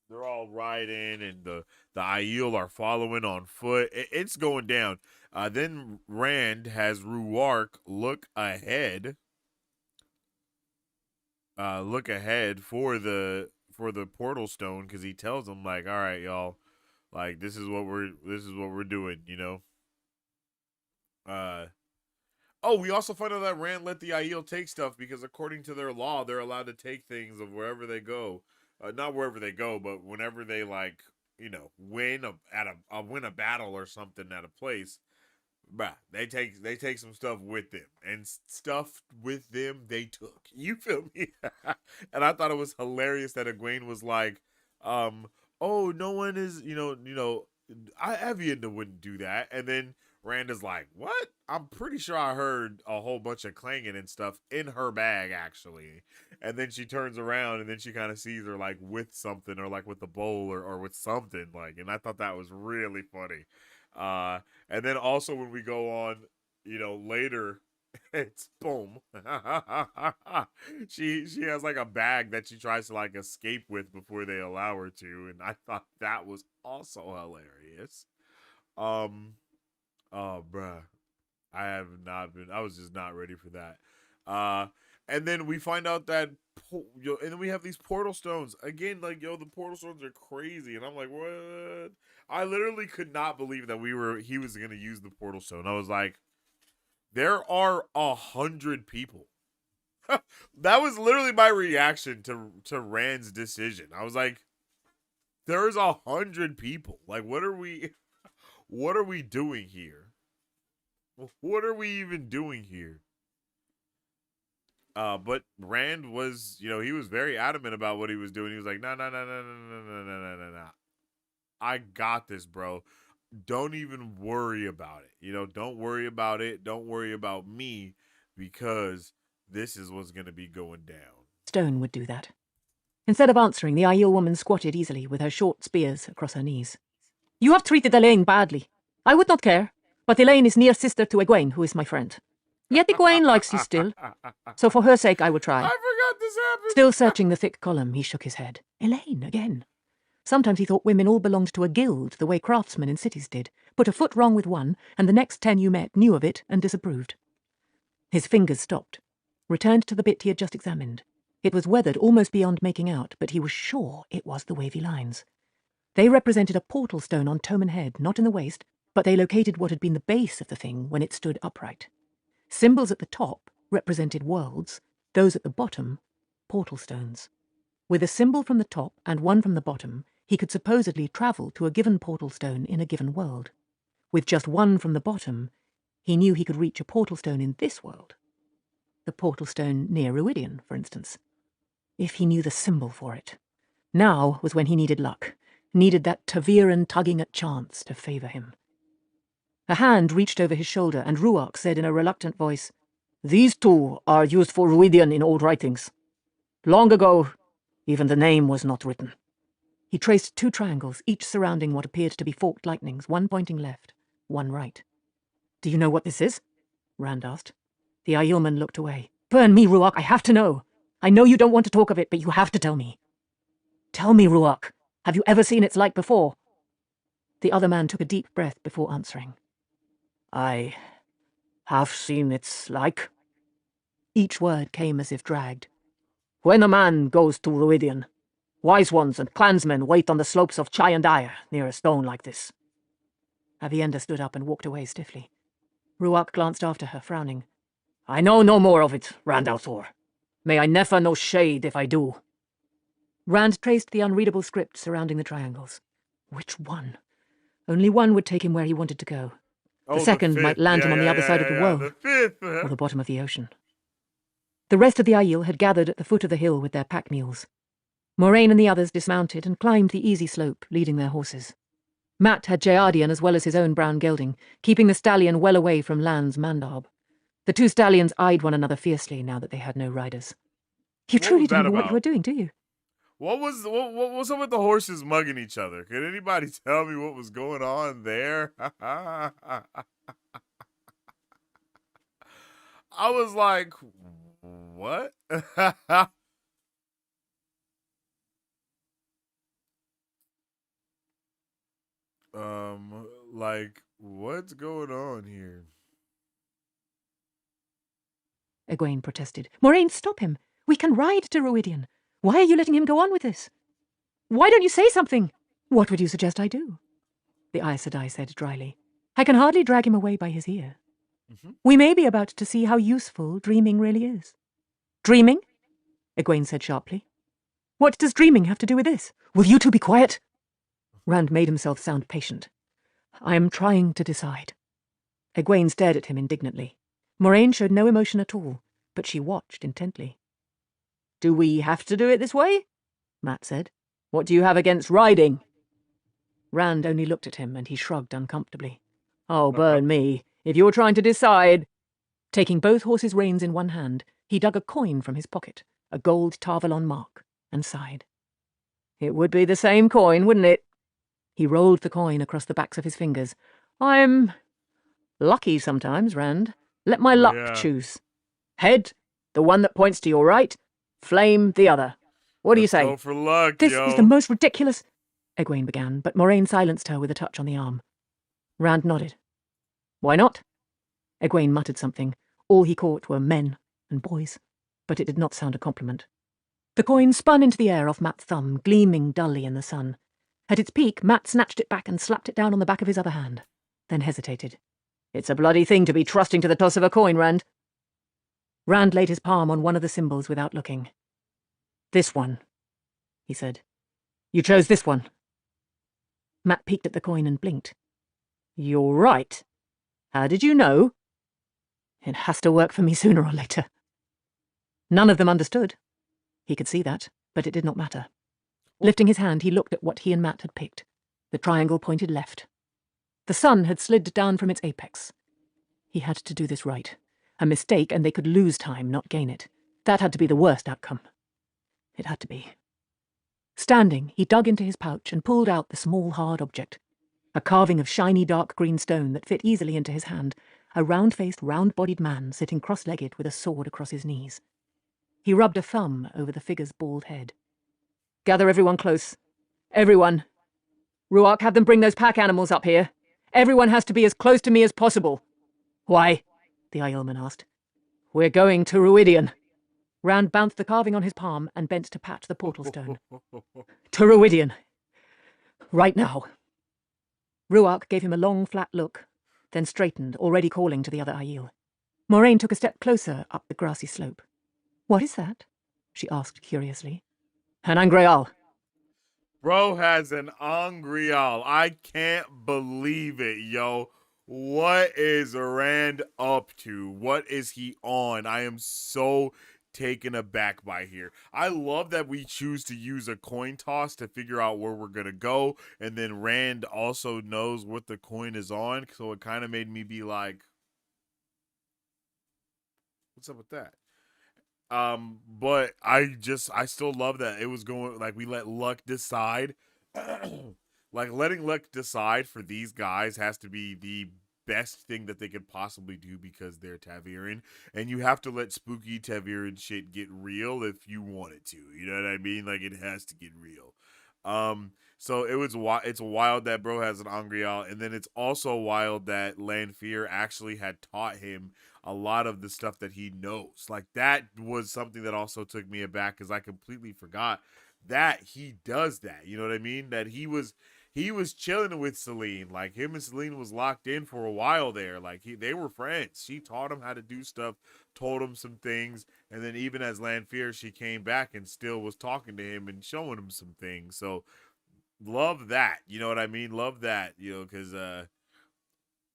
they're all riding, and the Aiel are following on foot. It's going down. Then Rand has Ruark look ahead for the portal stone, because he tells them like, all right, y'all, like this is what we're doing, Oh, we also find out that Rand let the Aiel take stuff because according to their law, they're allowed to take things of wherever they go. Not wherever they go, but whenever they like, win a battle or something at a place. Bruh, they take some stuff with them, and stuff with them they took. You feel me? And I thought it was hilarious that Egwene was like, oh, no one is, Evian wouldn't do that. And then Rand is like, what? I'm pretty sure I heard a whole bunch of clanging and stuff in her bag, actually. And then she turns around, and then she kind of sees her like with something, or like with a bowl, or with something, like, and I thought that was really funny. And then also when we go on, later, it's boom. She has like a bag that she tries to like escape with before they allow her to, and I thought that was also hilarious. Oh, bruh. I was just not ready for that. And then we find out that, and then we have these portal stones. Again, like, the portal stones are crazy. And I'm like, what? I literally could not believe that he was going to use the portal stone. I was like, there are 100 people. That was literally my reaction to Rand's decision. I was like, there's 100 people. Like, what are we doing here? What are we even doing here? But Rand was, he was very adamant about what he was doing. He was like, no. I got this, bro. Don't even worry about it. Don't worry about it. Don't worry about me, because this is what's going to be going down. Stone would do that. Instead of answering, the Aiel woman squatted easily with her short spears across her knees. You have treated Elaine badly. I would not care, but Elaine is near sister to Egwene, who is my friend. Yet Egwene likes you still, so for her sake I will try. I forgot this happened. Still searching the thick column, he shook his head. Elaine, again. Sometimes he thought women all belonged to a guild, the way craftsmen in cities did. Put a foot wrong with one, and the next 10 you met knew of it and disapproved. His fingers stopped, returned to the bit he had just examined. It was weathered almost beyond making out, but he was sure it was the wavy lines. They represented a portal stone on Toman Head, not in the waist, but they located what had been the base of the thing when it stood upright. Symbols at the top represented worlds, those at the bottom, portal stones. With a symbol from the top and one from the bottom, he could supposedly travel to a given portal stone in a given world. With just one from the bottom, he knew he could reach a portal stone in this world. The portal stone near Ruidian, for instance. If he knew the symbol for it. Now was when he needed luck, needed that Taviran tugging at chance to favour him. A hand reached over his shoulder, and Ruach said in a reluctant voice, "These two are used for Ruidian in old writings. Long ago, even the name was not written." He traced 2 triangles, each surrounding what appeared to be forked lightnings, one pointing left, one right. "Do you know what this is?" Rand asked. The Aielman looked away. "Burn me, Ruach, I have to know. I know you don't want to talk of it, but you have to tell me." "Tell me, Ruach. Have you ever seen its like before?" The other man took a deep breath before answering. "I have seen its like." Each word came as if dragged. "When a man goes to Ruidian, wise ones and clansmen wait on the slopes of Chayandaya near a stone like this." Avienda stood up and walked away stiffly. Ruach glanced after her, frowning. "I know no more of it, Rand al'Thor. May I never know shade if I do." Rand traced the unreadable script surrounding the triangles. Which one? Only one would take him where he wanted to go. The second fifth. might land him on the other side of the world, The fifth. or the bottom of the ocean. The rest of the Aiel had gathered at the foot of the hill with their pack mules. Moraine and the others dismounted and climbed the easy slope, leading their horses. Matt had Jayardian as well as his own brown gelding, keeping the stallion well away from Lan's Mandarb. The 2 stallions eyed one another fiercely now that they had no riders. "You What truly was don't that know what about? you were doing, do you?" What was up with the horses mugging each other? Could anybody tell me what was going on there? I was like, what? Like, what's going on here? Egwene protested. "Moraine, stop him. We can ride to Ruidian. Why are you letting him go on with this? Why don't you say something? What would you suggest I do?" The Aes Sedai said dryly. "I can hardly drag him away by his ear. We may be about to see how useful dreaming really is." "Dreaming?" Egwene said sharply. "What does dreaming have to do with this? Will you two be quiet?" Rand made himself sound patient. "I am trying to decide." Egwene stared at him indignantly. Moraine showed no emotion at all, but she watched intently. "Do we have to do it this way?" Matt said. "What do you have against riding?" Rand only looked at him, and he shrugged uncomfortably. "Oh, burn me. If you're trying to decide—" Taking both horses' reins in one hand, he dug a coin from his pocket, a gold Tarvalon mark, and sighed. "It would be the same coin, wouldn't it?" He rolled the coin across the backs of his fingers. "I'm lucky sometimes, Rand. Let my luck choose. Head, the one that points to your right. Flame, the other. What do you say?" Go for luck, "This yo. is the most ridiculous—" Egwene began, but Moraine silenced her with a touch on the arm. Rand nodded. "Why not?" Egwene muttered something. All he caught were men and boys, but it did not sound a compliment. The coin spun into the air off Matt's thumb, gleaming dully in the sun. At its peak, Matt snatched it back and slapped it down on the back of his other hand, then hesitated. "It's a bloody thing to be trusting to the toss of a coin, Rand." Rand laid his palm on one of the symbols without looking. "This one," he said. "You chose this one." Matt peeked at the coin and blinked. "You're right. How did you know?" "It has to work for me sooner or later." None of them understood. He could see that, but it did not matter. Lifting his hand, he looked at what he and Matt had picked. The triangle pointed left. The sun had slid down from its apex. He had to do this right. A mistake, and they could lose time, not gain it. That had to be the worst outcome. It had to be. Standing, he dug into his pouch and pulled out the small, hard object. A carving of shiny dark green stone that fit easily into his hand, a round-faced, round-bodied man sitting cross-legged with a sword across his knees. He rubbed a thumb over the figure's bald head. "Gather everyone close. Everyone. Ruark, have them bring those pack animals up here. Everyone has to be as close to me as possible. Why? The Aielman asked. We're going to Ruidian. Rand bounced the carving on his palm and bent to pat the portal stone. To Ruidian. Right now. Ruark gave him a long, flat look, then straightened, already calling to the other Aiel. Moraine took a step closer up the grassy slope. What is that? She asked curiously. An Angreal. Bro has an Angreal. I can't believe it, yo. What is Rand up to? What is he on? I am so taken aback by here. I love that we choose to use a coin toss to figure out where we're gonna go, and then Rand also knows what the coin is on, so it kind of made me be like, what's up with that? But I still love that it was going, like, we let luck decide. Like, letting luck decide for these guys has to be the best thing that they could possibly do because they're Taviran, and you have to let spooky Taviran shit get real if you want it to. You know what I mean? Like, it has to get real. So it's wild that bro has an Angreal, and then it's also wild that Lanfear actually had taught him a lot of the stuff that he knows. Like, that was something that also took me aback, because I completely forgot that he does that. You know what I mean? That he was chilling with Selene. Like, him and Selene was locked in for a while there. Like, they were friends. She taught him how to do stuff, told him some things, and then even as Lanfear, she came back and still was talking to him and showing him some things. So love that. You know what I mean? Love that, you know, because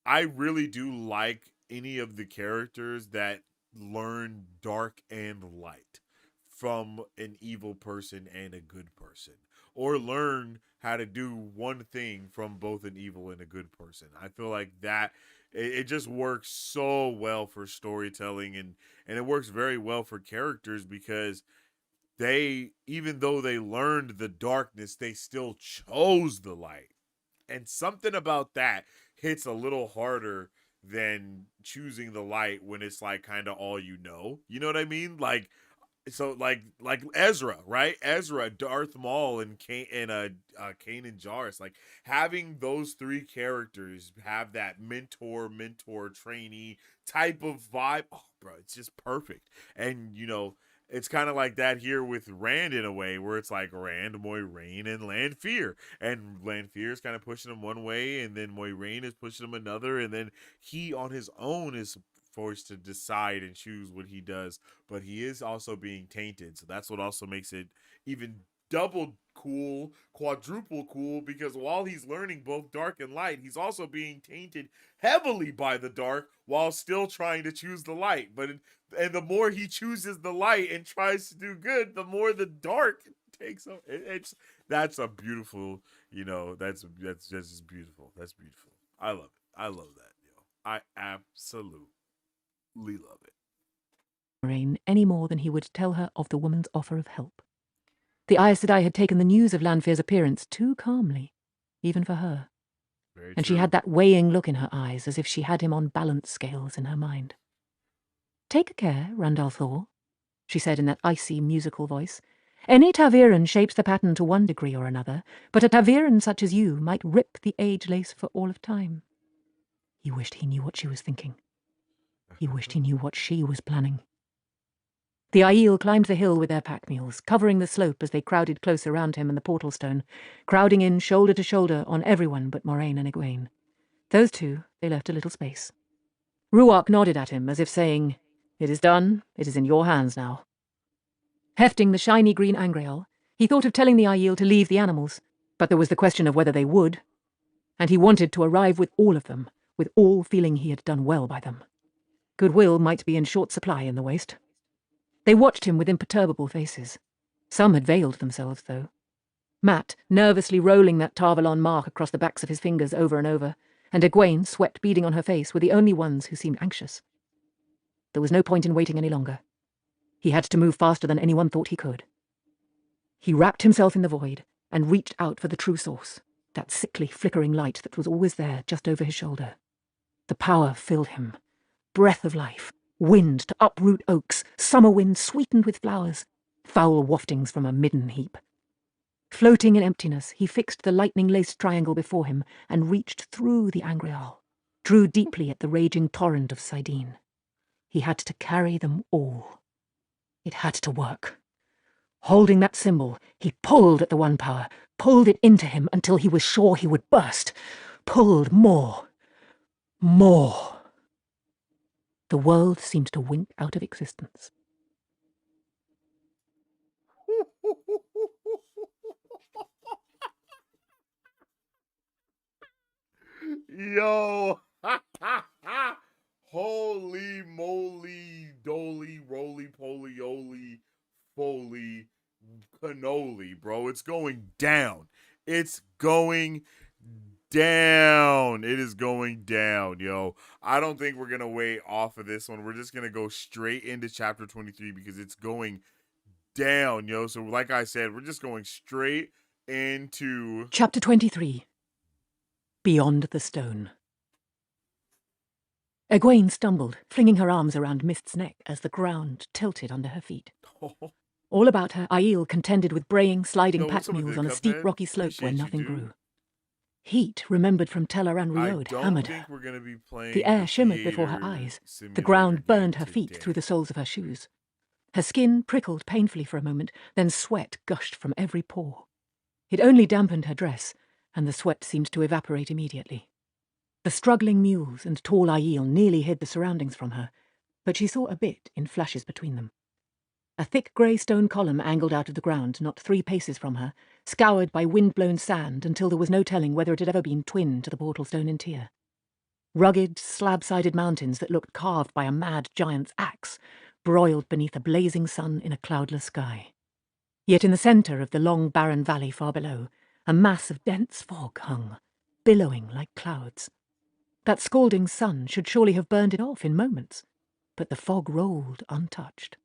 I really do like any of the characters that learn dark and light from an evil person and a good person, or learn how to do one thing from both an evil and a good person. I feel like that it just works so well for storytelling, and it works very well for characters, because they, even though they learned the darkness, they still chose the light. And something about that hits a little harder than choosing the light when it's like kind of all you know. You know what I mean? Like, so like Ezra, right? Ezra, Darth Maul, and Kane and Jarrus, like, having those three characters have that mentor trainee type of vibe. Oh, bro, it's just perfect. And you know, it's kind of like that here with Rand in a way, where it's like Rand, Moiraine, and Lanfear. And Lanfear is kind of pushing him one way, and then Moiraine is pushing him another, and then he on his own is forced to decide and choose what he does. But he is also being tainted, so that's what also makes it even double cool, quadruple cool, because while he's learning both dark and light, he's also being tainted heavily by the dark while still trying to choose the light. And the more he chooses the light and tries to do good, the more the dark takes over. That's a beautiful, you know, that's just beautiful. That's beautiful. I love it. I love that. You know, I absolutely love it. Moraine any more than he would tell her of the woman's offer of help. The Aes Sedai had taken the news of Lanfear's appearance too calmly, even for her. Very And true. she had that weighing look in her eyes, as if she had him on balance scales in her mind. Take care, Randall Thor, she said in that icy, musical voice. Any Taviran shapes the pattern to one degree or another, but a Taviran such as you might rip the age lace for all of time. He wished he knew what she was thinking. He wished he knew what she was planning. The Aiel climbed the hill with their pack mules, covering the slope as they crowded close around him and the portal stone, crowding in shoulder to shoulder on everyone but Moraine and Egwene. Those two they left a little space. Ruark nodded at him, as if saying, "It is done. It is in your hands now." Hefting the shiny green Angreal, he thought of telling the Aiel to leave the animals, but there was the question of whether they would, and he wanted to arrive with all of them, with all feeling he had done well by them. Goodwill might be in short supply in the waste. They watched him with imperturbable faces. Some had veiled themselves, though. Mat, nervously rolling that Tarvalon mark across the backs of his fingers over and over, and Egwene, sweat beading on her face, were the only ones who seemed anxious. There was no point in waiting any longer. He had to move faster than anyone thought he could. He wrapped himself in the void and reached out for the true source, that sickly, flickering light that was always there, just over his shoulder. The power filled him. Breath of life. Wind to uproot oaks, summer wind sweetened with flowers, foul waftings from a midden heap. Floating in emptiness, he fixed the lightning-laced triangle before him and reached through the angry owl, drew deeply at the raging torrent of Sidene. He had to carry them all. It had to work. Holding that symbol, he pulled at the one power, pulled it into him until he was sure he would burst. Pulled more. More. The world seemed to wink out of existence. Yo. Holy moly, doly, roly, poly, oly, foley, cannoli, bro. It's going down. It's going down. It is going down, yo. I don't think we're going to wait off of this one. We're just going to go straight into chapter 23 because it's going down, yo. So like I said, we're just going straight into Chapter 23. Beyond the Stone. Egwene stumbled, flinging her arms around Mist's neck as the ground tilted under her feet. All about her, Aiel contended with braying, sliding Yo, pack what's up with mules the on a steep, Cuphead? rocky slope where Appreciate you, nothing dude. grew. Heat, remembered from Tellar and I Riode, don't hammered think her. we're going to be playing The air shimmered before her theater eyes. The simulator ground game burned her feet today. through the soles of her shoes. Her skin prickled painfully for a moment, then sweat gushed from every pore. It only dampened her dress, and the sweat seemed to evaporate immediately. The struggling mules and tall Aiel nearly hid the surroundings from her, but she saw a bit in flashes between them. A thick grey stone column angled out of the ground not 3 paces from her, scoured by wind-blown sand until there was no telling whether it had ever been twin to the portal stone in Tyr. Rugged, slab-sided mountains that looked carved by a mad giant's axe, broiled beneath a blazing sun in a cloudless sky. Yet in the centre of the long barren valley far below, a mass of dense fog hung, billowing like clouds. That scalding sun should surely have burned it off in moments, but the fog rolled untouched.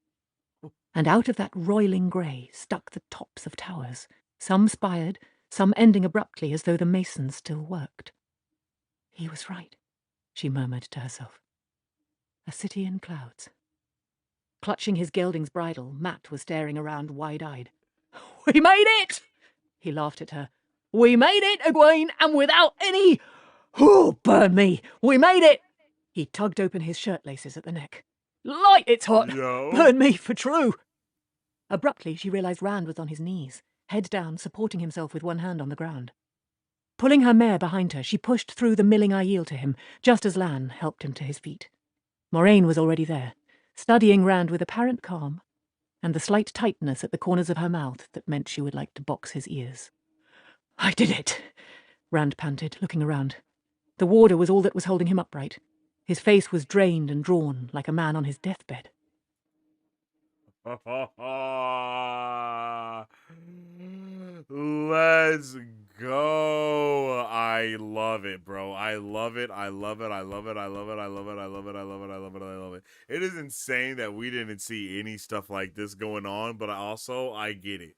And out of that roiling grey stuck the tops of towers, some spired, some ending abruptly as though the masons still worked. He was right, she murmured to herself. A city in clouds. Clutching his gelding's bridle, Matt was staring around wide-eyed. "We made it!" He laughed at her. "We made it, Egwene, and without any... Oh, burn me! We made it!" He tugged open his shirt laces at the neck. "Light, it's hot! Yo. Burn me for true!" Abruptly, she realized Rand was on his knees, head down, supporting himself with one hand on the ground. Pulling her mare behind her, she pushed through the milling Aiel to him, just as Lan helped him to his feet. Moraine was already there, studying Rand with apparent calm, and the slight tightness at the corners of her mouth that meant she would like to box his ears. "I did it," Rand panted, looking around. The warder was all that was holding him upright. His face was drained and drawn, like a man on his deathbed. Let's go. I love it, bro. I love it. I love it. I love it. I love it. I love it. I love it. I love it. I love it. I love it. It is insane that we didn't see any stuff like this going on, but I get it.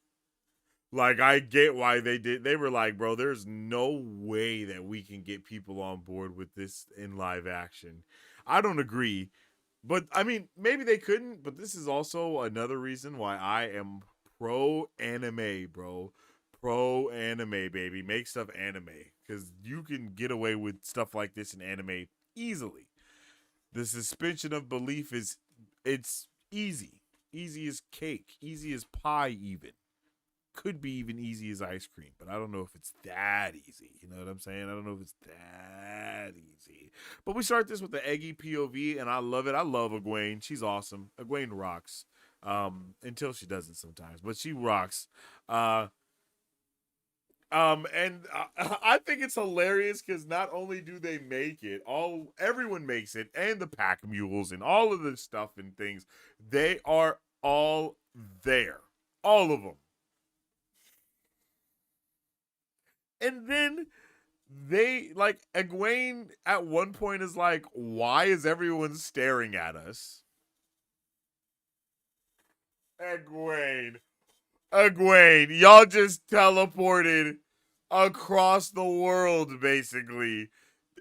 Like, I get why they did. They were like, bro, there's no way that we can get people on board with this in live action. I don't agree. But, I mean, maybe they couldn't, but this is also another reason why I am pro-anime, bro. Pro-anime, baby. Make stuff anime. Because you can get away with stuff like this in anime easily. The suspension of belief it's easy. Easy as cake. Easy as pie, even. Could be even easy as ice cream, but I don't know if it's that easy. You know what I'm saying? I don't know if it's that easy. But we start this with the Eggy POV, and I love it. I love Egwene. She's awesome. Egwene rocks. Until she doesn't sometimes, but she rocks. And I think it's hilarious because not only do they make it, everyone makes it, and the pack mules and all of this stuff and things, they are all there. All of them. And then Egwene at one point is like, why is everyone staring at us? Egwene, y'all just teleported across the world, basically.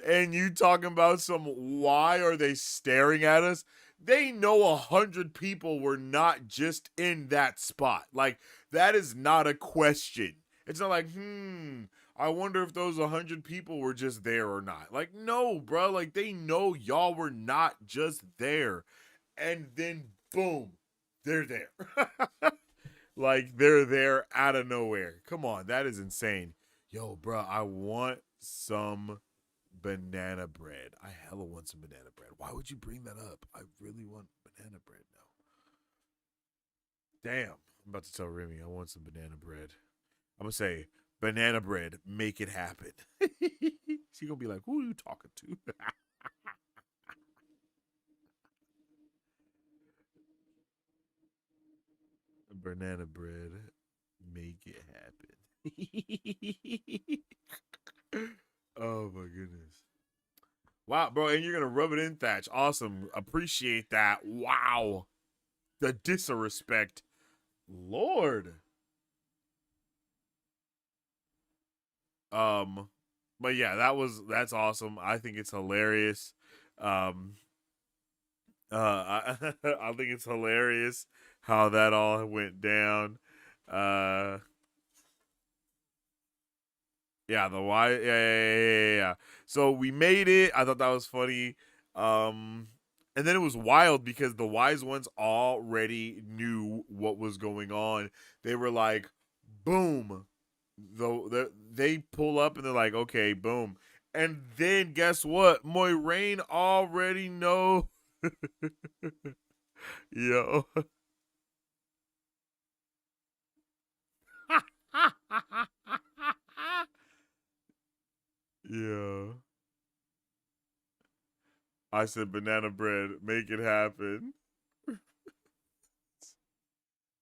And you talking about why are they staring at us? They know 100 people were not just in that spot. Like, that is not a question. It's not like, I wonder if those 100 people were just there or not. Like, no, bro. Like, they know y'all were not just there. And then, boom, they're there. Like, they're there out of nowhere. Come on, that is insane. Yo, bro, I want some banana bread. I hella want some banana bread. Why would you bring that up? I really want banana bread now. Damn. I'm about to tell Remy I want some banana bread. I'm going to say, banana bread, make it happen. She going to be like, who are you talking to? Banana bread, make it happen. Oh my goodness. Wow, bro, and you're gonna rub it in, Thatch. Awesome. Appreciate that. Wow. The disrespect. Lord. But yeah, that's awesome. I think it's hilarious. I think it's hilarious how that all went down. Yeah, the why, yeah. So we made it. I thought that was funny. And then it was wild because the wise ones already knew what was going on. They were like, boom. They pull up and they're like, okay, boom. And then guess what? Moiraine already know. Yo. Yeah. I said banana bread, make it happen.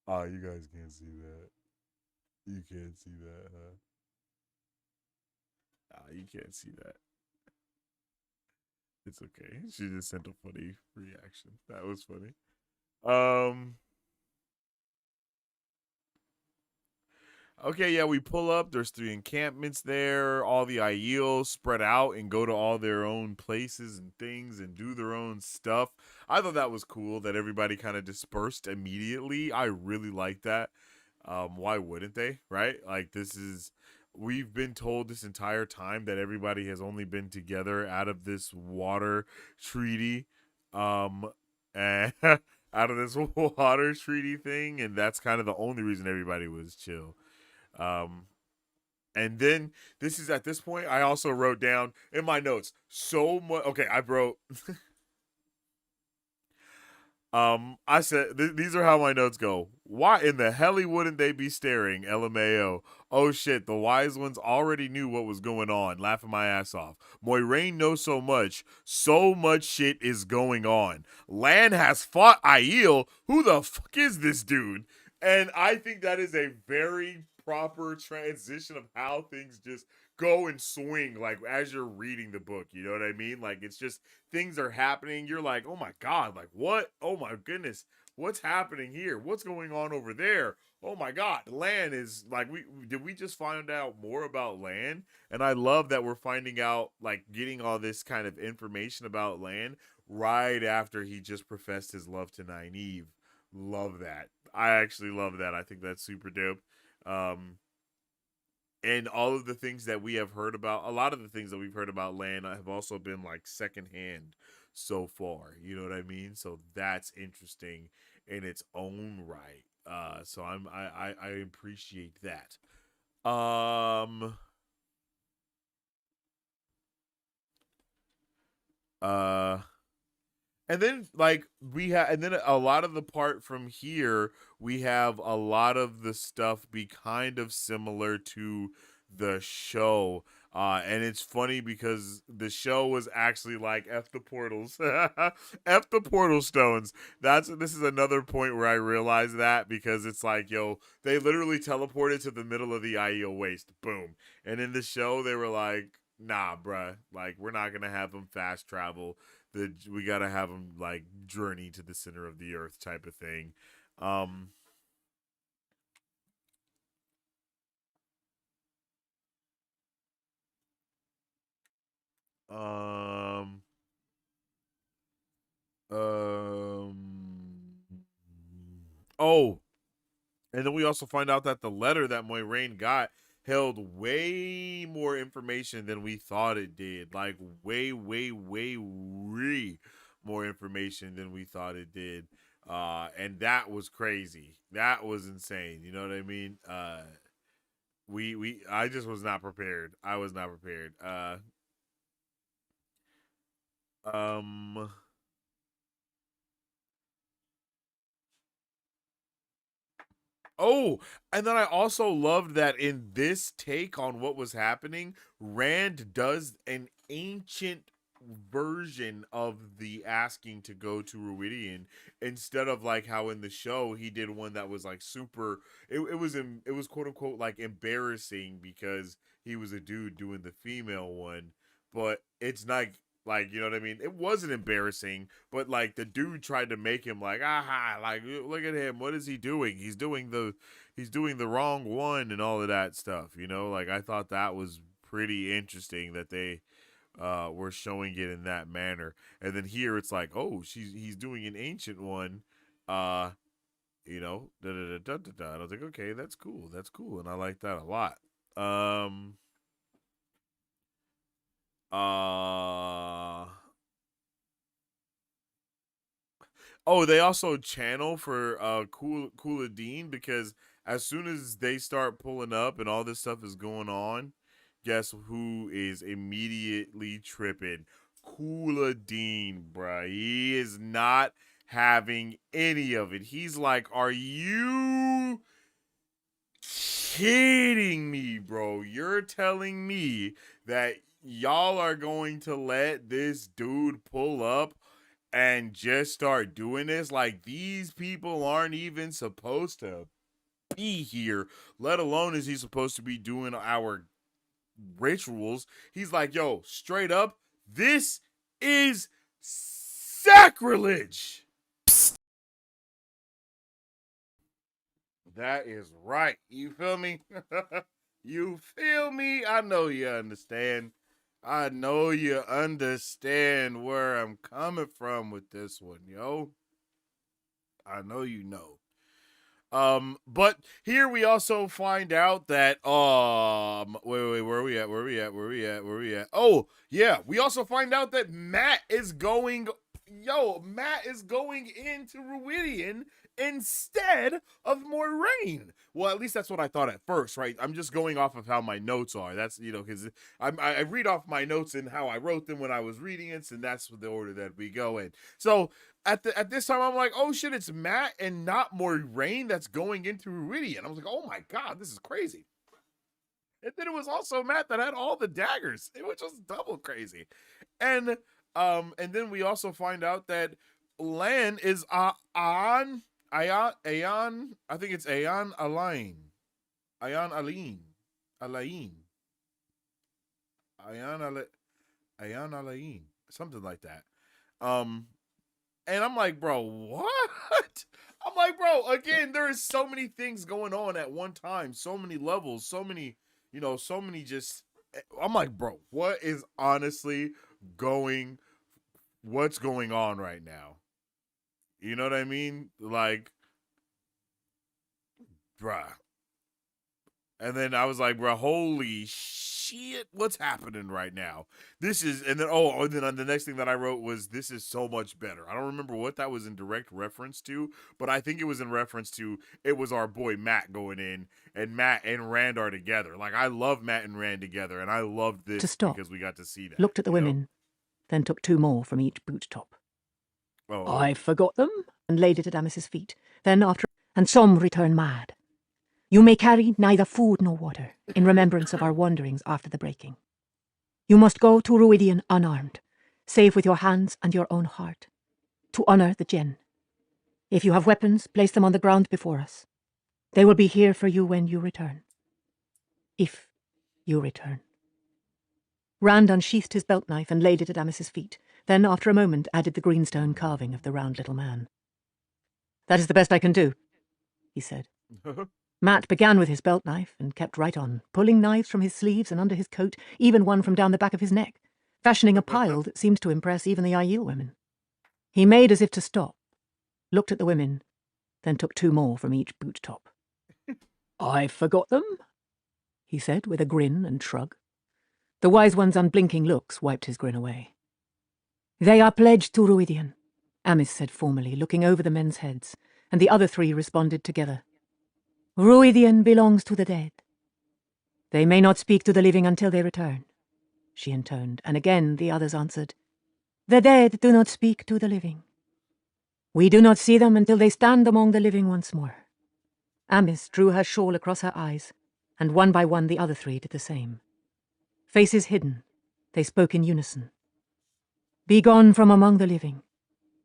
Oh, you guys can't see that. You can't see that, huh? Ah, you can't see that. It's okay. She just sent a funny reaction. That was funny. Okay, yeah, we pull up. There's 3 encampments there. All the Aiels spread out and go to all their own places and things and do their own stuff. I thought that was cool that everybody kind of dispersed immediately. I really like that. Why wouldn't they, right? Like, we've been told this entire time that everybody has only been together out of this water treaty. And out of this water treaty thing, and that's kind of the only reason everybody was chill. And then this is at this point, I also wrote down in my notes so much. Okay, I wrote, I said, these are how my notes go. Why in the hell wouldn't they be staring? LMAO. Oh shit, the wise ones already knew what was going on. Laughing my ass off. Moiraine knows so much. So much shit is going on. Lan has fought Aiel. Who the fuck is this dude? And I think that is a very proper transition of how things just go and swing, like as you're reading the book, you know what I mean? Like, it's just things are happening. You're like, oh my god, like what? Oh my goodness, what's happening here? What's going on over there? Oh my god, Lan is like, we just find out more about Lan? And I love that we're finding out, like, getting all this kind of information about Lan right after he just professed his love to Nynaeve. Love that. I actually love that. I think that's super dope. And all of the things that we have heard about, a lot of the things that we've heard about Lan have also been like secondhand so far. You know what I mean? So that's interesting in its own right. So I appreciate that. And then like and then a lot of the part from here, we have a lot of the stuff be kind of similar to the show. And it's funny because the show was actually like F the portals. F the portal stones. This is another point where I realized that, because it's like, yo, they literally teleported to the middle of the Aiel waste. Boom. And in the show they were like, nah, bruh, like, we're not gonna have them fast travel. We gotta have them like journey to the center of the earth type of thing. Um um oh, and then we also find out that the letter that Moiraine got held way more information than we thought it did. Like way more information than we thought it did. And that was crazy. That was insane. You know what I mean? I just was not prepared. I was not prepared. Um Oh, and then I also loved that in this take on what was happening, Rand does an ancient version of the asking to go to Ruidian instead of like how in the show he did one that was like super it was quote unquote like embarrassing because he was a dude doing the female one, but it's like you know what I mean? It wasn't embarrassing, but like the dude tried to make him like like look at him, what is he doing? He's doing the wrong one and all of that stuff, you know? Like I thought that was pretty interesting that they were showing it in that manner. And then here it's like, oh, he's doing an ancient one, you know, And I was like, okay, that's cool, and I like that a lot. Oh, they also channel for Cooladine because as soon as they start pulling up and all this stuff is going on, guess who is immediately tripping? Cooladine, bruh. He is not having any of it. He's like, are you kidding me, bro? You're telling me that y'all are going to let this dude pull up and just start doing this? Like, these people aren't even supposed to be here, let alone is he supposed to be doing our rituals. He's like, yo, straight up, this is sacrilege. That is right. You feel me? You feel me? I know you understand. I know you understand where I'm coming from with this one, yo. I know you know. But here we also find out that wait, where are we at? Oh, yeah, we also find out that Matt is going into Ruidian instead of Moraine. Well, at least that's what I thought at first, right? I'm just going off of how my notes are. That's, you know, because I read off my notes and how I wrote them when I was reading it, and that's the order that we go in. So at this time, I'm like, oh shit, it's Matt and not Moraine that's going into Ruidian. I was like, oh my god, this is crazy. And then it was also Matt that had all the daggers, which was double crazy. And then we also find out that Lan is Ayan, I think it's Ayan Alain. Something like that. And I'm like, bro, what? I'm like, bro, again, there is so many things going on at one time, so many levels, so many, you know, so many just, I'm like, bro, what's going on right now? You know what I mean? Like, bruh. And then I was like, bro, holy shit, what's happening right now? This is, and then the next thing that I wrote was, this is so much better. I don't remember what that was in direct reference to, but I think it was in reference to, it was our boy Matt going in, and Matt and Rand are together. Like, I love Matt and Rand together, and I loved this To stop, because we got to see that. looked at the women, then took 2 more from each boot top. Oh. I forgot them, and laid it at Amis's feet. Then and some return mad. You may carry neither food nor water, in remembrance of our wanderings after the breaking. You must go to Ruidian unarmed, save with your hands and your own heart, to honour the Jinn. If you have weapons, place them on the ground before us. They will be here for you when you return. If you return. Rand unsheathed his belt knife and laid it at Amis's feet, then after a moment added the greenstone carving of the round little man. That is the best I can do, he said. Matt began with his belt knife and kept right on, pulling knives from his sleeves and under his coat, even one from down the back of his neck, fashioning a pile that seemed to impress even the Aiel women. He made as if to stop, looked at the women, then took 2 more from each boot top. I forgot them, he said with a grin and shrug. The Wise One's unblinking looks wiped his grin away. They are pledged to Ruidian, Amis said formally, looking over the men's heads, and the other three responded together. Ruidian belongs to the dead. They may not speak to the living until they return, she intoned, and again the others answered. The dead do not speak to the living. We do not see them until they stand among the living once more. Amis drew her shawl across her eyes, and one by one the other three did the same. Faces hidden, they spoke in unison. Be gone from among the living,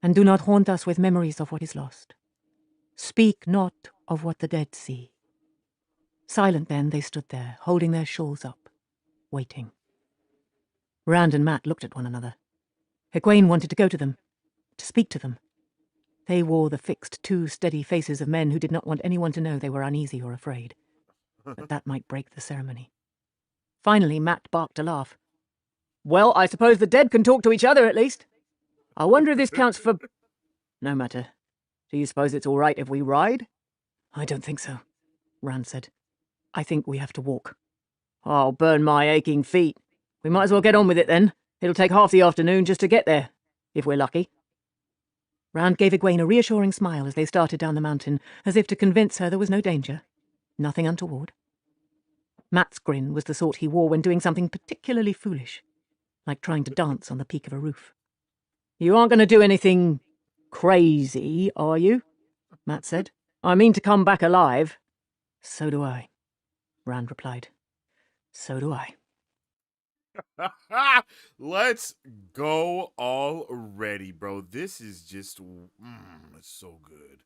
and do not haunt us with memories of what is lost. Speak not of what the dead see. Silent then they stood there, holding their shawls up, waiting. Rand and Matt looked at one another. Egwene wanted to go to them, to speak to them. They wore the fixed, too steady faces of men who did not want anyone to know they were uneasy or afraid. But that might break the ceremony. Finally, Matt barked a laugh. Well, I suppose the dead can talk to each other, at least. I wonder if this counts for... No matter. Do you suppose it's all right if we ride? I don't think so, Rand said. I think we have to walk. I'll burn my aching feet. We might as well get on with it then. It'll take half the afternoon just to get there, if we're lucky. Rand gave Egwene a reassuring smile as they started down the mountain, as if to convince her there was no danger. Nothing untoward. Matt's grin was the sort he wore when doing something particularly foolish, like trying to dance on the peak of a roof. You aren't going to do anything crazy, are you? Matt said. I mean to come back alive. So do I, Rand replied. So do I. Let's go already, bro. This is just it's so good.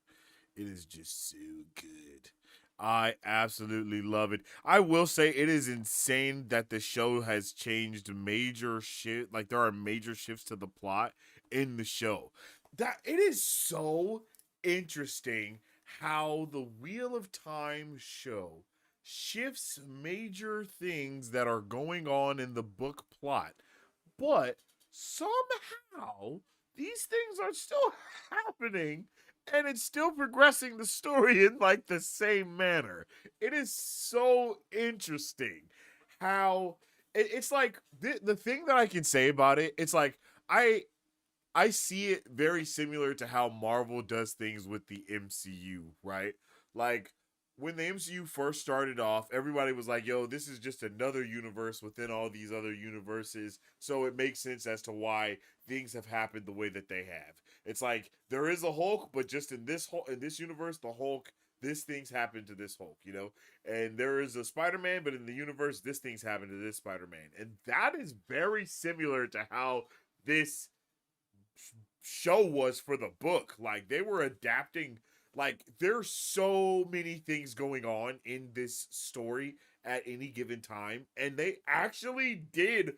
It is just so good. I absolutely love it. I will say it is insane that the show has changed major shit. Like there are major shifts to the plot in the show. That it is so interesting how the Wheel of Time show shifts major things that are going on in the book plot, but somehow these things are still happening and it's still progressing the story in like the same manner. It is so interesting how it's like the thing that I can say about it. It's like I see it very similar to how Marvel does things with the MCU, right? Like when the MCU first started off, everybody was like, yo, this is just another universe within all these other universes. So it makes sense as to why things have happened the way that they have. It's like there is a Hulk, but just in this universe, the Hulk, this thing's happened to this Hulk, you know? And there is a Spider-Man, but in the universe, this thing's happened to this Spider-Man. And that is very similar to how this show was for the book. Like they were adapting. Like there's so many things going on in this story at any given time, and they actually did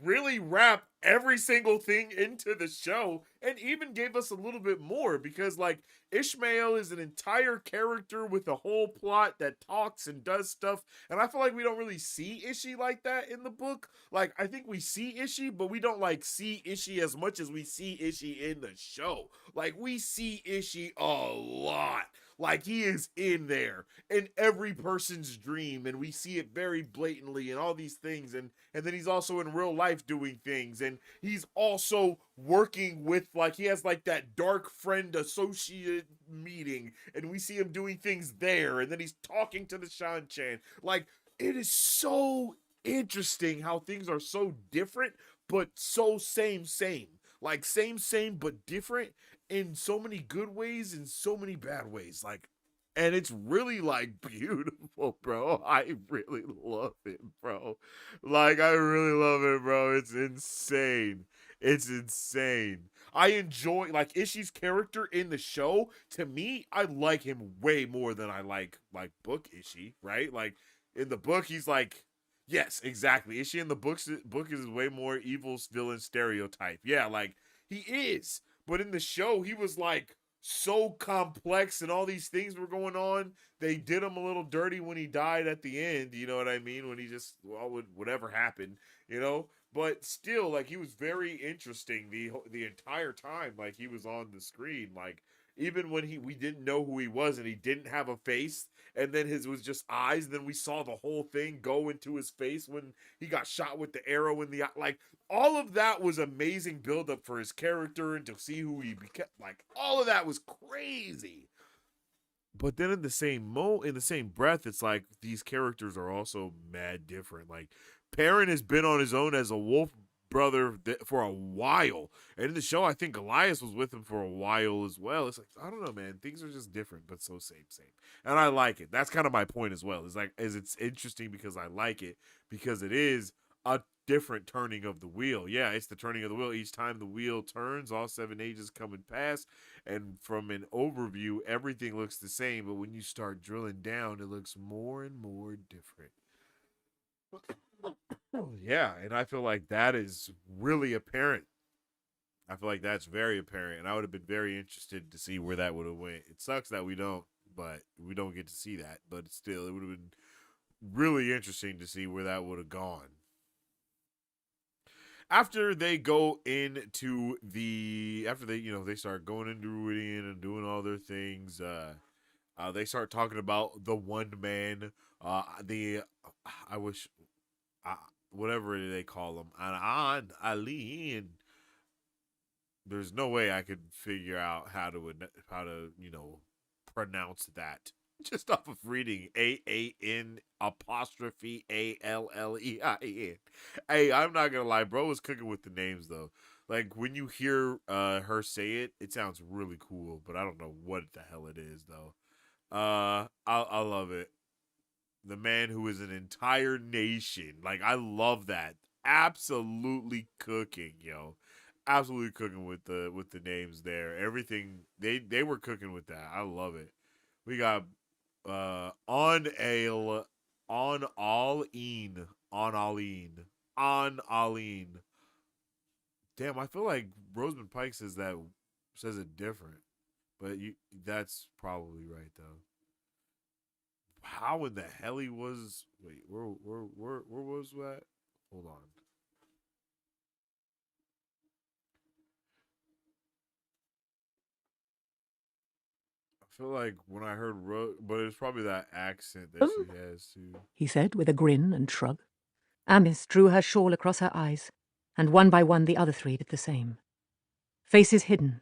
really wrap every single thing into the show and even gave us a little bit more, because like Ishmael is an entire character with a whole plot that talks and does stuff, and I feel like we don't really see Ishi like that in the book. Like I think we see Ishi, but we don't like see Ishi as much as we see Ishi in the show. Like we see Ishi a lot. Like he is in there in every person's dream, and we see it very blatantly and all these things, and then he's also in real life doing things, and he's also working with, like, he has like that dark friend associate meeting, and we see him doing things there, and then he's talking to the Shan-Chan. Like it is so interesting how things are so different but so same, like same but different in so many good ways and so many bad ways. Like, and it's really like beautiful, bro. I really love it, bro. Like I really love it, bro. It's insane. It's insane. I enjoy like Ishi's character in the show. To me, I like him way more than I like book Ishi, right? Like in the book he's like, yes, exactly. Ishi in the book is way more evil villain stereotype. Yeah, like he is. But in the show, he was like so complex and all these things were going on. They did him a little dirty when he died at the end. You know what I mean? When he just, well, whatever happened, you know? but still, like, he was very interesting the entire time. Like, he was on the screen, like, even when we didn't know who he was and he didn't have a face, and then his was just eyes. And then we saw the whole thing go into his face when he got shot with the arrow in the eye. Like, all of that was amazing buildup for his character and to see who he became. Like, all of that was crazy. But then in the same breath, it's like these characters are also mad different. Like, Perrin has been on his own as a wolf brother for a while, and in the show, I think Elias was with him for a while as well. It's like, I don't know, man. Things are just different, but so same, and I like it. That's kind of my point as well. It's interesting because I like it because it is a different turning of the wheel. Yeah, it's the turning of the wheel. Each time the wheel turns, all 7 ages come and pass. And from an overview, everything looks the same. But when you start drilling down, it looks more and more different. Yeah, and I feel like that is really apparent. I feel like that's very apparent. And I would have been very interested to see where that would have went. It sucks that we don't get to see that. But still, it would have been really interesting to see where that would have gone. After they go into they start going into Ruidian and doing all their things, they start talking about the one man, whatever they call him, and Ali, and there's no way I could figure out how to pronounce that just off of reading AAN apostrophe ALLEIN. Hey, I'm not gonna lie, bro was cooking with the names though. Like when you hear her say it, it sounds really cool, but I don't know what the hell it is though. I love it. The man who is an entire nation. Like, I love that. Absolutely cooking, yo. Absolutely cooking with the names there. Everything they were cooking with that. I love it. We got on Aline. Damn, I feel like Rosamund Pike says it different, but that's probably right though. How in the hell he was? Wait, where was that? Hold on. I feel like when I heard but it's probably that accent that she has too. He said with a grin and shrug. Amice drew her shawl across her eyes, and one by one the other 3 did the same. Faces hidden.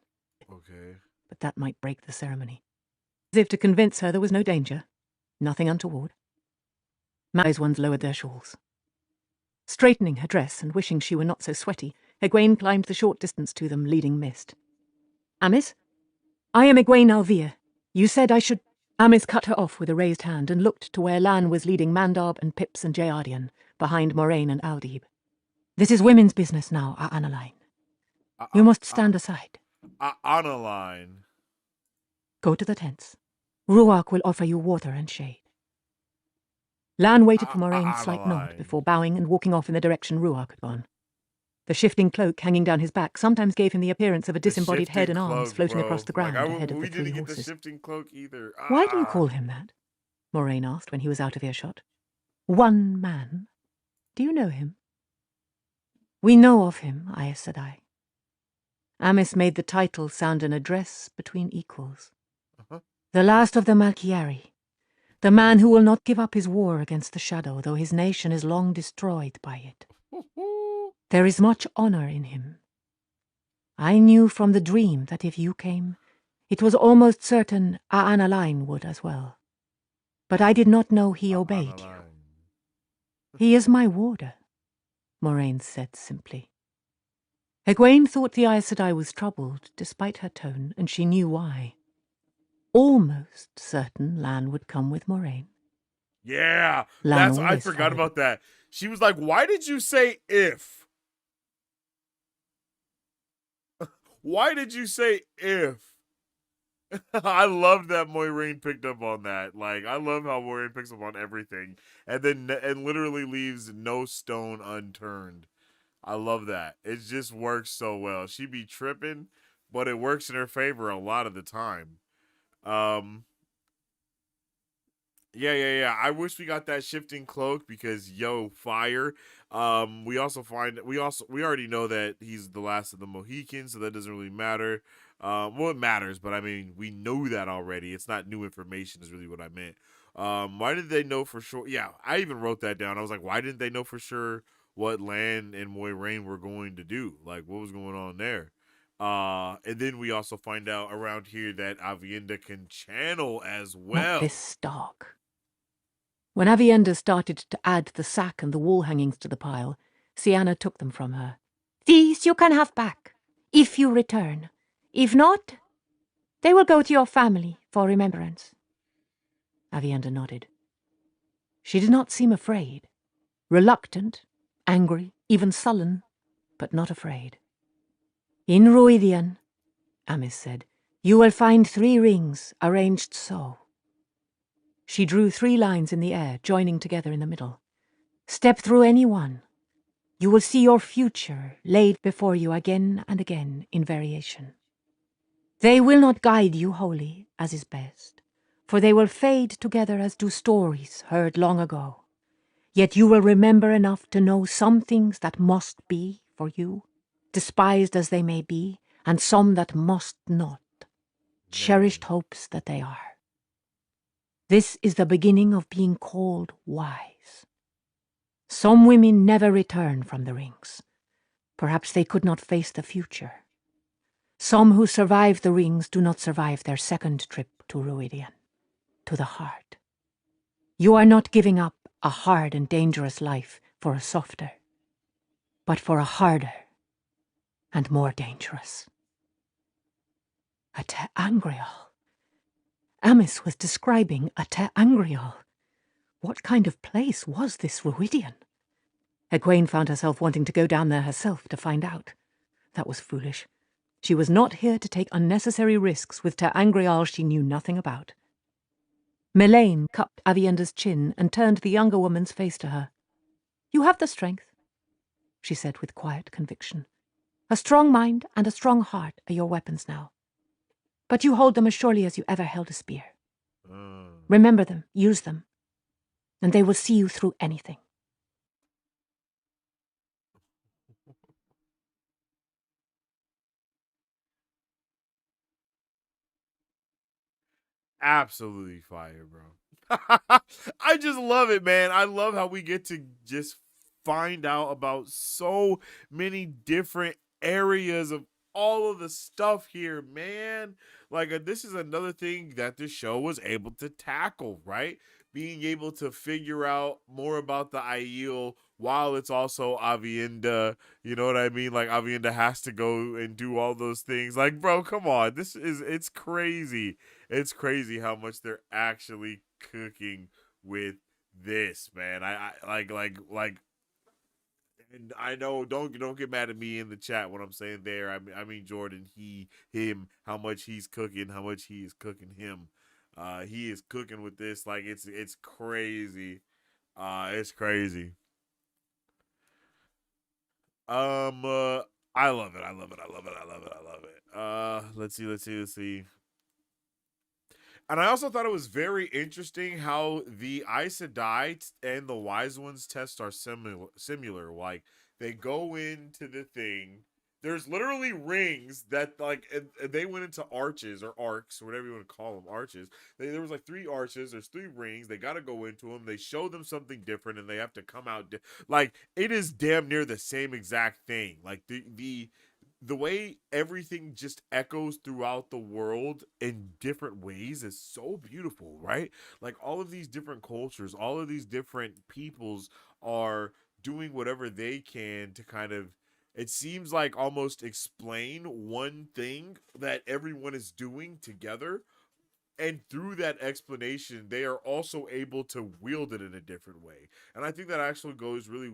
Okay. But that might break the ceremony. As if to convince her there was no danger, nothing untoward. Those ones lowered their shawls. Straightening her dress and wishing she were not so sweaty, Egwene climbed the short distance to them, leading Mist. Amice? I am Egwene Alvia. You said I should... Amice cut her off with a raised hand and looked to where Lan was leading Mandab and Pips and Jayardian, behind Moraine and Aldib. This is women's business now, Annaline. You must stand aside. Annaline. Go to the tents. Ruark will offer you water and shade. Lan waited for Moraine's slight nod before bowing and walking off in the direction Ruark had gone. The shifting cloak hanging down his back sometimes gave him the appearance of a disembodied head and arms floating across the ground ahead of the 3 horses. We didn't get the shifting cloak either. Why do you call him that? Moraine asked when he was out of earshot. One man? Do you know him? We know of him, Aes Sedai. Amice made the title sound an address between equals. The last of the Malchiari. The man who will not give up his war against the Shadow, though his nation is long destroyed by it. There is much honor in him. I knew from the dream that if you came, it was almost certain Annaline would as well. But I did not know he obeyed you. He is my warder, Moraine said simply. Egwene thought the Aes Sedai was troubled, despite her tone, and she knew why. Almost certain Lan would come with Moraine. Yeah, I forgot followed. about that. She was like, why did you say if? Why did you say if? I love that Moiraine picked up on that. Like, I love how Moiraine picks up on everything and literally leaves no stone unturned. I love that. It just works so well. She be tripping, but it works in her favor a lot of the time. Yeah. I wish we got that shifting cloak because fire. We already know that he's the last of the Mohicans, so that doesn't really matter. Well, it matters, but I mean, we know that already. It's not new information, is really what I meant. Why did they know for sure? Yeah, I even wrote that down. I was like, why didn't they know for sure what Lan and Moiraine were going to do? Like, what was going on there? And then we also find out around here that Avienda can channel as Not well. this stark. When Avienda started to add the sack and the wall hangings to the pile, Sienna took them from her. These you can have back, if you return. If not, they will go to your family for remembrance. Avienda nodded. She did not seem afraid. Reluctant, angry, even sullen, but not afraid. In Ruidian, Amis said, you will find 3 rings arranged so. She drew 3 lines in the air, joining together in the middle. Step through any one. You will see your future laid before you again and again in variation. They will not guide you wholly, as is best, for they will fade together as do stories heard long ago. Yet you will remember enough to know some things that must be for you, despised as they may be, and some that must not, cherished hopes that they are. This is the beginning of being called wise. Some women never return from the rings. Perhaps they could not face the future. Some who survive the rings do not survive their second trip to Ruidian, to the heart. You are not giving up a hard and dangerous life for a softer, but for a harder and more dangerous. A Te Angreal. Amis was describing a Te Angreal. What kind of place was this Ruidian? Egwene found herself wanting to go down there herself to find out. That was foolish. She was not here to take unnecessary risks with Te Angreal she knew nothing about. Melaine cupped Avienda's chin and turned the younger woman's face to her. You have the strength, she said with quiet conviction. A strong mind and a strong heart are your weapons now. But you hold them as surely as you ever held a spear. Remember them, use them, and they will see you through anything. Absolutely fire, bro. I just love it, man. I love how we get to just find out about so many different areas of all of the stuff here, man. Like, this is another thing that this show was able to tackle, right? Being able to figure out more about the Aiel while it's also Avienda. You know what I mean? Like, Avienda has to go and do all those things. Like, bro, come on. It's crazy. It's crazy how much they're actually cooking with this, man. I like and I know don't get mad at me in the chat when I'm saying there. I mean Jordan, him, how much he's cooking, how much he is cooking him. He is cooking with this like it's crazy. It's crazy. I love it. I love it. I love it. I love it. I love it. Let's see. And I also thought it was very interesting how the Aes Sedai and the Wise Ones test are similar. Like, they go into the thing. There's literally rings that, like, and they went into arches or arcs, or whatever you want to call them, arches. There was, like, 3 arches. There's 3 rings. They got to go into them. They show them something different, and they have to come out. Like, it is damn near the same exact thing. Like, the way everything just echoes throughout the world in different ways is so beautiful, right? Like, all of these different cultures, all of these different peoples are doing whatever they can to kind of, it seems like, almost explain one thing that everyone is doing together. And through that explanation, they are also able to wield it in a different way. And I think that actually goes really,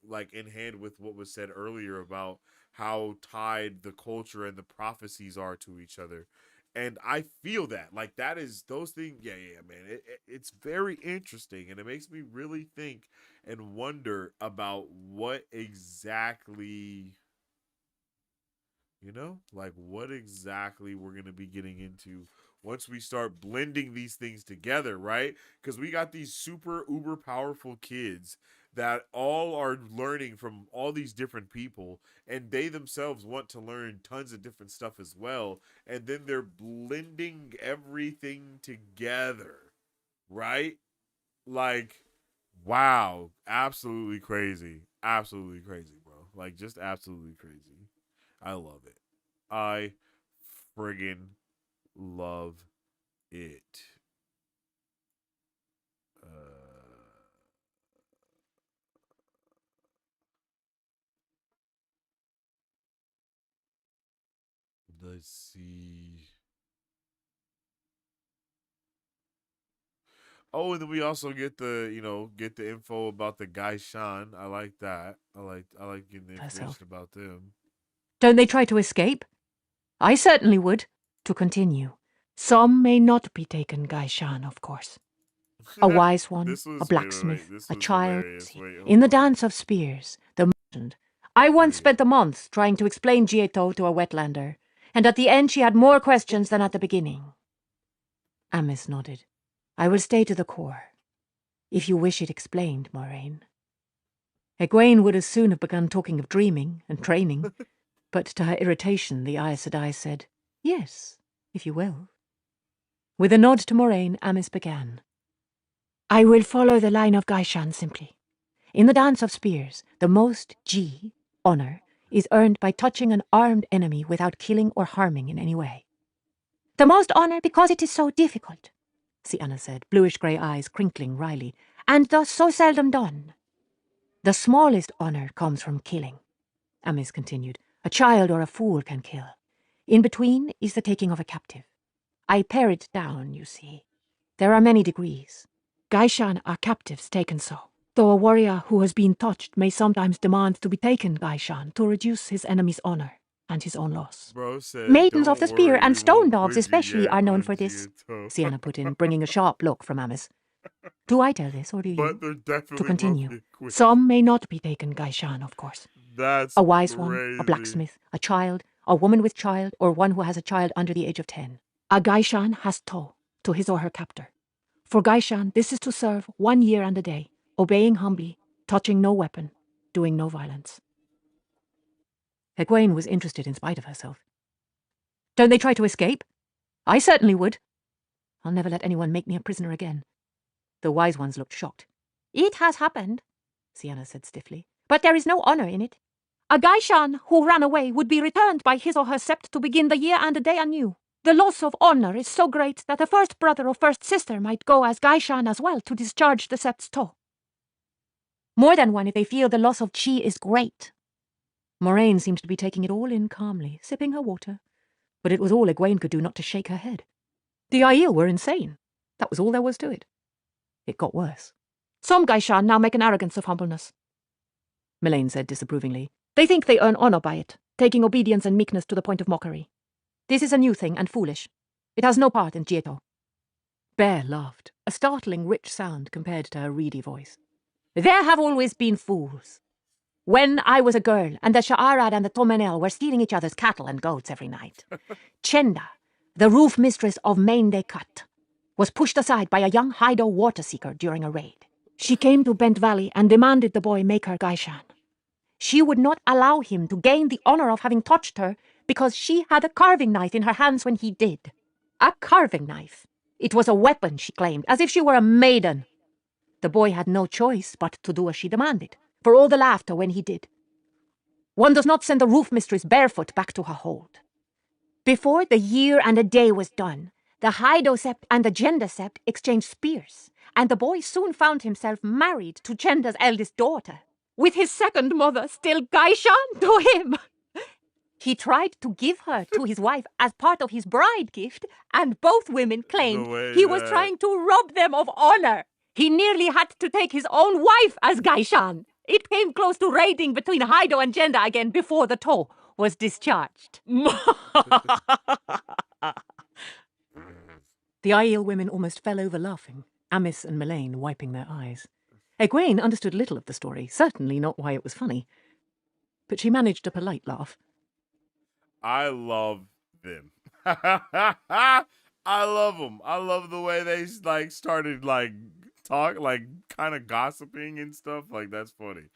like, in hand with what was said earlier about how tied the culture and the prophecies are to each other. And I feel that, like, that is those things. Yeah, man. It's very interesting, and it makes me really think and wonder about what exactly You know, like what exactly we're going to be getting into once we start blending these things together, right? Because we got these super uber powerful kids that all are learning from all these different people, and they themselves want to learn tons of different stuff as well. And then they're blending everything together, right? Like, wow, absolutely crazy. Absolutely crazy, bro. Like, just absolutely crazy. I love it. I friggin' love it. Let's see. Oh, and then we also get the, get the info about the guy Sean. I like that. I like getting the information Herself. about them. Don't they try to escape? I certainly would. To continue, some may not be taken, Gaishan, of course. A wise one, This a was blacksmith, This a was child. hilarious. Wait, In hold the on. dance of spears, the merchant. I once Yeah. spent a month trying to explain Jieto to a wetlander, and at the end she had more questions than at the beginning. Amos nodded. I will stay to the core, if you wish it explained, Moraine. Egwene would as soon have begun talking of dreaming and training, but to her irritation the Aes Sedai said, yes, if you will. With a nod to Moraine, Amos began. I will follow the line of Gaishan simply. In the dance of spears, the most G, honor, is earned by touching an armed enemy without killing or harming in any way. The most honor because it is so difficult, Sienna said, bluish-grey eyes crinkling wryly, and thus so seldom done. The smallest honor comes from killing, Amos continued. A child or a fool can kill. In between is the taking of a captive. I pare it down, you see. There are many degrees. Gaishan are captives taken so, though a warrior who has been touched may sometimes demand to be taken Gaishan to reduce his enemy's honor and his own loss. Bro said, Maidens of "Don't the spear worry, and we stone won't dogs quiz you especially yet are known on for this, Gito." Sienna put in, bringing a sharp look from Amos. Do I tell this, or do But you? there To definitely will continue, be a quiz. some may not be taken Gaishan, of course. That's A wise one, a crazy. blacksmith, a child, a woman with child, or one who has a child under the age of 10. A Gaishan has to his or her captor. For Gaishan, this is to serve 1 year and a day, obeying humbly, touching no weapon, doing no violence. Egwene was interested in spite of herself. Don't they try to escape? I certainly would. I'll never let anyone make me a prisoner again. The wise ones looked shocked. It has happened, Sienna said stiffly, but there is no honor in it. A Gaishan who ran away would be returned by his or her sept to begin the year and a day anew. The loss of honor is so great that a first brother or first sister might go as Gaishan as well to discharge the sept's toll. More than one if they feel the loss of chi is great. Moraine seemed to be taking it all in calmly, sipping her water, but it was all Egwene could do not to shake her head. The Aiel were insane. That was all there was to it. It got worse. Some Gaishan now make an arrogance of humbleness, Melaine said disapprovingly. They think they earn honor by it, taking obedience and meekness to the point of mockery. This is a new thing and foolish. It has no part in Jieto. Bear laughed, a startling rich sound compared to her reedy voice. There have always been fools. When I was a girl, and the Sha'arad and the Tomenel were stealing each other's cattle and goats every night, Chenda, the roof mistress of Mainde Cut, was pushed aside by a young Hydo water seeker during a raid. She came to Bent Valley and demanded the boy make her Gaishan. She would not allow him to gain the honor of having touched her because she had a carving knife in her hands when he did. A carving knife. It was a weapon, she claimed, as if she were a maiden. The boy had no choice but to do as she demanded, for all the laughter when he did. One does not send the roof mistress barefoot back to her hold. Before the year and a day was done, the Hydosept and the Gendasept exchanged spears, and the boy soon found himself married to Genda's eldest daughter, with his second mother still Gaishan to him. He tried to give her to his wife as part of his bride gift, and both women claimed he was trying to rob them of honor. He nearly had to take his own wife as Gaishan. It came close to raiding between Hydo and Genda again before the toll was discharged. The Aiel women almost fell over laughing, Amice and Melaine wiping their eyes. Egwene understood little of the story, certainly not why it was funny. But she managed a polite laugh. I love them. I love them. I love the way they like started like talk, like kind of gossiping and stuff. Like that's funny.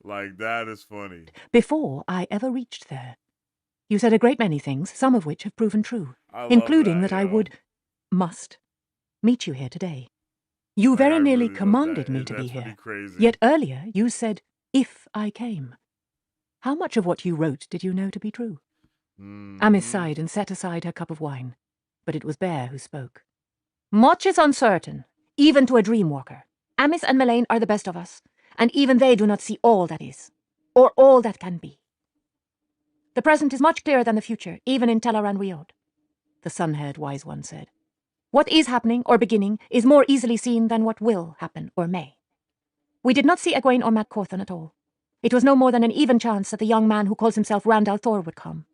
Like that is funny. Before I ever reached there. You said a great many things, some of which have proven true, I love including that yo. I must, meet you here today. You Like, very I nearly really love commanded that. me to be That's pretty here. crazy. Yet earlier you said, if I came. How much of what you wrote did you know to be true? Amis sighed and set aside her cup of wine, but it was Bear who spoke. Much is uncertain, even to a dreamwalker. Amis and Melaine are the best of us, and even they do not see all that is, or all that can be. The present is much clearer than the future, even in Teleran Riod, the sun-haired wise one said. What is happening or beginning is more easily seen than what will happen or may. We did not see Egwene or Matt Cawthon at all. It was no more than an even chance that the young man who calls himself Randall Thor would come.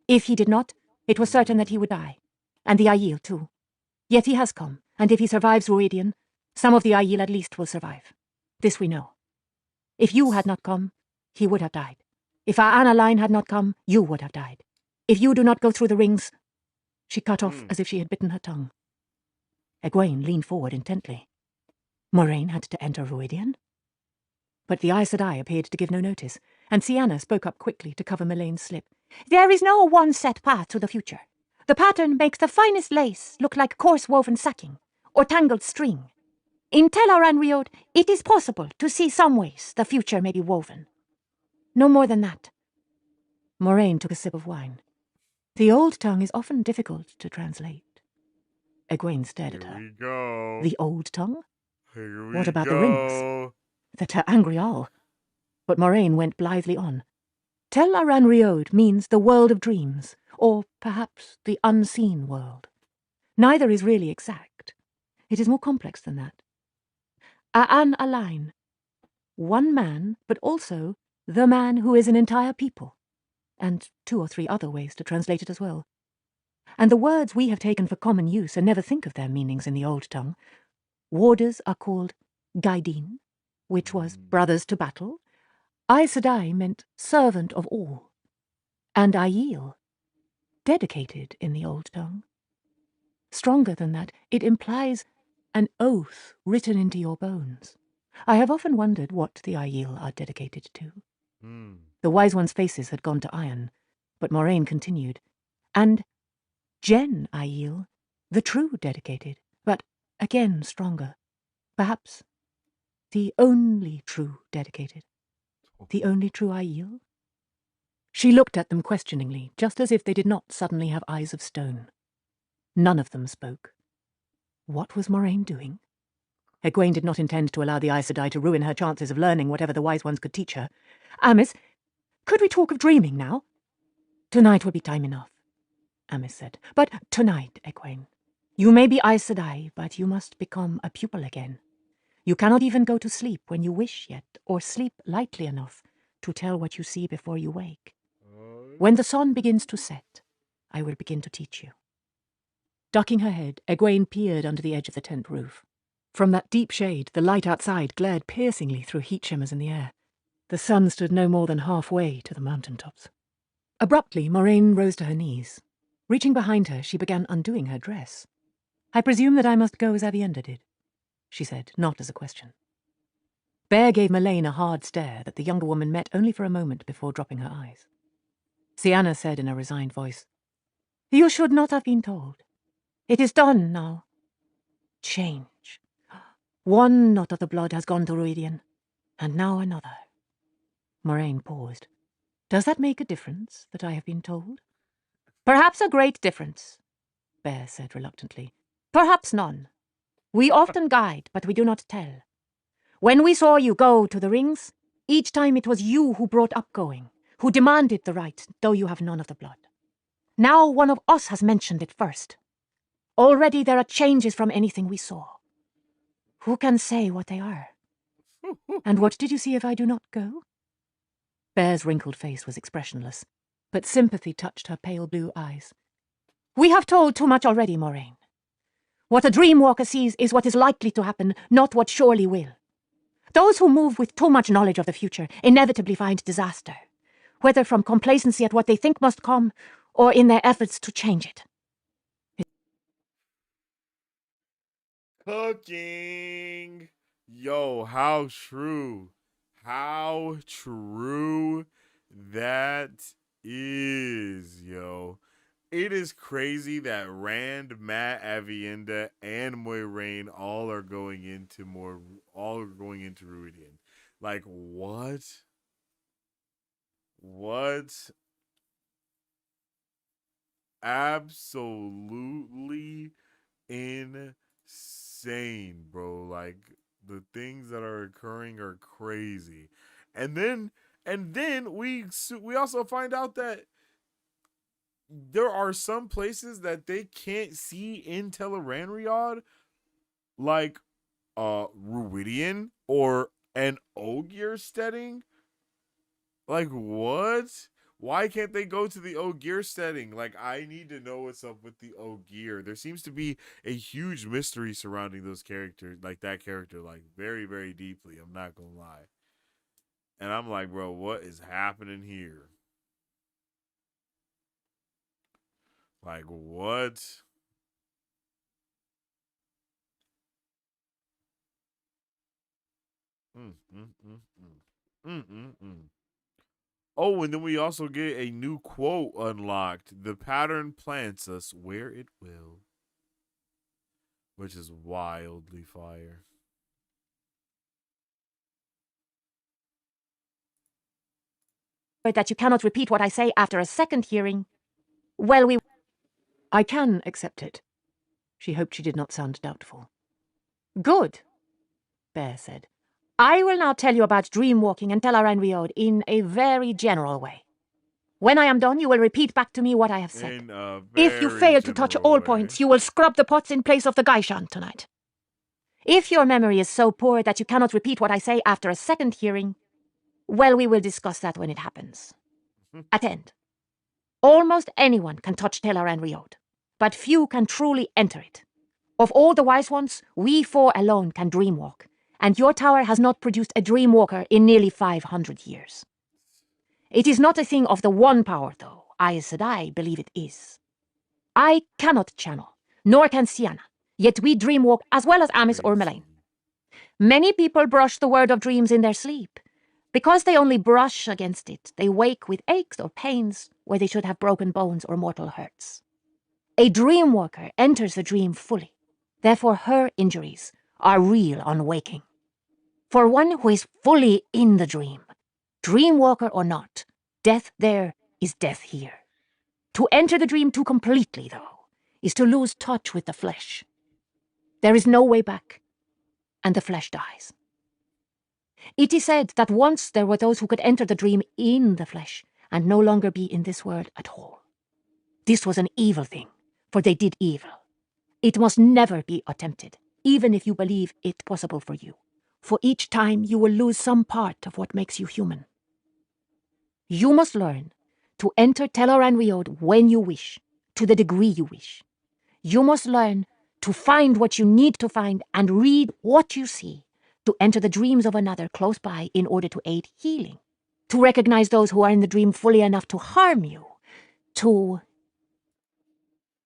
If he did not, it was certain that he would die, and the Aiel too. Yet he has come, and if he survives Ruidian, some of the Aiel at least will survive. This we know. If you had not come, he would have died. If our Anna line had not come, you would have died. If you do not go through the rings... She cut off as if she had bitten her tongue. Egwene leaned forward intently. Moraine had to enter Ruidian? But the Aes Sedai appeared to give no notice, and Sienna spoke up quickly to cover Melane's slip. There is no one set path to the future. The pattern makes the finest lace look like coarse-woven sacking, or tangled string. In Teleran Riod, it is possible to see some ways the future may be woven. No more than that. Moraine took a sip of wine. The old tongue is often difficult to translate. Egwene stared at her. Here we go. The old tongue? Here we What about go. the rings? That her angry owl. But Moraine went blithely on. Teleran Riod means the world of dreams, or perhaps the unseen world. Neither is really exact. It is more complex than that. A'an Alain. One man, but also the man who is an entire people. And 2 or 3 other ways to translate it as well. And the words we have taken for common use and never think of their meanings in the old tongue. Warders are called Gaidin, which was brothers to battle. Aes Sedai meant servant of all. And Aiel, dedicated in the old tongue. Stronger than that, it implies an oath written into your bones. I have often wondered what the Aiel are dedicated to. The wise ones' faces had gone to iron, but Moraine continued. And Jen Aiel, the true dedicated, but again stronger. Perhaps the only true dedicated. The only true Aiel? She looked at them questioningly, just as if they did not suddenly have eyes of stone. None of them spoke. What was Moraine doing? Egwene did not intend to allow the Aes Sedai to ruin her chances of learning whatever the wise ones could teach her. Amis, could we talk of dreaming now? Tonight will be time enough, Amis said. But tonight, Egwene. You may be Aes Sedai, but you must become a pupil again. You cannot even go to sleep when you wish yet, or sleep lightly enough to tell what you see before you wake. When the sun begins to set, I will begin to teach you. Ducking her head, Egwene peered under the edge of the tent roof. From that deep shade, the light outside glared piercingly through heat shimmers in the air. The sun stood no more than halfway to the mountain tops. Abruptly, Moraine rose to her knees. Reaching behind her, she began undoing her dress. I presume that I must go as Avienda did, she said, not as a question. Bear gave Melaine a hard stare that the younger woman met only for a moment before dropping her eyes. Sienna said in a resigned voice, You should not have been told. It is done now. Change. One knot of the blood has gone to Ruidian, and now another. Moraine paused. Does that make a difference, that I have been told? Perhaps a great difference, Bear said reluctantly. Perhaps none. We often guide, but we do not tell. When we saw you go to the rings, each time it was you who brought up going, who demanded the right, though you have none of the blood. Now one of us has mentioned it first. Already there are changes from anything we saw. Who can say what they are? And what did you see if I do not go? Bear's wrinkled face was expressionless, but sympathy touched her pale blue eyes. We have told too much already, Moraine. What a dreamwalker sees is what is likely to happen, not what surely will. Those who move with too much knowledge of the future inevitably find disaster. whether from complacency at what they think must come, or in their efforts to change it. Cooking. Yo, how true. How true that is, yo. It is crazy that Rand, Matt, Avienda, and Moiraine all are going into Ruidian. Like, what? What? Absolutely insane, bro. Like, the things that are occurring are crazy. And then we also find out that there are some places that they can't see in Tel'aran'rhiod, like Ruidian or an Ogier setting. Like, what? Why can't they go to the Ogier setting? Like, I need to know what's up with the Ogier. There seems to be a huge mystery surrounding those characters, like that character, like very, very deeply. I'm not gonna lie. And I'm like, bro, what is happening here? Like, what? Mm, mm, mm, mm. Mm, mm, mm. Oh, and then we also get a new quote unlocked. The pattern plants us where it will. Which is wildly fire. That you cannot repeat what I say after a second hearing, well, I can accept it. She hoped she did not sound doubtful. Good, Bear said. I will now tell you about dreamwalking and Tel'aran'rhiod in a very general way. When I am done, you will repeat back to me what I have said. In a If you very fail to touch general all way. points, you will scrub the pots in place of the Gaishan tonight. If your memory is so poor that you cannot repeat what I say after a second hearing, well, we will discuss that when it happens. Attend. Almost anyone can touch Tel'aran'rhiod, but few can truly enter it. Of all the wise ones, we four alone can dreamwalk, and your tower has not produced a dreamwalker in nearly 500 years. It is not a thing of the one power, though. I, Aes Sedai, believe it is. I cannot channel, nor can Sienna, yet we dreamwalk as well as Amis or Melaine. Many people brush the word of dreams in their sleep. Because they only brush against it, they wake with aches or pains where they should have broken bones or mortal hurts. A dreamwalker enters the dream fully. Therefore, her injuries are real on waking. For one who is fully in the dream, dreamwalker or not, death there is death here. To enter the dream too completely, though, is to lose touch with the flesh. There is no way back, and the flesh dies. It is said that once there were those who could enter the dream in the flesh and no longer be in this world at all. This was an evil thing, for they did evil. It must never be attempted, even if you believe it possible for you. For each time you will lose some part of what makes you human. You must learn to enter Tel'aran'rhiod when you wish, to the degree you wish. You must learn to find what you need to find and read what you see, to enter the dreams of another close by in order to aid healing, to recognize those who are in the dream fully enough to harm you, to...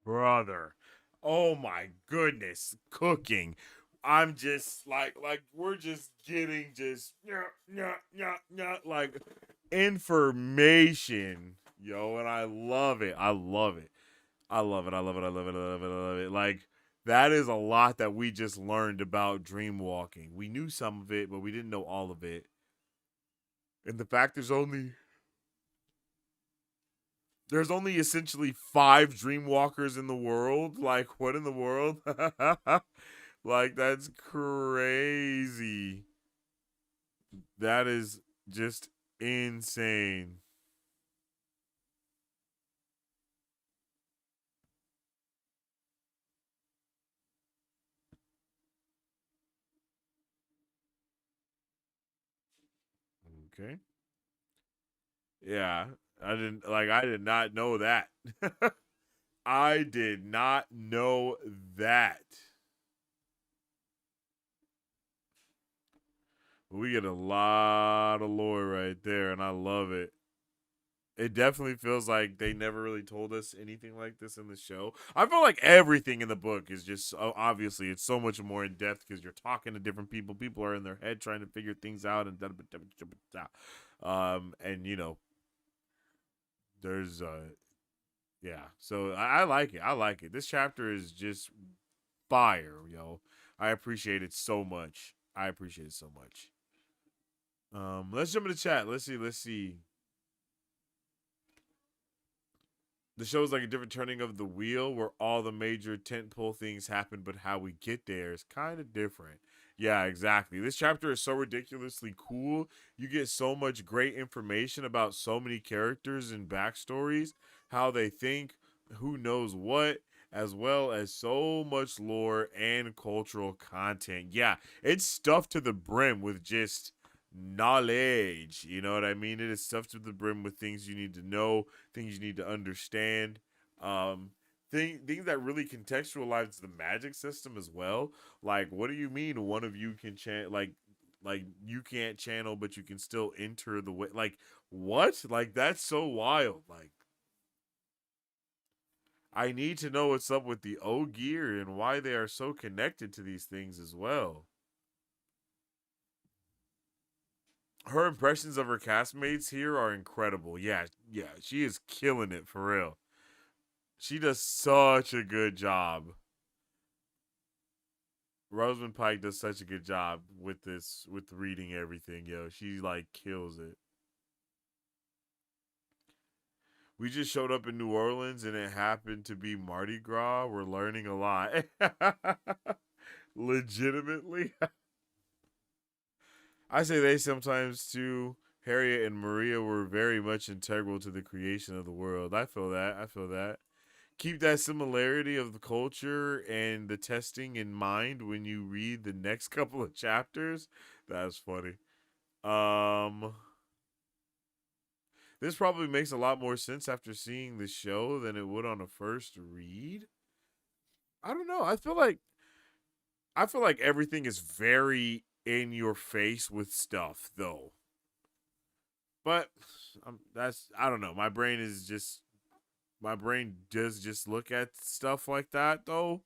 Brother. Oh my goodness. Cooking. I'm just like we're just getting like information, yo, and I love it. I love it. I love it. I love it. I love it. I love it. I love it. Like, that is a lot that we just learned about dream walking. We knew some of it, but we didn't know all of it. And the fact there's only essentially 5 dreamwalkers in the world. Like, what in the world? Like, that's crazy. That is just insane. Okay. Yeah, I did not know that. I did not know that. We get a lot of lore right there, and I love it. It definitely feels like they never really told us anything like this in the show. I feel like everything in the book is just obviously it's so much more in depth because you're talking to different people. People are in their head trying to figure things out and and you know there's yeah. So I like it. I like it. This chapter is just fire, yo. I appreciate it so much. I appreciate it so much. Let's jump into chat. Let's see. The show's like a different turning of the wheel where all the major tentpole things happen, but how we get there is kind of different. Yeah, exactly. This chapter is so ridiculously cool. You get so much great information about so many characters and backstories, how they think, who knows what, as well as so much lore and cultural content. Yeah, it's stuffed to the brim with just knowledge. You know what I mean? It is stuffed to the brim with things you need to know, things you need to understand, things that really contextualize the magic system as well. Like, what do you mean one of you can like you can't channel, but you can still enter the way? Like, what? Like, that's so wild. Like, I need to know what's up with the Ogier and why they are so connected to these things as well. Her impressions of her castmates here are incredible. Yeah, she is killing it for real. She does such a good job. Rosamund Pike does such a good job with this, with reading everything, yo. She like kills it. We just showed up in New Orleans and it happened to be Mardi Gras. We're learning a lot. Legitimately. I say they sometimes too. Harriet and Maria were very much integral to the creation of the world. I feel that. Keep that similarity of the culture and the testing in mind when you read the next couple of chapters. That's funny. This probably makes a lot more sense after seeing the show than it would on a first read. I don't know. I feel like everything is very in your face with stuff though. But I don't know. My brain does just look at stuff like that though.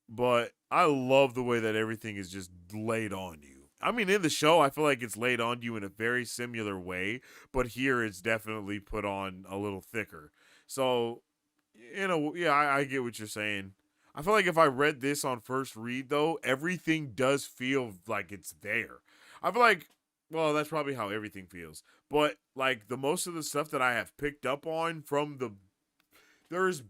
But I love the way that everything is just laid on you. I mean, in the show, I feel like it's laid on you in a very similar way, but here it's definitely put on a little thicker. So, yeah, I get what you're saying. I feel like if I read this on first read, though, everything does feel like it's there. I feel like, well, that's probably how everything feels. But, like, the most of the stuff that I have picked up on from there's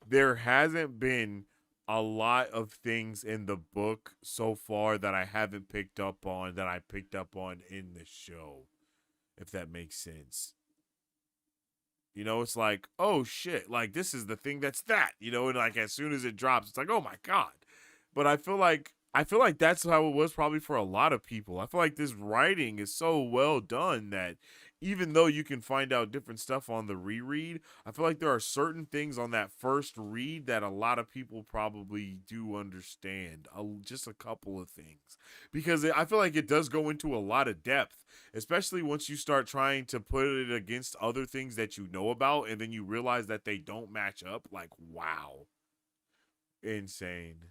there hasn't been a lot of things in the book so far that I haven't picked up on that I picked up on in the show, if that makes sense. You know, it's like, oh shit, like this is the thing that's that, and like as soon as it drops, it's like, oh my god. But I feel like that's how it was probably for a lot of people. I feel like this writing is so well done that even though you can find out different stuff on the reread, I feel like there are certain things on that first read that a lot of people probably do understand. Just a couple of things. Because I feel like it does go into a lot of depth, especially once you start trying to put it against other things that you know about and then you realize that they don't match up. Like, wow. Insane.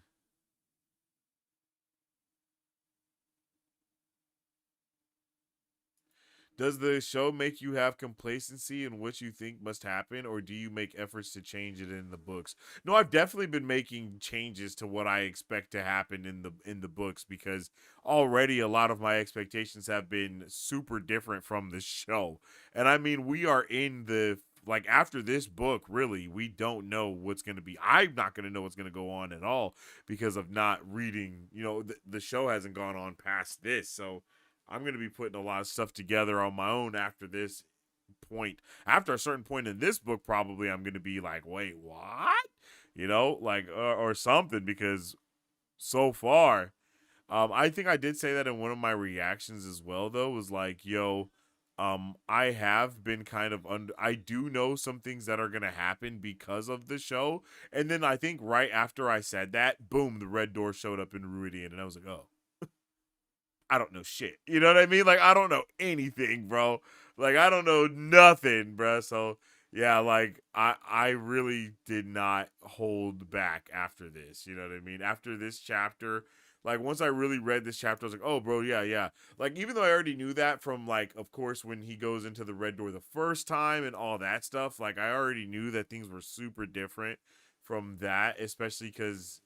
Does the show make you have complacency in what you think must happen, or do you make efforts to change it in the books? No, I've definitely been making changes to what I expect to happen in the books because already a lot of my expectations have been super different from the show. And I mean, we are in the like after this book, really, we don't know what's going to be. I'm not going to know what's going to go on at all because of not reading. The show hasn't gone on past this, so I'm going to be putting a lot of stuff together on my own after this point. After a certain point in this book, probably I'm going to be like, wait, what? Like, or something, because so far, I think I did say that in one of my reactions as well, though, was like, yo, I have been kind of I do know some things that are gonna happen because of the show, and then I think right after I said that, boom, the red door showed up in Ruidian, and I was like, oh, I don't know shit. You know what I mean? Like, I don't know anything, bro. Like, I don't know nothing, bro. So yeah, like I really did not hold back after this. You know what I mean? After this chapter, like once I really read this chapter, I was like, oh, bro, yeah, yeah. Like even though I already knew that from like, of course, when he goes into the red door the first time and all that stuff, like I already knew that things were super different from that, especially because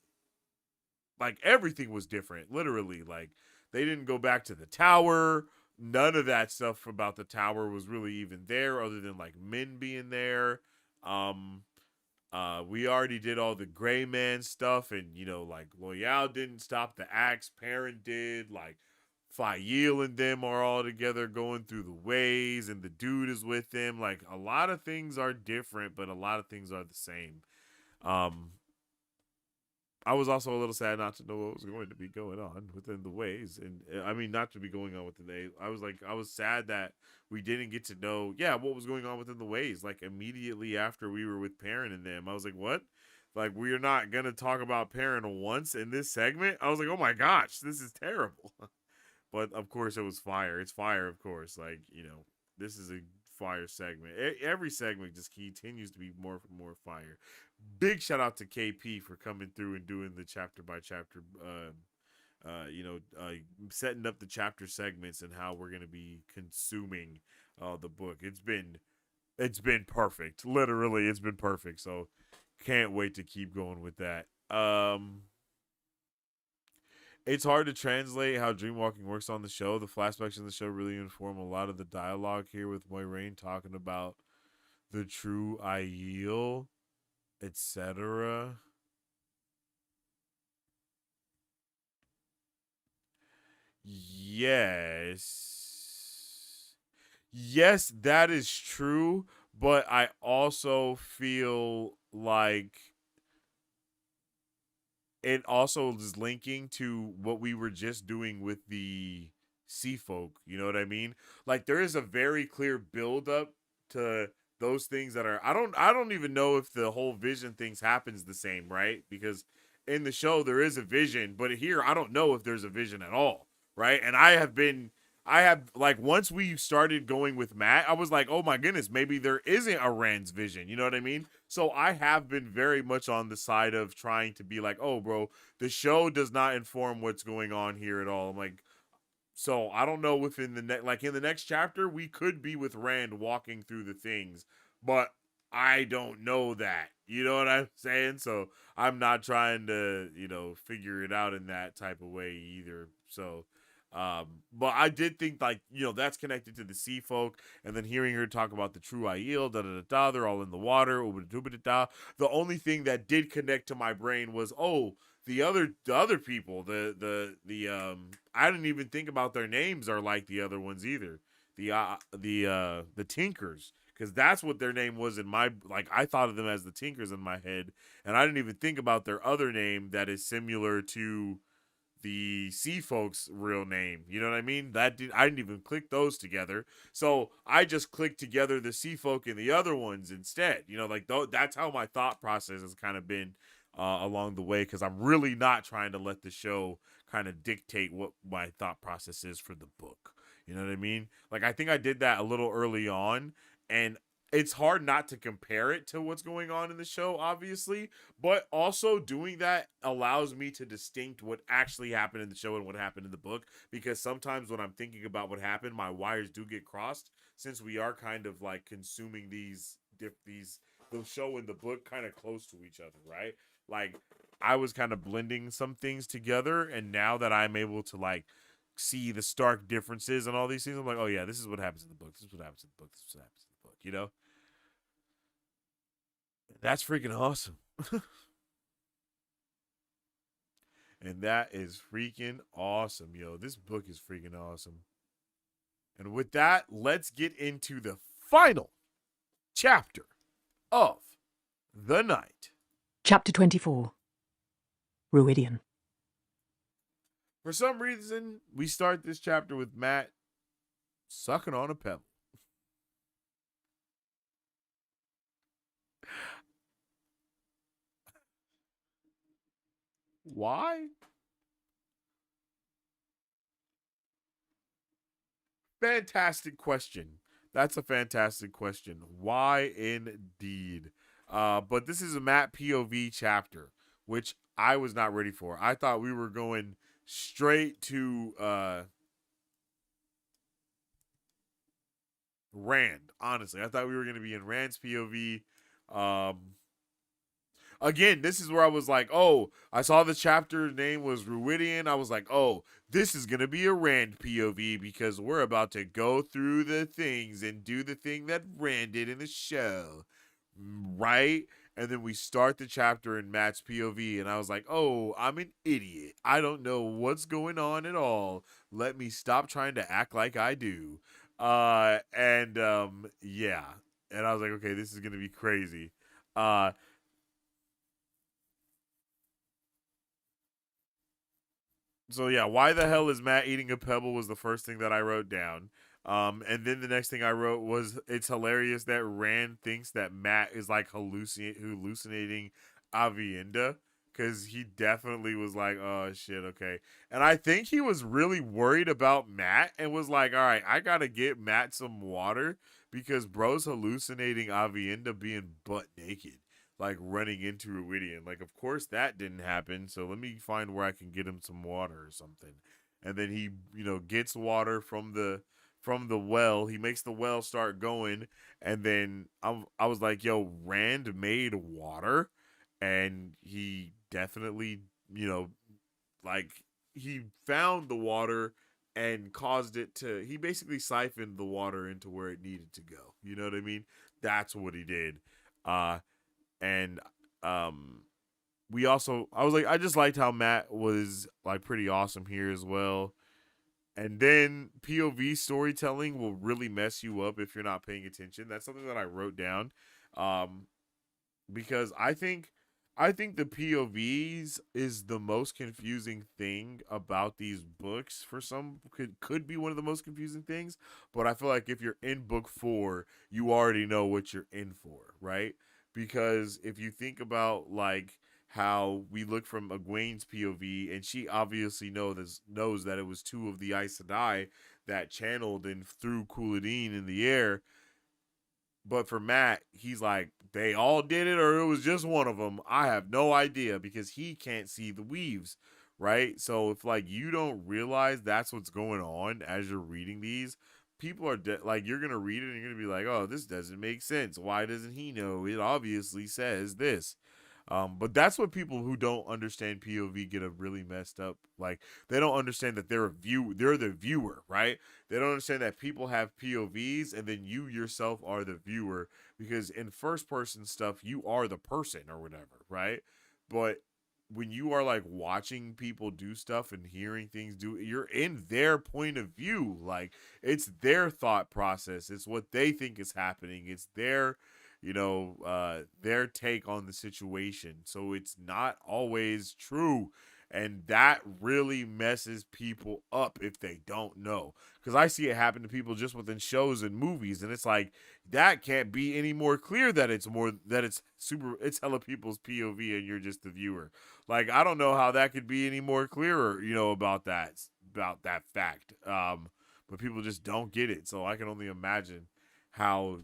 like everything was different, literally. Like they didn't go back to the tower. None of that stuff about the tower was really even there, other than like Min being there. Um, we already did all the gray man stuff, and you know, like Loyal didn't stop the axe. Parent did. Like Fail and them are all together going through the ways, and the dude is with them. Like a lot of things are different, but a lot of things are the same. Um, I was also a little sad not to know what was going to be going on within the ways, and I mean not to be going on within the. I was sad that we didn't get to know, yeah, what was going on within the ways. Like immediately after we were with Perrin and them, I was like, what? Like we are not gonna talk about Perrin once in this segment. I was like, oh my gosh, this is terrible. But of course, it was fire. It's fire, of course. Like you know, this is a fire segment. Every segment just continues to be more fire. Big shout out to KP for coming through and doing the chapter by chapter, setting up the chapter segments and how we're gonna be consuming the book. It's been perfect. Literally, it's been perfect. So can't wait to keep going with that. It's hard to translate how dreamwalking works on the show. The flashbacks in the show really inform a lot of the dialogue here, with Moiraine talking about the true Aiel, etc. Yes. Yes, that is true, but I also feel like it also is linking to what we were just doing with the sea folk. You know what I mean? Like there is a very clear build up to those things that are I don't even know if the whole vision things happens the same, right? Because in the show there is a vision, but here I don't know if there's a vision at all, right? And I have like once we started going with Matt, I was like, oh my goodness, maybe there isn't a Rand's vision. You know what I mean? So I have been very much on the side of trying to be like, oh, bro, the show does not inform what's going on here at all. I'm like, so I don't know within the like in the next chapter we could be with Rand walking through the things, but I don't know that. You know what I'm saying? So I'm not trying to, figure it out in that type of way either. So but I did think like, that's connected to the sea folk, and then hearing her talk about the true Aiel, they're all in the water, the only thing that did connect to my brain was, oh, the other people, the I didn't even think about their names are like the other ones either. The Tinkers, because that's what their name was in my, like I thought of them as the Tinkers in my head, and I didn't even think about their other name that is similar to the sea folks' real name. You know what I mean? I didn't even click those together. So I just clicked together the sea folk and the other ones instead. Like that's how my thought process has kind of been along the way, because I'm really not trying to let the show kind of dictate what my thought process is for the book. You know what I mean? Like I think I did that a little early on, and it's hard not to compare it to what's going on in the show, obviously, but also doing that allows me to distinct what actually happened in the show and what happened in the book, because sometimes when I'm thinking about what happened, my wires do get crossed, since we are kind of like consuming the show and the book kind of close to each other, right? Like I was kind of blending some things together, and now that I'm able to like see the stark differences and all these things, I'm like, oh yeah, this is what happens in the book. This is what happens in the book. This is what happens in the book. That's freaking awesome. And that is freaking awesome, yo. This book is freaking awesome. And with that, let's get into the final chapter of the night. Chapter 24. Ruidian. For some reason, we start this chapter with Matt sucking on a pebble. Why? Fantastic question. That's a fantastic question. Why indeed? But this is a Matt POV chapter, which I was not ready for. I thought we were going straight to Rand. Honestly, I thought we were going to be in Rand's POV. Um, Again, this is where I was like, oh, I saw the chapter name was Ruidian. I was like, oh, this is going to be a Rand POV because we're about to go through the things and do the thing that Rand did in the show. Right? And then we start the chapter in Matt's POV, and I was like, oh, I'm an idiot. I don't know what's going on at all. Let me stop trying to act like I do. Yeah. And I was like, okay, this is going to be crazy. So yeah, why the hell is Matt eating a pebble was the first thing that I wrote down. And then the next thing I wrote was it's hilarious that Rand thinks that Matt is like hallucinating Avienda because he definitely was like, oh shit, okay. And I think he was really worried about Matt and was like, all right, I gotta get Matt some water because bro's hallucinating Avienda being butt naked, like running into Ruidian. Like, of course that didn't happen. So let me find where I can get him some water or something. And then he, gets water from the well. He makes the well start going, and then I was like, "Yo, Rand made water," and he definitely, like he found the water and caused it to. He basically siphoned the water into where it needed to go. You know what I mean? That's what he did. And we also I was like I just liked how Matt was like pretty awesome here as well. And then POV storytelling will really mess you up if you're not paying attention. That's something that I wrote down. Um because I think the POVs is the most confusing thing about these books. For some, could be one of the most confusing things, but I feel like if you're in book 4, you already know what you're in for, right? Because if you think about like how we look from Egwene's POV, and she obviously knows that it was two of the Aes Sedai that channeled and threw Couladin in the air. But for Matt, he's like, they all did it, or it was just one of them. I have no idea because he can't see the weaves, right? So if like you don't realize that's what's going on as you're reading these, people are like, you're gonna read it and you're gonna be like, oh, this doesn't make sense. Why doesn't he know? It obviously says this. But that's what people who don't understand POV get a really messed up. Like they don't understand that they're the viewer, right? They don't understand that people have POVs and then you yourself are the viewer because in first person stuff you are the person or whatever, right? But when you are like watching people do stuff and hearing things do, you're in their point of view. Like it's their thought process. It's what they think is happening. It's their take on the situation. So it's not always true. And that really messes people up if they don't know. Because I see it happen to people just within shows and movies. And it's like, that can't be any more clear that it's hella people's POV and you're just the viewer. Like, I don't know how that could be any more clearer, about that fact. But people just don't get it. So I can only imagine how,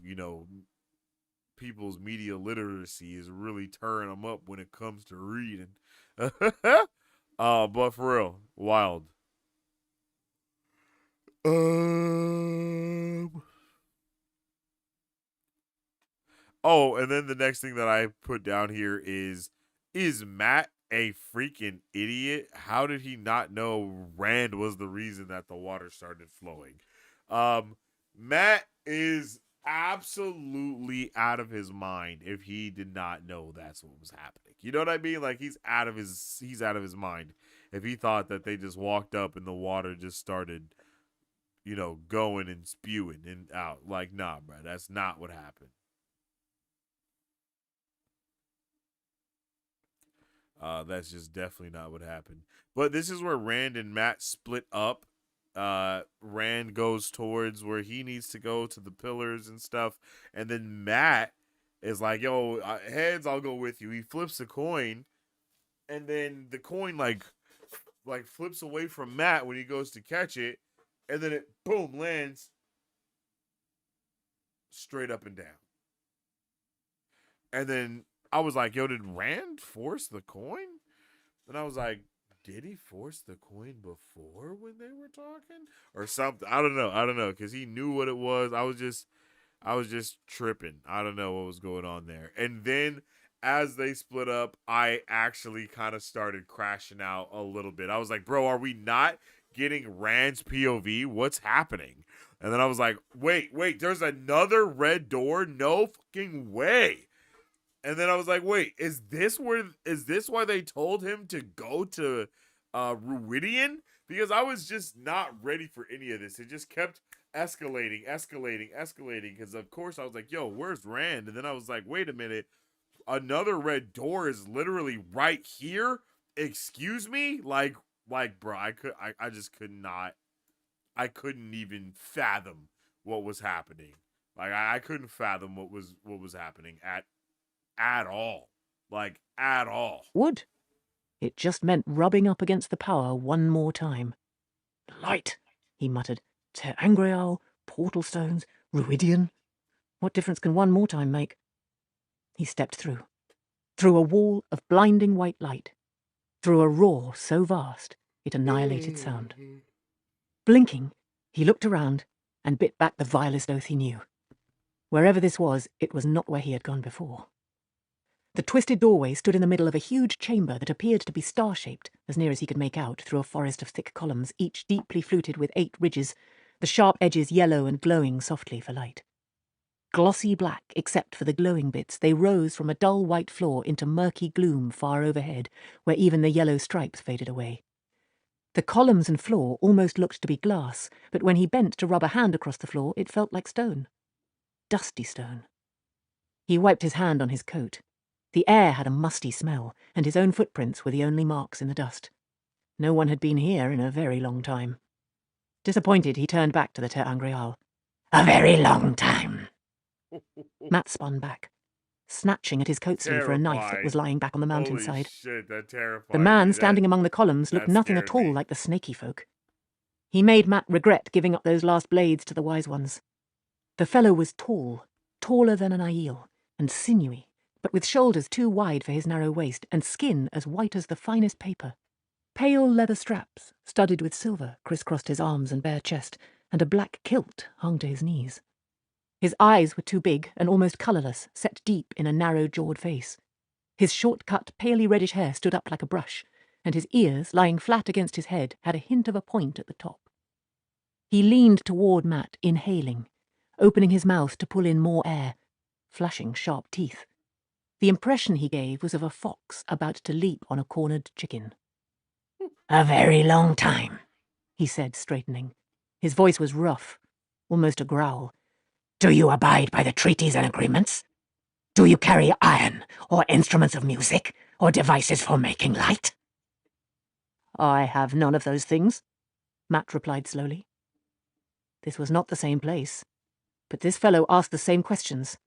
people's media literacy is really tearing them up when it comes to reading. But for real, wild. Um. Oh, and then the next thing that I put down here is Matt a freaking idiot? How did he not know Rand was the reason that the water started flowing? Matt is absolutely out of his mind if he did not know that's what was happening. You know what I mean? Like he's out of his mind if he thought that they just walked up and the water just started, going and spewing and out. Like, nah, bro, that's not what happened. That's just definitely not what happened. But this is where Rand and Matt split up. Rand goes towards where he needs to go to the pillars and stuff, and then Matt is like, "Yo, heads, I'll go with you." He flips a coin, and then the coin like flips away from Matt when he goes to catch it, and then it boom lands straight up and down. And then I was like, yo, did Rand force the coin? And I was like, did he force the coin before when they were talking? Or something? I don't know. Because he knew what it was. I was just tripping. I don't know what was going on there. And then as they split up, I actually kind of started crashing out a little bit. I was like, bro, are we not getting Rand's POV? What's happening? And then I was like, wait, there's another red door? No fucking way. And then I was like, wait, is this why they told him to go to Ruidian? Because I was just not ready for any of this. It just kept escalating. Because of course I was like, yo, where's Rand? And then I was like, wait a minute. Another red door is literally right here. Excuse me? Like, bro, I just could not. I couldn't even fathom what was happening. Like, I couldn't fathom what was happening at all. Like, at all. Would. It just meant rubbing up against the power one more time. Light, he muttered. Ter Angreal, portal stones, Ruidian. What difference can one more time make? He stepped through a wall of blinding white light, through a roar so vast it annihilated sound. Blinking, he looked around and bit back the vilest oath he knew. Wherever this was, it was not where he had gone before. The twisted doorway stood in the middle of a huge chamber that appeared to be star-shaped, as near as he could make out, through a forest of thick columns, each deeply fluted with 8 ridges, the sharp edges yellow and glowing softly for light. Glossy black, except for the glowing bits, they rose from a dull white floor into murky gloom far overhead, where even the yellow stripes faded away. The columns and floor almost looked to be glass, but when he bent to rub a hand across the floor, it felt like stone. Dusty stone. He wiped his hand on his coat. The air had a musty smell, and his own footprints were the only marks in the dust. No one had been here in a very long time. Disappointed, he turned back to the Ter Angreal. A very long time. Matt spun back, snatching at his coat sleeve for a knife that was lying back on the mountainside. Holy shit, that terrified The man me. standing among the columns looked nothing at all like the snaky folk. He made Matt regret giving up those last blades to the wise ones. The fellow was tall, taller than an Aiel, and sinewy, but with shoulders too wide for his narrow waist, and skin as white as the finest paper. Pale leather straps, studded with silver, crisscrossed his arms and bare chest, and a black kilt hung to his knees. His eyes were too big and almost colourless, set deep in a narrow-jawed face. His short-cut, palely reddish hair stood up like a brush, and his ears, lying flat against his head, had a hint of a point at the top. He leaned toward Matt, inhaling, opening his mouth to pull in more air, flashing sharp teeth. The impression he gave was of a fox about to leap on a cornered chicken. A very long time, he said, straightening. His voice was rough, almost a growl. Do you abide by the treaties and agreements? Do you carry iron, or instruments of music, or devices for making light? I have none of those things, Matt replied slowly. This was not the same place, but this fellow asked the same questions,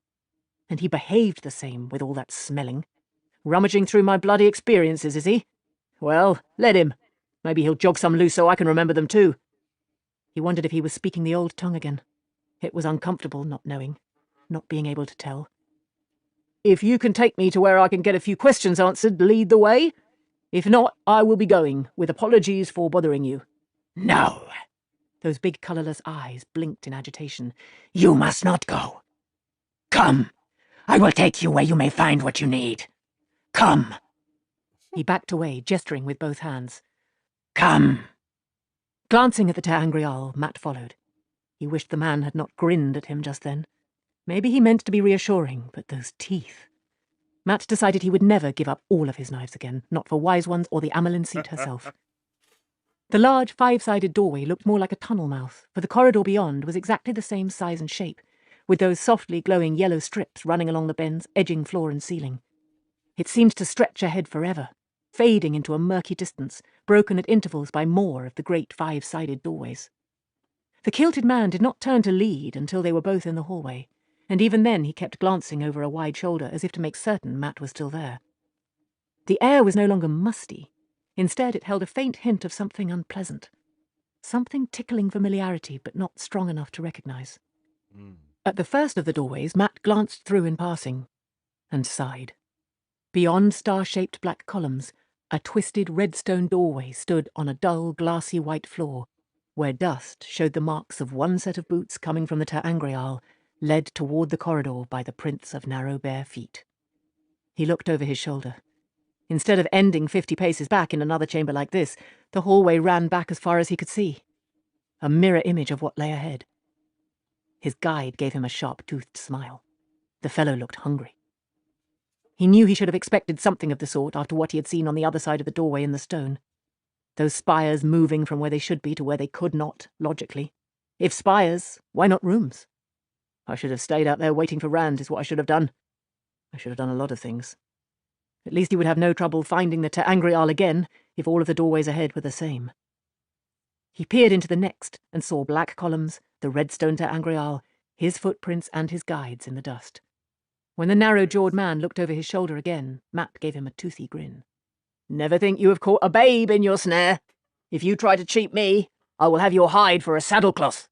and he behaved the same with all that smelling. Rummaging through my bloody experiences, is he? Well, let him. Maybe he'll jog some loose so I can remember them too. He wondered if he was speaking the old tongue again. It was uncomfortable not knowing, not being able to tell. If you can take me to where I can get a few questions answered, lead the way. If not, I will be going, with apologies for bothering you. No. Those big colourless eyes blinked in agitation. You must not go. Come. I will take you where you may find what you need. Come. He backed away, gesturing with both hands. Come. Glancing at the Ter Angreal, Matt followed. He wished the man had not grinned at him just then. Maybe he meant to be reassuring, but those teeth. Matt decided he would never give up all of his knives again, not for wise ones or the Amelin seat herself. The large 5-sided doorway looked more like a tunnel mouth, for the corridor beyond was exactly the same size and shape, with those softly glowing yellow strips running along the bends, edging floor and ceiling. It seemed to stretch ahead forever, fading into a murky distance, broken at intervals by more of the great 5-sided doorways. The kilted man did not turn to lead until they were both in the hallway, and even then he kept glancing over a wide shoulder as if to make certain Matt was still there. The air was no longer musty. Instead, it held a faint hint of something unpleasant. Something tickling familiarity, but not strong enough to recognize. At the first of the doorways, Matt glanced through in passing and sighed. Beyond star-shaped black columns, a twisted redstone doorway stood on a dull, glassy white floor, where dust showed the marks of one set of boots coming from the Ter Angreal, led toward the corridor by the prints of narrow bare feet. He looked over his shoulder. Instead of ending 50 paces back in another chamber like this, the hallway ran back as far as he could see. A mirror image of what lay ahead. His guide gave him a sharp-toothed smile. The fellow looked hungry. He knew he should have expected something of the sort after what he had seen on the other side of the doorway in the stone. Those spires moving from where they should be to where they could not, logically. If spires, why not rooms? I should have stayed out there waiting for Rand, is what I should have done. I should have done a lot of things. At least he would have no trouble finding the Ter Angreal again if all of the doorways ahead were the same. He peered into the next and saw black columns, the redstone Ter Angreal, his footprints and his guides in the dust. When the narrow-jawed man looked over his shoulder again, Matt gave him a toothy grin. Never think you have caught a babe in your snare. If you try to cheat me, I will have your hide for a saddlecloth.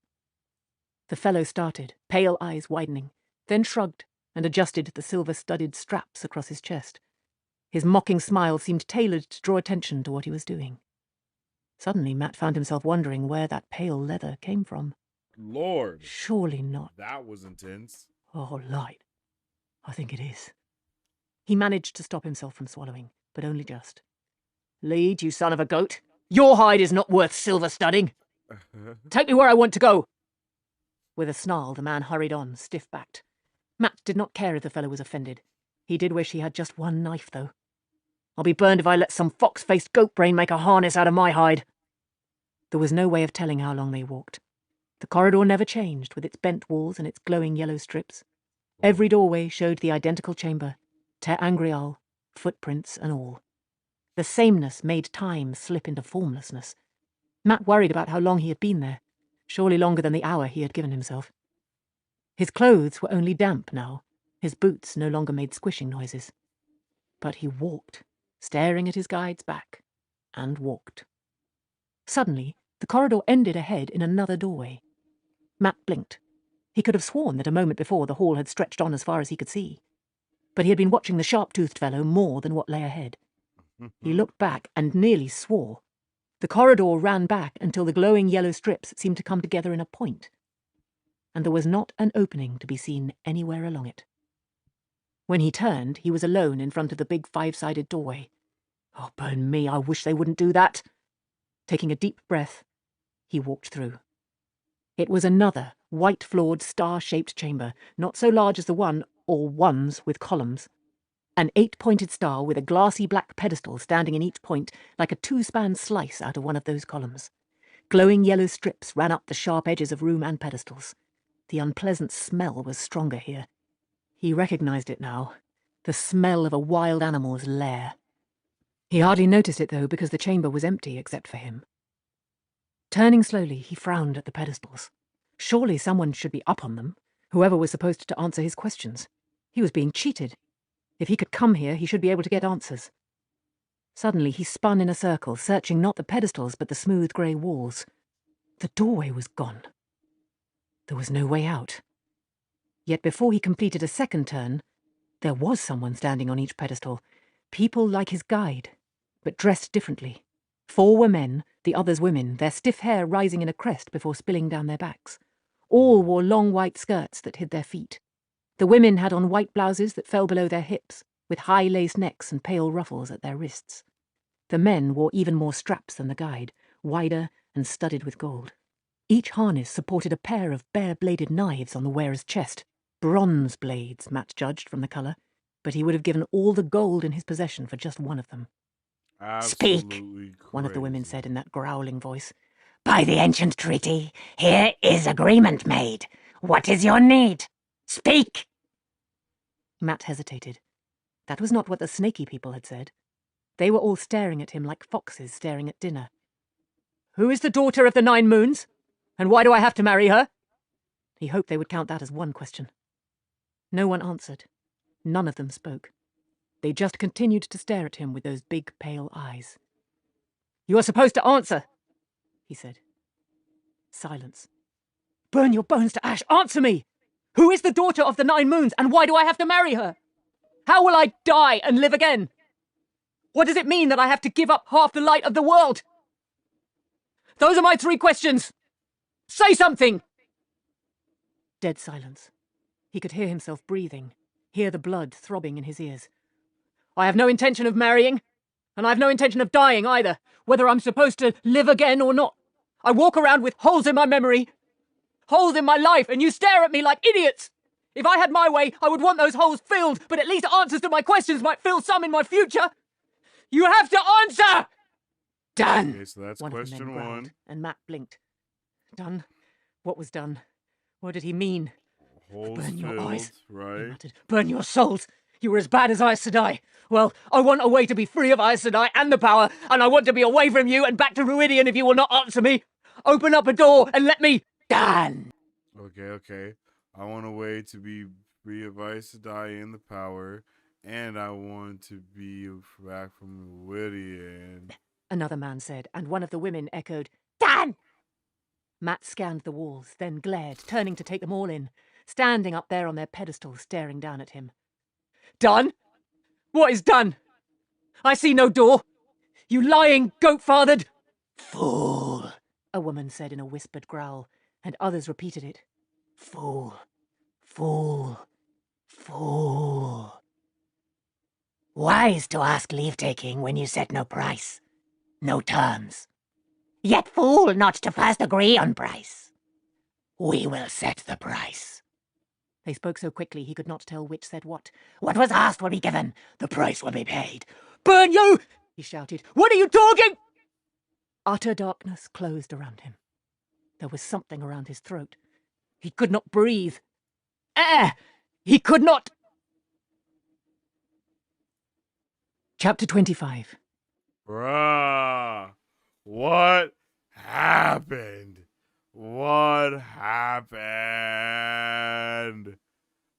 The fellow started, pale eyes widening, then shrugged and adjusted the silver-studded straps across his chest. His mocking smile seemed tailored to draw attention to what he was doing. Suddenly, Matt found himself wondering where that pale leather came from. Lord. Surely not. That was intense. Oh, light. I think it is. He managed to stop himself from swallowing, but only just. Lead, you son of a goat. Your hide is not worth silver studding. Take me where I want to go. With a snarl, the man hurried on, stiff-backed. Matt did not care if the fellow was offended. He did wish he had just one knife, though. I'll be burned if I let some fox-faced goat-brain make a harness out of my hide. There was no way of telling how long they walked. The corridor never changed, with its bent walls and its glowing yellow strips. Every doorway showed the identical chamber, Ter Angreal, footprints and all. The sameness made time slip into formlessness. Matt worried about how long he had been there, surely longer than the hour he had given himself. His clothes were only damp now. His boots no longer made squishing noises. But he walked, staring at his guide's back, and walked. Suddenly, the corridor ended ahead in another doorway. Matt blinked. He could have sworn that a moment before the hall had stretched on as far as he could see. But he had been watching the sharp-toothed fellow more than what lay ahead. He looked back and nearly swore. The corridor ran back until the glowing yellow strips seemed to come together in a point. And there was not an opening to be seen anywhere along it. When he turned, he was alone in front of the big five-sided doorway. Oh, burn me, I wish they wouldn't do that. Taking a deep breath, he walked through. It was another white-floored, star-shaped chamber, not so large as the one, or ones with columns. An 8-pointed star with a glassy black pedestal standing in each point like a 2-span slice out of one of those columns. Glowing yellow strips ran up the sharp edges of room and pedestals. The unpleasant smell was stronger here. He recognized it now, the smell of a wild animal's lair. He hardly noticed it, though, because the chamber was empty except for him. Turning slowly, he frowned at the pedestals. Surely someone should be up on them, whoever was supposed to answer his questions. He was being cheated. If he could come here, he should be able to get answers. Suddenly he spun in a circle, searching not the pedestals but the smooth grey walls. The doorway was gone. There was no way out. Yet before he completed a second turn, there was someone standing on each pedestal, people like his guide, but dressed differently. 4 were men, the others women, their stiff hair rising in a crest before spilling down their backs. All wore long white skirts that hid their feet. The women had on white blouses that fell below their hips, with high lace necks and pale ruffles at their wrists. The men wore even more straps than the guide, wider and studded with gold. Each harness supported a pair of bare-bladed knives on the wearer's chest. Bronze blades, Matt judged from the colour, but he would have given all the gold in his possession for just one of them. Speak, one of the women said in that growling voice. By the ancient treaty, here is agreement made. What is your need? Speak! Matt hesitated. That was not what the snaky people had said. They were all staring at him like foxes staring at dinner. Who is the daughter of the 9 moons? And why do I have to marry her? He hoped they would count that as one question. No one answered. None of them spoke. They just continued to stare at him with those big, pale eyes. "You are supposed to answer," he said. Silence. "Burn your bones to ash! Answer me! Who is the daughter of the 9 moons, and why do I have to marry her? How will I die and live again? What does it mean that I have to give up half the light of the world? Those are my 3 questions! Say something!" Dead silence. He could hear himself breathing, hear the blood throbbing in his ears. "I have no intention of marrying, and I have no intention of dying either, whether I'm supposed to live again or not. I walk around with holes in my memory, holes in my life, and you stare at me like idiots. If I had my way, I would want those holes filled, but at least answers to my questions might fill some in my future. You have to answer!" "Done!" Okay, so that's One of the question men growled, 1. and Matt blinked. Done? What was done? What did he mean? Holes "Burn your filled, eyes," he right? muttered. "Burn your souls. You were as bad as Aes Sedai. Well, I want a way to be free of Aes Sedai and the power, and I want to be away from you and back to Ruidian if you will not answer me. Open up a door and let me... Done!" Okay. I want a way to be free of Aes Sedai in the power, and I want to be back from Whittian. Another man said, and one of the women echoed, "Done!" Matt scanned the walls, then glared, turning to take them all in, standing up there on their pedestal, staring down at him. "Done? What is done? I see no door. You lying, goat-fathered..." "Fool," a woman said in a whispered growl, and others repeated it. "Fool, fool, fool. Wise to ask leave-taking when you set no price, no terms. Yet fool not to first agree on price. We will set the price." They spoke so quickly he could not tell which said what. "What was asked will be given. The price will be paid." "Burn you!" he shouted. "What are you talking?" Utter darkness closed around him. There was something around his throat. He could not breathe. Air! He could not... Chapter 25. Bruh, what happened? What happened?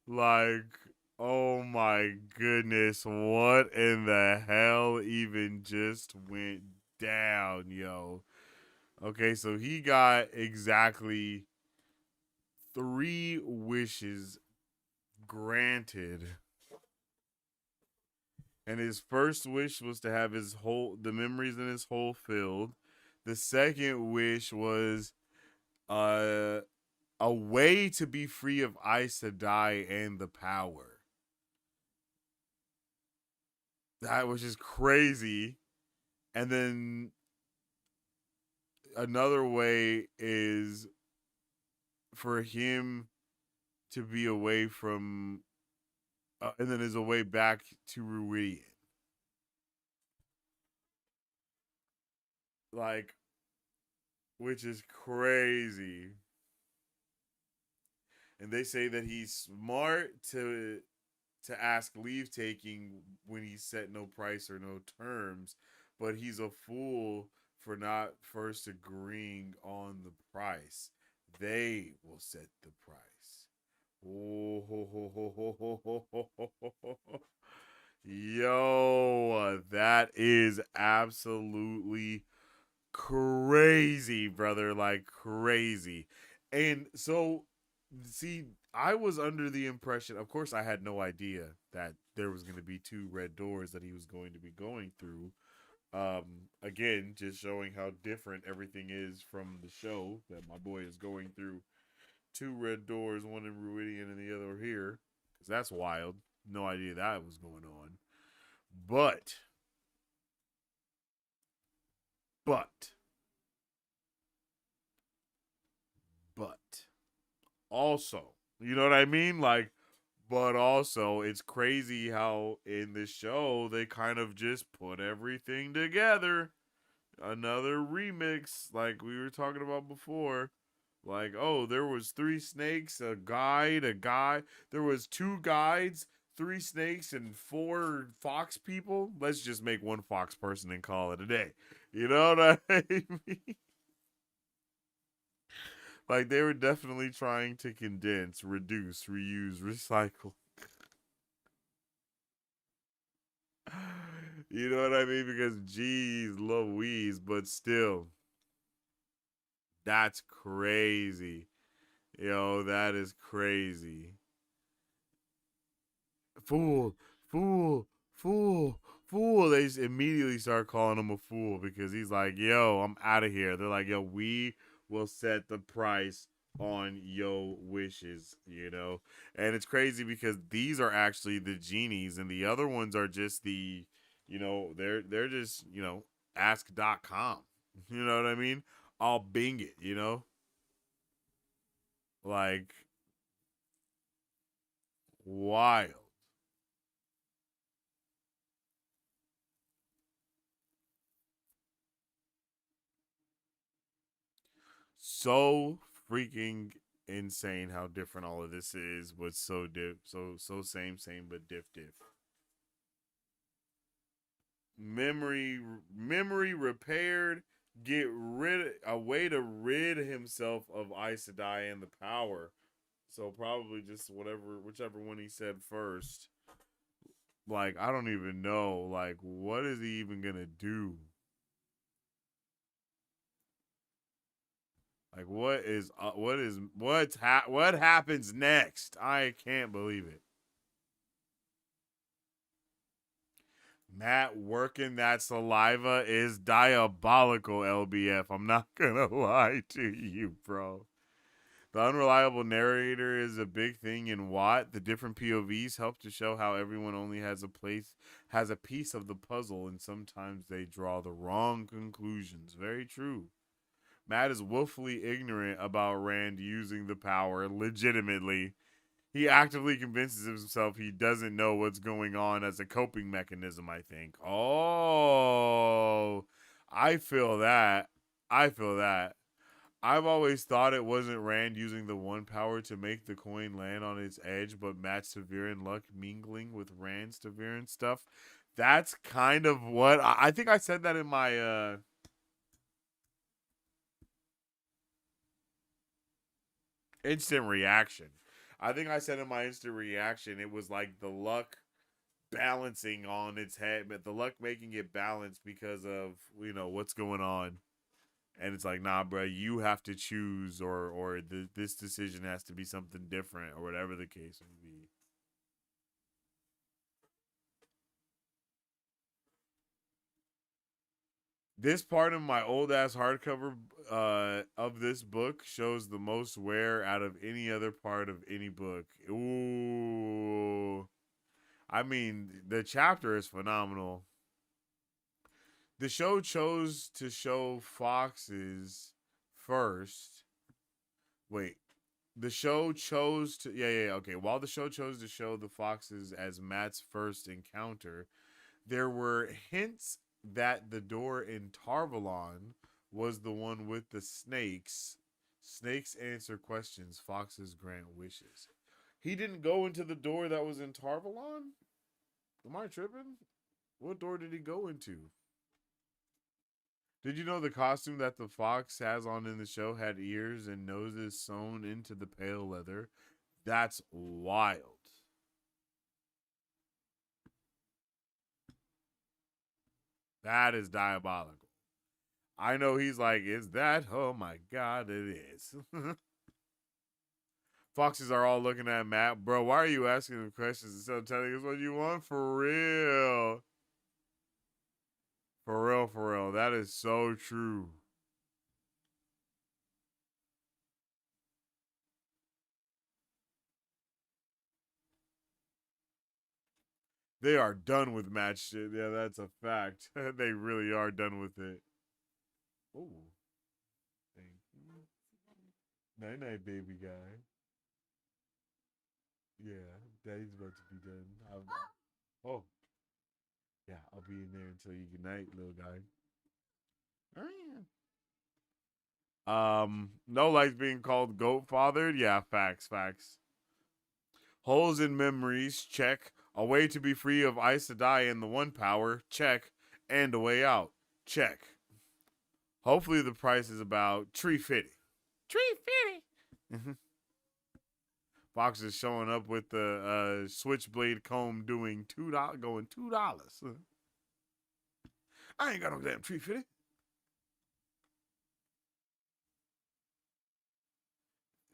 Like, oh my goodness, what in the hell even just went down, yo? Okay, so he got exactly 3 wishes granted. And his first wish was to have the memories in his hole filled. The second wish was a way to be free of Aes Sedai and the power. That was just crazy. And then another way is for him to be away from and then there's a way back to Ruidian. Like, which is crazy. And they say that he's smart to ask leave taking when he set no price or no terms, but he's a fool for not first agreeing on the price. They will set the price. Yo, that is absolutely crazy, brother. Like, crazy. And so, see, I was under the impression, of course, I had no idea that there was going to be 2 red doors that he was going to be going through. Again, just showing how different everything is from the show, that my boy is going through 2 red doors, one in Ruidian and the other here, because that's wild. No idea that was going on. But also, you know what I mean? Like, but also, it's crazy how in this show they kind of just put everything together. Another remix, like we were talking about before. Like, oh, there was 3 snakes, a guide, a guy. There was 2 guides, 3 snakes, and 4 fox people. Let's just make 1 fox person and call it a day. You know what I mean? Like, they were definitely trying to condense, reduce, reuse, recycle. You know what I mean? Because geez Louise, but still, that's crazy. Yo, that is crazy. Fool, fool, fool, fool. They just immediately start calling him a fool because he's like, yo, I'm out of here. They're like, yo, we will set the price on yo wishes, you know? And it's crazy because these are actually the genies and the other ones are just the, you know, they're just, you know, ask.com. You know what I mean? I'll bing it, you know? Like wild. So freaking insane how different all of this is, but so same but diff. Memory repaired. Get rid a way to rid himself of Aes Sedai and the power. So probably just whichever one he said first. Like I don't even know. Like what is he even gonna do? Like what happens next? I can't believe it. Matt working that saliva is diabolical, LBF. I'm not gonna lie to you, bro. The unreliable narrator is a big thing in Watt. The different POVs help to show how everyone only has a piece of the puzzle, and sometimes they draw the wrong conclusions. Very true. Matt is woefully ignorant about Rand using the power legitimately. He actively convinces himself he doesn't know what's going on as a coping mechanism, I think. Oh, I feel that. I feel that. I've always thought it wasn't Rand using the one power to make the coin land on its edge, but Matt Severin luck mingling with Rand Severin stuff. That's kind of what I think I said that in my instant reaction. I think I said in my instant reaction, it was like the luck balancing on its head, but the luck making it balance because of, you know, what's going on. And it's like, nah, bro, you have to choose, or this decision has to be something different, or whatever the case may be. This part of my old ass hardcover of this book shows the most wear out of any other part of any book. Ooh. I mean, the chapter is phenomenal. The show chose to show foxes first. Wait. The show chose to okay. While the show chose to show the foxes as Matt's first encounter, there were hints that the door in Tarvalon was the one with the snakes. Snakes answer questions, foxes grant wishes. He didn't go into the door that was in Tarvalon? Am I tripping? What door did he go into? Did you know the costume that the fox has on in the show had ears and noses sewn into the pale leather? That's wild. That is diabolical. I know he's like, is that? Oh my God, it is. Foxes are all looking at Matt. Bro, why are you asking him questions instead of telling us what you want? For real. For real, for real. That is so true. They are done with match shit. Yeah, that's a fact. They really are done with it. Oh, thank you. Night night, baby guy. Yeah, daddy's about to be done. Oh, yeah, I'll be in there until you good night, little guy. Oh, yeah. No likes being called goat fathered. Yeah, facts. Holes in memories, check. A way to be free of Aes Sedai and the One Power, check. And a way out, check. Hopefully the price is about $350. $350. Fox is showing up with the switchblade comb doing $2, going $2. I ain't got no damn tree fitting.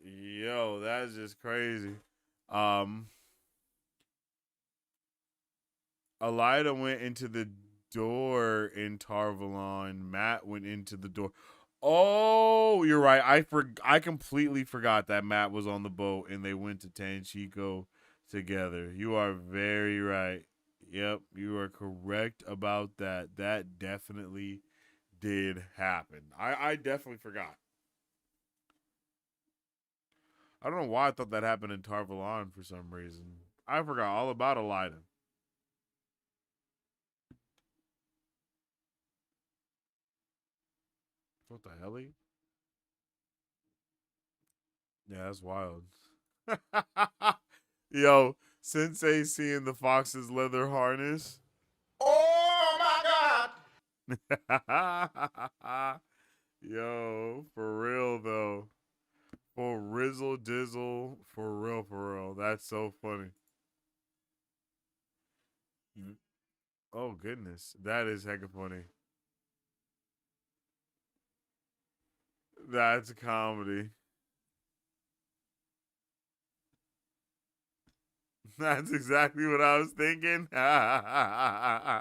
Yo, that's just crazy. Elida went into the door in Tarvalon. Matt went into the door. Oh, you're right. I completely forgot that Matt was on the boat and they went to Tanchico together. You are very right. Yep, you are correct about that. That definitely did happen. I definitely forgot. I don't know why I thought that happened in Tarvalon for some reason. I forgot all about Elida. What the hell? Yeah, that's wild. Yo, Sensei seeing the fox's leather harness. Oh my God! Yo, for real though. For Rizzle Dizzle. For real, for real. That's so funny. Oh goodness. That is hecka funny. That's comedy. That's exactly what I was thinking. Yeah.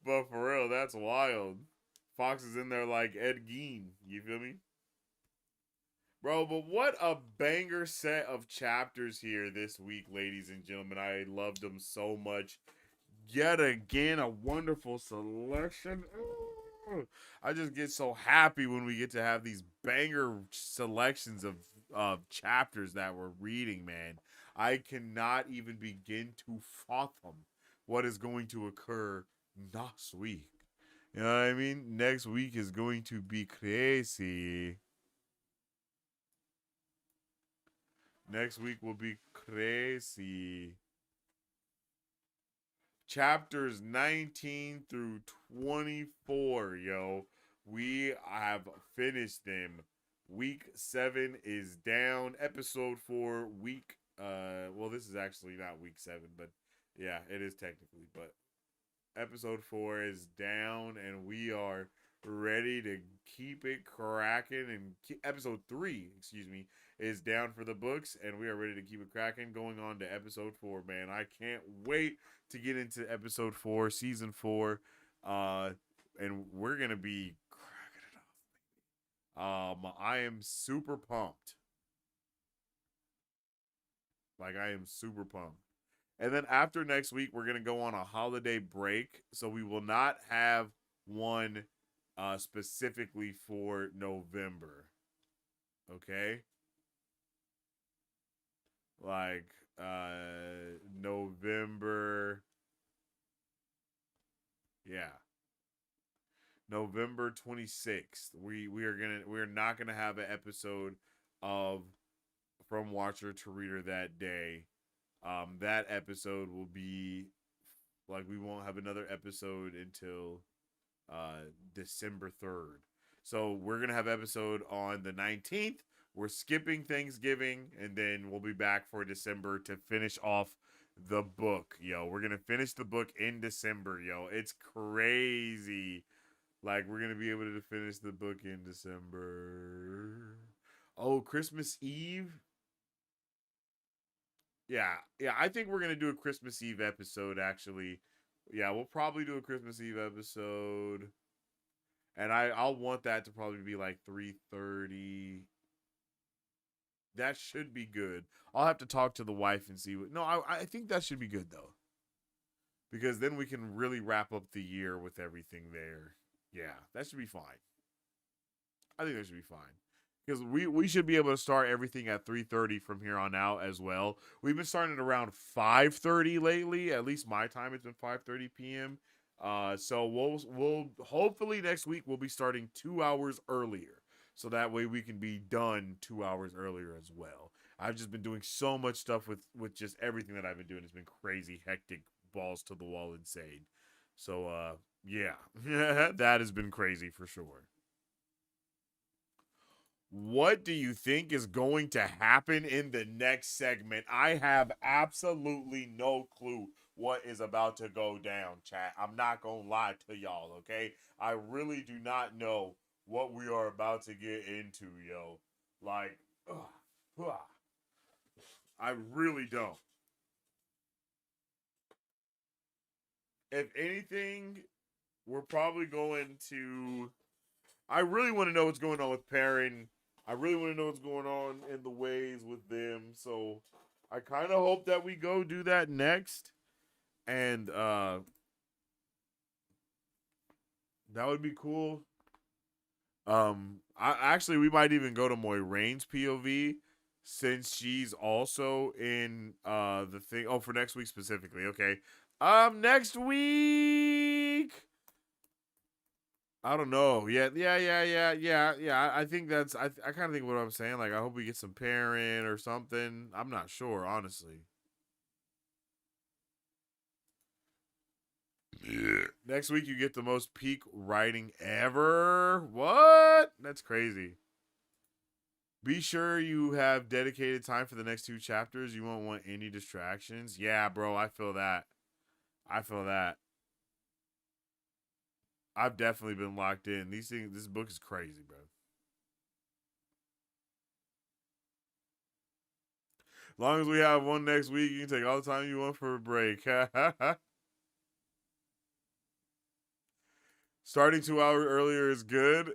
But for real, that's wild. Fox is in there like Ed Gein. You feel me? Bro, but what a banger set of chapters here this week, ladies and gentlemen. I loved them so much. Yet again, a wonderful selection. Ooh, I just get so happy when we get to have these banger selections of chapters that we're reading, man. I cannot even begin to fathom what is going to occur next week. You know what I mean? Next week is going to be crazy. Next week will be crazy. Chapters 19 through 24, yo. We have finished them. Week 7 is down. Episode 4, week well, this is actually not week 7, but yeah, it is technically, but episode 4 is down and we are ready to keep it cracking, and episode 3, excuse me, is down for the books and we are ready to keep it cracking going on to episode 4, man. I can't wait to get into episode 4, season 4, and we're gonna be cracking it off. I am super pumped. Like, I am super pumped. And then after next week, we're gonna go on a holiday break, so we will not have one specifically for November. Okay, like November, yeah, November 26th. We're not gonna have an episode of From Watcher to Reader that day. That episode will be like, we won't have another episode until December 3rd. So we're gonna have episode on the 19th. We're skipping Thanksgiving, and then we'll be back for December to finish off the book, yo. We're gonna finish the book in December, yo. It's crazy. Like, we're gonna be able to finish the book in December. Oh, Christmas Eve. Yeah, I think we're gonna do a Christmas Eve episode, actually. Yeah, we'll probably do a Christmas Eve episode. And I'll want that to probably be like 3:30. That should be good. I'll have to talk to the wife and see what. No, I think that should be good though. Because then we can really wrap up the year with everything there. Yeah, that should be fine. I think that should be fine. Because we should be able to start everything at 3:30 from here on out as well. We've been starting at around 5:30 lately. At least my time, it's been 5:30 p.m. So we'll hopefully next week we'll be starting 2 hours earlier, so that way we can be done 2 hours earlier as well. I've just been doing so much stuff with just everything that I've been doing. It's been crazy, hectic, balls to the wall, insane. So yeah, that has been crazy for sure. what do you think is going to happen in the next segment? I have absolutely no clue what is about to go down, chat. I'm not going to lie to y'all, okay? I really do not know what we are about to get into, yo. Like, I really don't. If anything, we're probably going to. I really want to know what's going on with Perrin. I really want to know what's going on in the ways with them. So I kind of hope that we go do that next. And that would be cool. We might even go to Moiraine's POV since she's also in the thing. Oh, for next week specifically. Okay. Next week. I don't know. Yeah. I think that's. I kind of think what I'm saying. Like, I hope we get some Perrin or something. I'm not sure, honestly. Next week you get the most peak writing ever. What? That's crazy. Be sure you have dedicated time for the next 2 chapters. You won't want any distractions. Yeah, bro, I feel that. I've definitely been locked in. This book is crazy, bro. As long as we have one next week, you can take all the time you want for a break. Starting 2 hours earlier is good.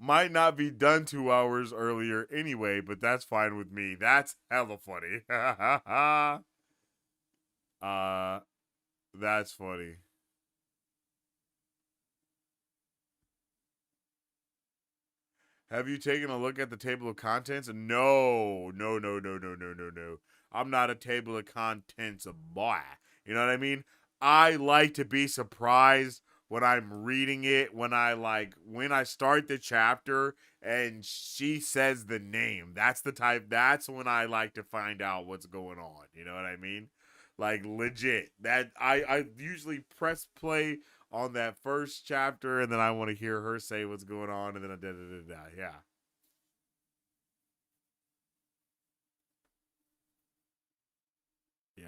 Might not be done 2 hours earlier anyway, but that's fine with me. That's hella funny. That's funny. Have you taken a look at the table of contents? No. I'm not a table of contents boy. You know what I mean? I like to be surprised when I'm reading it, when I start the chapter and she says the name. That's when I like to find out what's going on. You know what I mean? Like, legit. That I usually press play on that first chapter, and then I want to hear her say what's going on, and then yeah. Yeah.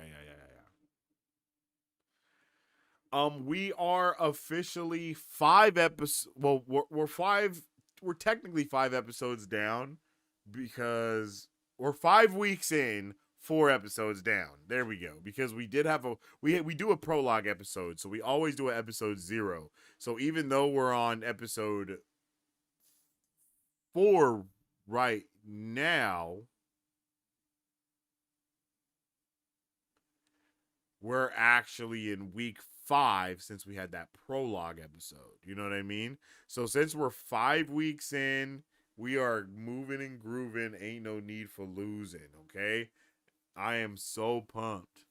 We are officially 5 episodes. Well, we're 5. We're technically 5 episodes down because we're 5 weeks in, 4 episodes down. There we go. Because we did have we do a prologue episode, so we always do an episode 0. So even though we're on episode 4 right now, we're actually in week 5 since we had that prologue episode. You know what I mean? So since we're 5 weeks in, we are moving and grooving. Ain't no need for losing, okay? I am so pumped.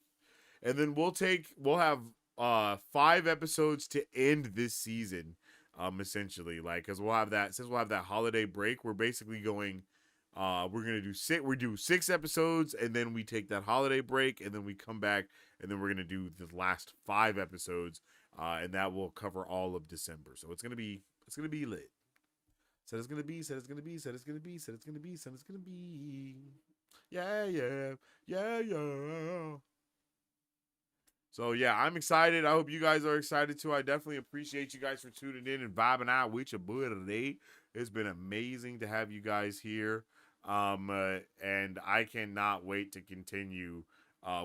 And then we'll have 5 episodes to end this season, essentially. Like, because we'll have that holiday break, we're basically going we're gonna do 6 episodes, and then we take that holiday break, and then we come back, and then we're gonna do the last 5 episodes, and that will cover all of December. So it's gonna be lit. Said it's gonna be. Yeah. So yeah, I'm excited. I hope you guys are excited too. I definitely appreciate you guys for tuning in and vibing out with your boy today. It's been amazing to have you guys here. And I cannot wait to continue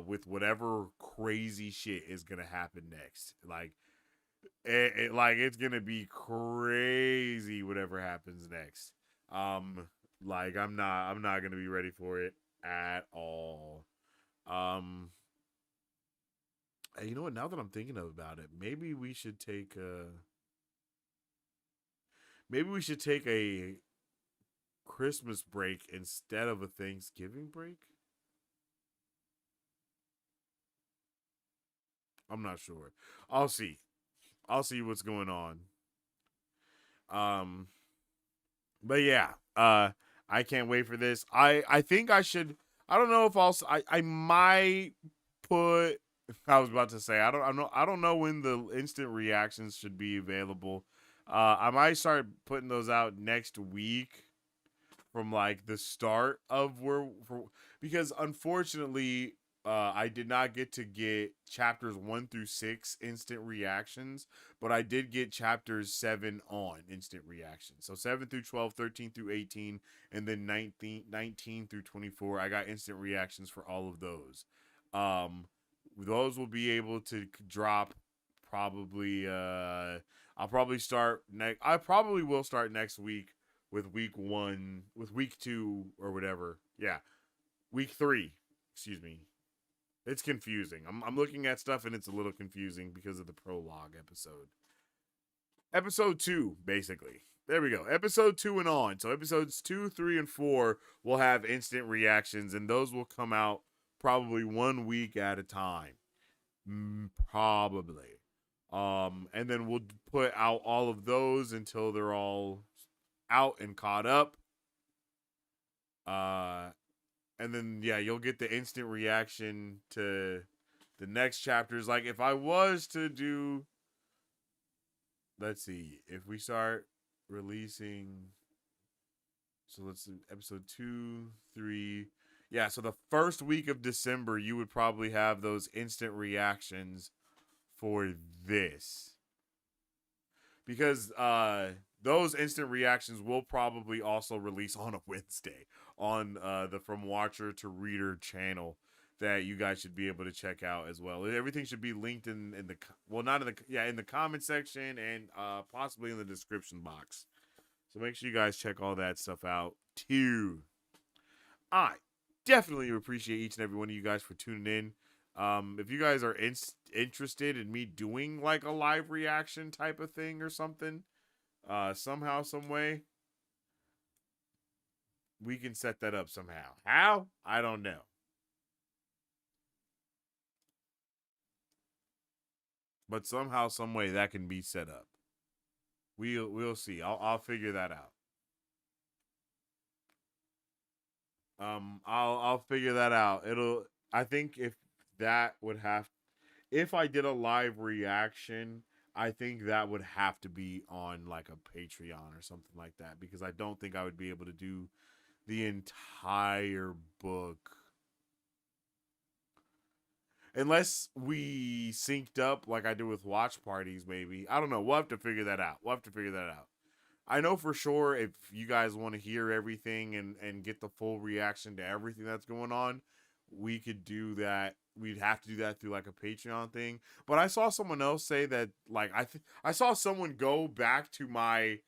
with whatever crazy shit is gonna happen next. Like it's gonna be crazy whatever happens next. Like I'm not gonna be ready for it at all. Hey, you know what? Now that I'm thinking about it, maybe we should take a Christmas break instead of a Thanksgiving break. I'm not sure. I'll see what's going on. But yeah, I can't wait for this. I think I should. I don't know if I might put. I was about to say I don't know when the instant reactions should be available. I might start putting those out next week. from like the start of because unfortunately I did not get to get chapters 1 through 6 instant reactions, but I did get chapters 7 on instant reactions. So 7 through 12, 13 through 18, and then 19 through 24. I got instant reactions for all of those. Those will be able to drop probably I'll probably start I probably will start next week with week 2 or whatever. Yeah. Week 3, excuse me. It's confusing. I'm looking at stuff and it's a little confusing because of the prologue episode. Episode 2, basically. There we go. Episode 2 and on. So episodes 2, 3, and 4 will have instant reactions, and those will come out probably 1 week at a time. Probably. And then we'll put out all of those until they're all out and caught up. And then, yeah, you'll get the instant reaction to the next chapters. Like, if I was to do, let's see, if we start releasing, so let's see, episode 2, 3, yeah, so the first week of December, you would probably have those instant reactions for this. Because, those instant reactions will probably also release on a Wednesday on the From Watcher to Reader channel that you guys should be able to check out as well. Everything should be linked in the, well, not in the, in the comment section and possibly in the description box. So make sure you guys check all that stuff out too. I definitely appreciate each and every one of you guys for tuning in. If you guys are interested in me doing like a live reaction type of thing or something, somehow, some way, we can set that up somehow. How? I don't know. But somehow, some way that can be set up. We'll see. I'll figure that out. I'll figure that out. I think if I did a live reaction, I think that would have to be on like a Patreon or something like that, because I don't think I would be able to do the entire book unless we synced up like I do with watch parties. Maybe, I don't know. We'll have to figure that out. I know for sure if you guys want to hear everything and get the full reaction to everything that's going on, we could do that. We'd have to do that through like a Patreon thing. But I saw someone else say that, like, I saw someone go back to my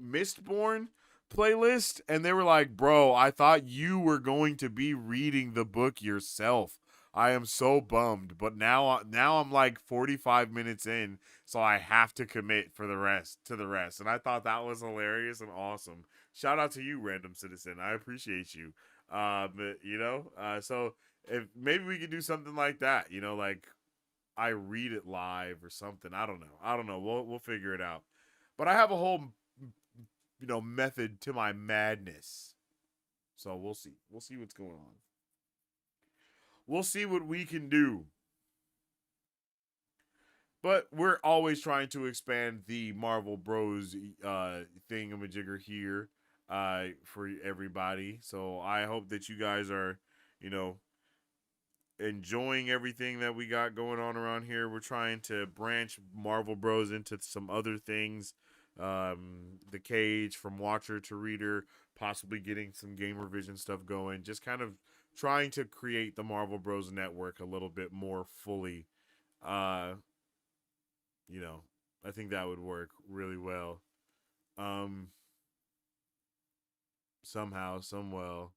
Mistborn playlist, and they were like, bro, I thought you were going to be reading the book yourself. I am so bummed, but now I'm like 45 minutes in, so I have to commit to the rest. And I thought that was hilarious and awesome. Shout out to you, random citizen. I appreciate you. So if maybe we could do something like that, like I read it live or something. I don't know. We'll figure it out. But I have a whole method to my madness. So we'll see. We'll see what's going on. We'll see what we can do. But we're always trying to expand the Marvel Bros thingamajigger here for everybody. So I hope that you guys are, enjoying everything that we got going on around here. We're trying to branch Marvel Bros into some other things. The Cage, From Watcher to Reader, possibly getting some Gamer Vision stuff going. Just kind of trying to create the Marvel Bros network a little bit more fully. I think that would work really well. Somehow, somewell.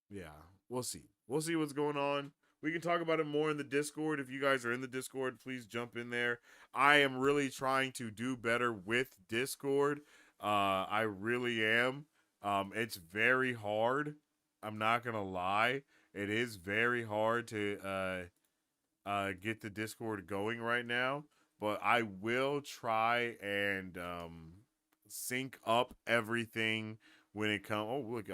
Yeah, we'll see. We'll see what's going on. We can talk about it more in the Discord. If you guys are in the Discord, please jump in there. I am really trying to do better with Discord. I really am. It's very hard. I'm not gonna lie. It is very hard to get the Discord going right now. But I will try and sync up everything when it comes. Oh, look,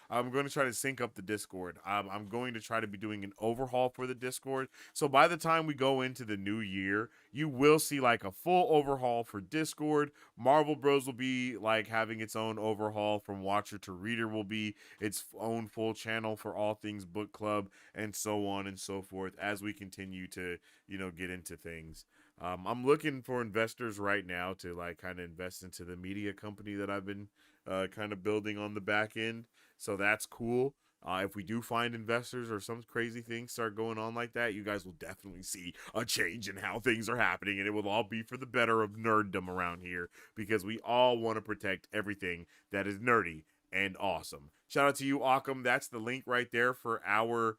I'm going to try to sync up the Discord. I'm going to try to be doing an overhaul for the Discord. So by the time we go into the new year, you will see like a full overhaul for Discord. Marvel Bros will be like having its own overhaul. From Watcher to Reader will be its own full channel for all things book club, and so on and so forth as we continue to, get into things. I'm looking for investors right now to like kind of invest into the media company that I've been kind of building on the back end. So that's cool. If we do find investors or some crazy things start going on like that, you guys will definitely see a change in how things are happening, and it will all be for the better of nerddom around here, because we all want to protect everything that is nerdy and awesome. Shout out to you, Occam. That's the link right there for our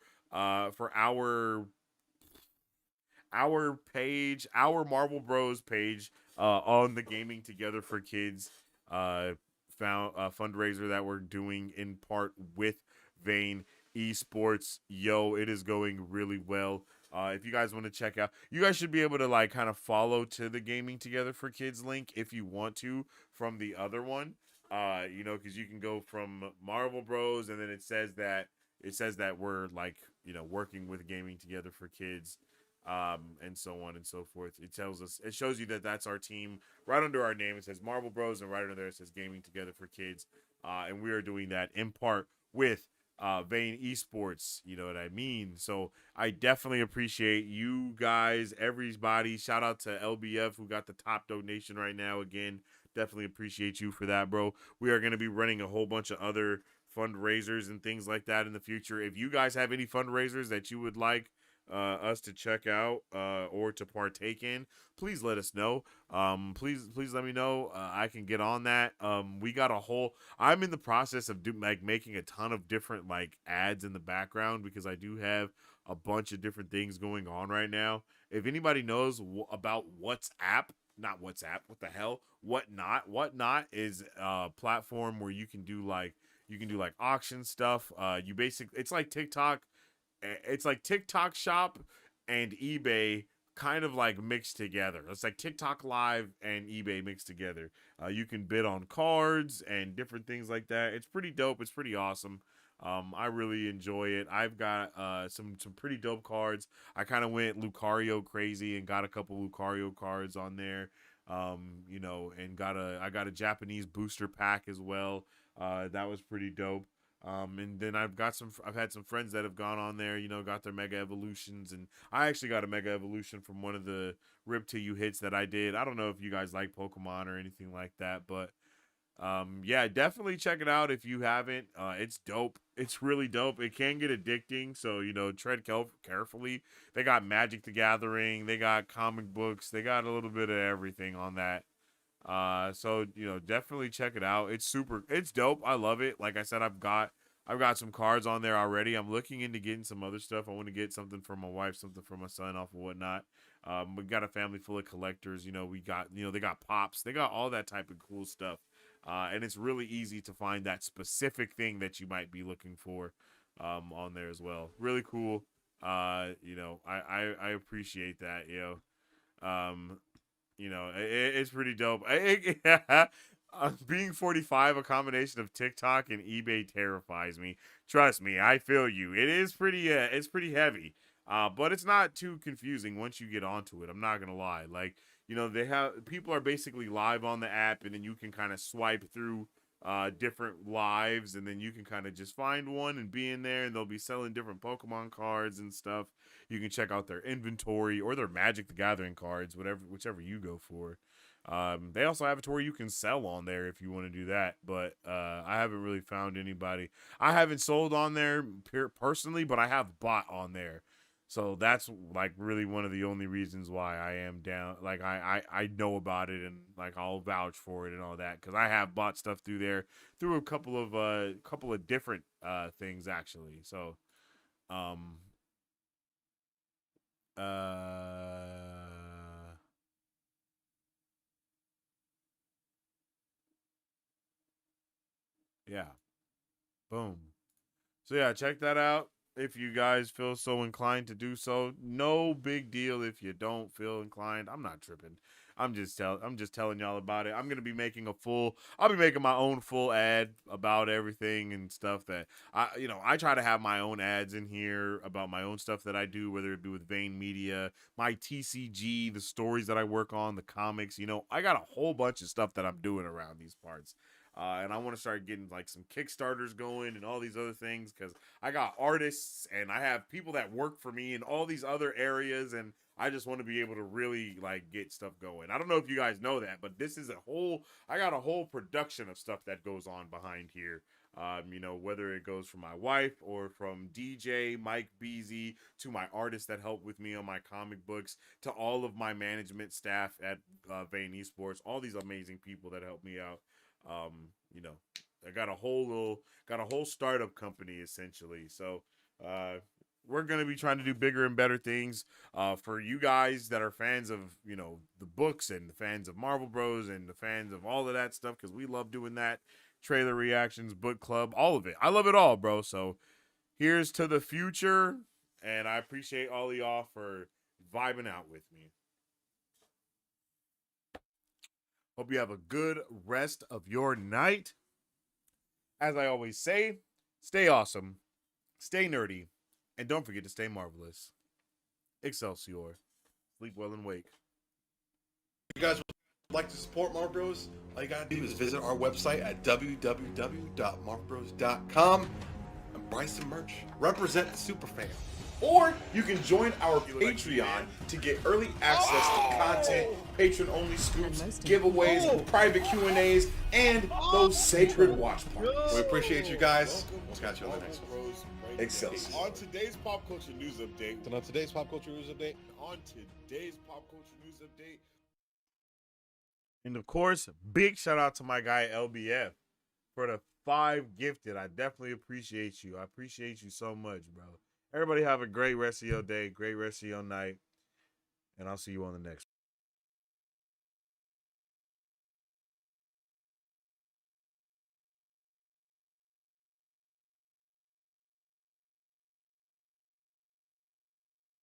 page, our Marvel Bros page on the Gaming Together for Kids fundraiser that we're doing in part with Vane Esports. Yo, it is going really well. If you guys want to check out, you guys should be able to like kind of follow to the Gaming Together for Kids link if you want to from the other one. Because you can go from Marvel Bros, and then it says that we're like, working with Gaming Together for Kids, and so on and so forth. It shows you that that's our team right under our name. It says Marvel Bros, and right under there it says Gaming Together for Kids, and we are doing that in part with Vane Esports. You know what I mean? So I definitely appreciate you guys, everybody. Shout out to LBF, who got the top donation right now. Again, definitely appreciate you for that, bro. We are going to be running a whole bunch of other fundraisers and things like that in the future. If you guys have any fundraisers that you would like us to check out or to partake in, please let us know. Please let me know. I can get on that. We got a whole. I'm in the process of making a ton of different like ads in the background, because I do have a bunch of different things going on right now. If anybody knows about WhatsApp, not WhatsApp, what the hell? Whatnot is a platform where you can do like auction stuff. It's like TikTok. It's like TikTok Shop and eBay kind of like mixed together. It's like TikTok Live and eBay mixed together. You can bid on cards and different things like that. It's pretty dope. It's pretty awesome. I really enjoy it. I've got some pretty dope cards. I kind of went Lucario crazy and got a couple Lucario cards on there. And I got a Japanese booster pack as well. That was pretty dope. And then I've had some friends that have gone on there, got their Mega Evolutions, and I actually got a Mega Evolution from one of the Rip to You hits that I did. I don't know if you guys like Pokemon or anything like that, but yeah, definitely check it out if you haven't. It's dope. It's really dope. It can get addicting, so tread carefully. They got Magic the Gathering, they got comic books, they got a little bit of everything on that. So definitely check it out. It's dope. I love it. Like I said, I've got some cards on there already. I'm looking into getting some other stuff. I want to get something for my wife, something for my son off of whatnot. We've got a family full of collectors. We got, they got pops, they got all that type of cool stuff. And it's really easy to find that specific thing that you might be looking for, on there as well. Really cool. I appreciate that, it's pretty dope. Being 45, a combination of TikTok and eBay terrifies me. Trust me, I feel you. It is pretty, it's pretty heavy. But it's not too confusing once you get onto it. I'm not gonna lie. Like, people are basically live on the app, and then you can kind of swipe through different lives, and then you can kind of just find one and be in there, and they'll be selling different Pokemon cards and stuff. You can check out their inventory or their Magic the Gathering cards, whichever you go for. They also have a tour you can sell on there if you want to do that, but I haven't really found anybody. I haven't sold on there personally, but I have bought on there. So that's like really one of the only reasons why I am down. Like I know about it, and like I'll vouch for it and all that, because I have bought stuff through there through a couple of different things actually. So yeah, boom. So yeah, check that out if you guys feel so inclined to do so. No big deal if you don't feel inclined. I'm not tripping. I'm just telling y'all about it. I'm gonna be making I'll be making my own full ad about everything and stuff that I try to have my own ads in here about my own stuff that I do, whether it be with Vane Media, my TCG, the stories that I work on, the comics. I got a whole bunch of stuff that I'm doing around these parts. And I want to start getting like some Kickstarters going and all these other things because I got artists and I have people that work for me in all these other areas, and I just want to be able to really like get stuff going. I don't know if you guys know that, but I got a whole production of stuff that goes on behind here. Whether it goes from my wife or from DJ Mike Beasy to my artists that help with me on my comic books to all of my management staff at Vane Esports, all these amazing people that help me out. I got a whole startup company essentially. So, we're going to be trying to do bigger and better things for you guys that are fans of, the books and the fans of Marvel Bros and the fans of all of that stuff, because we love doing that. Trailer reactions, book club, all of it. I love it all, bro. So here's to the future, and I appreciate all of y'all for vibing out with me. Hope you have a good rest of your night. As I always say, stay awesome, stay nerdy, and don't forget to stay marvelous. Excelsior. Sleep well and wake. If you guys would like to support Marvel Bros, all you gotta do is visit our website at www.marvelbros.com and buy some merch. Represent the superfan. Or you can join our Patreon to get early access to content, patron-only scoops, giveaways, private Q&As, and those sacred watch parties. We appreciate you guys. We'll catch you on the next one. Excelsior. On today's pop culture news update. And of course, big shout out to my guy LBF for the 5 gifted. I definitely appreciate you. I appreciate you so much, bro. Everybody have a great rest of your day, great rest of your night, and I'll see you on the next one.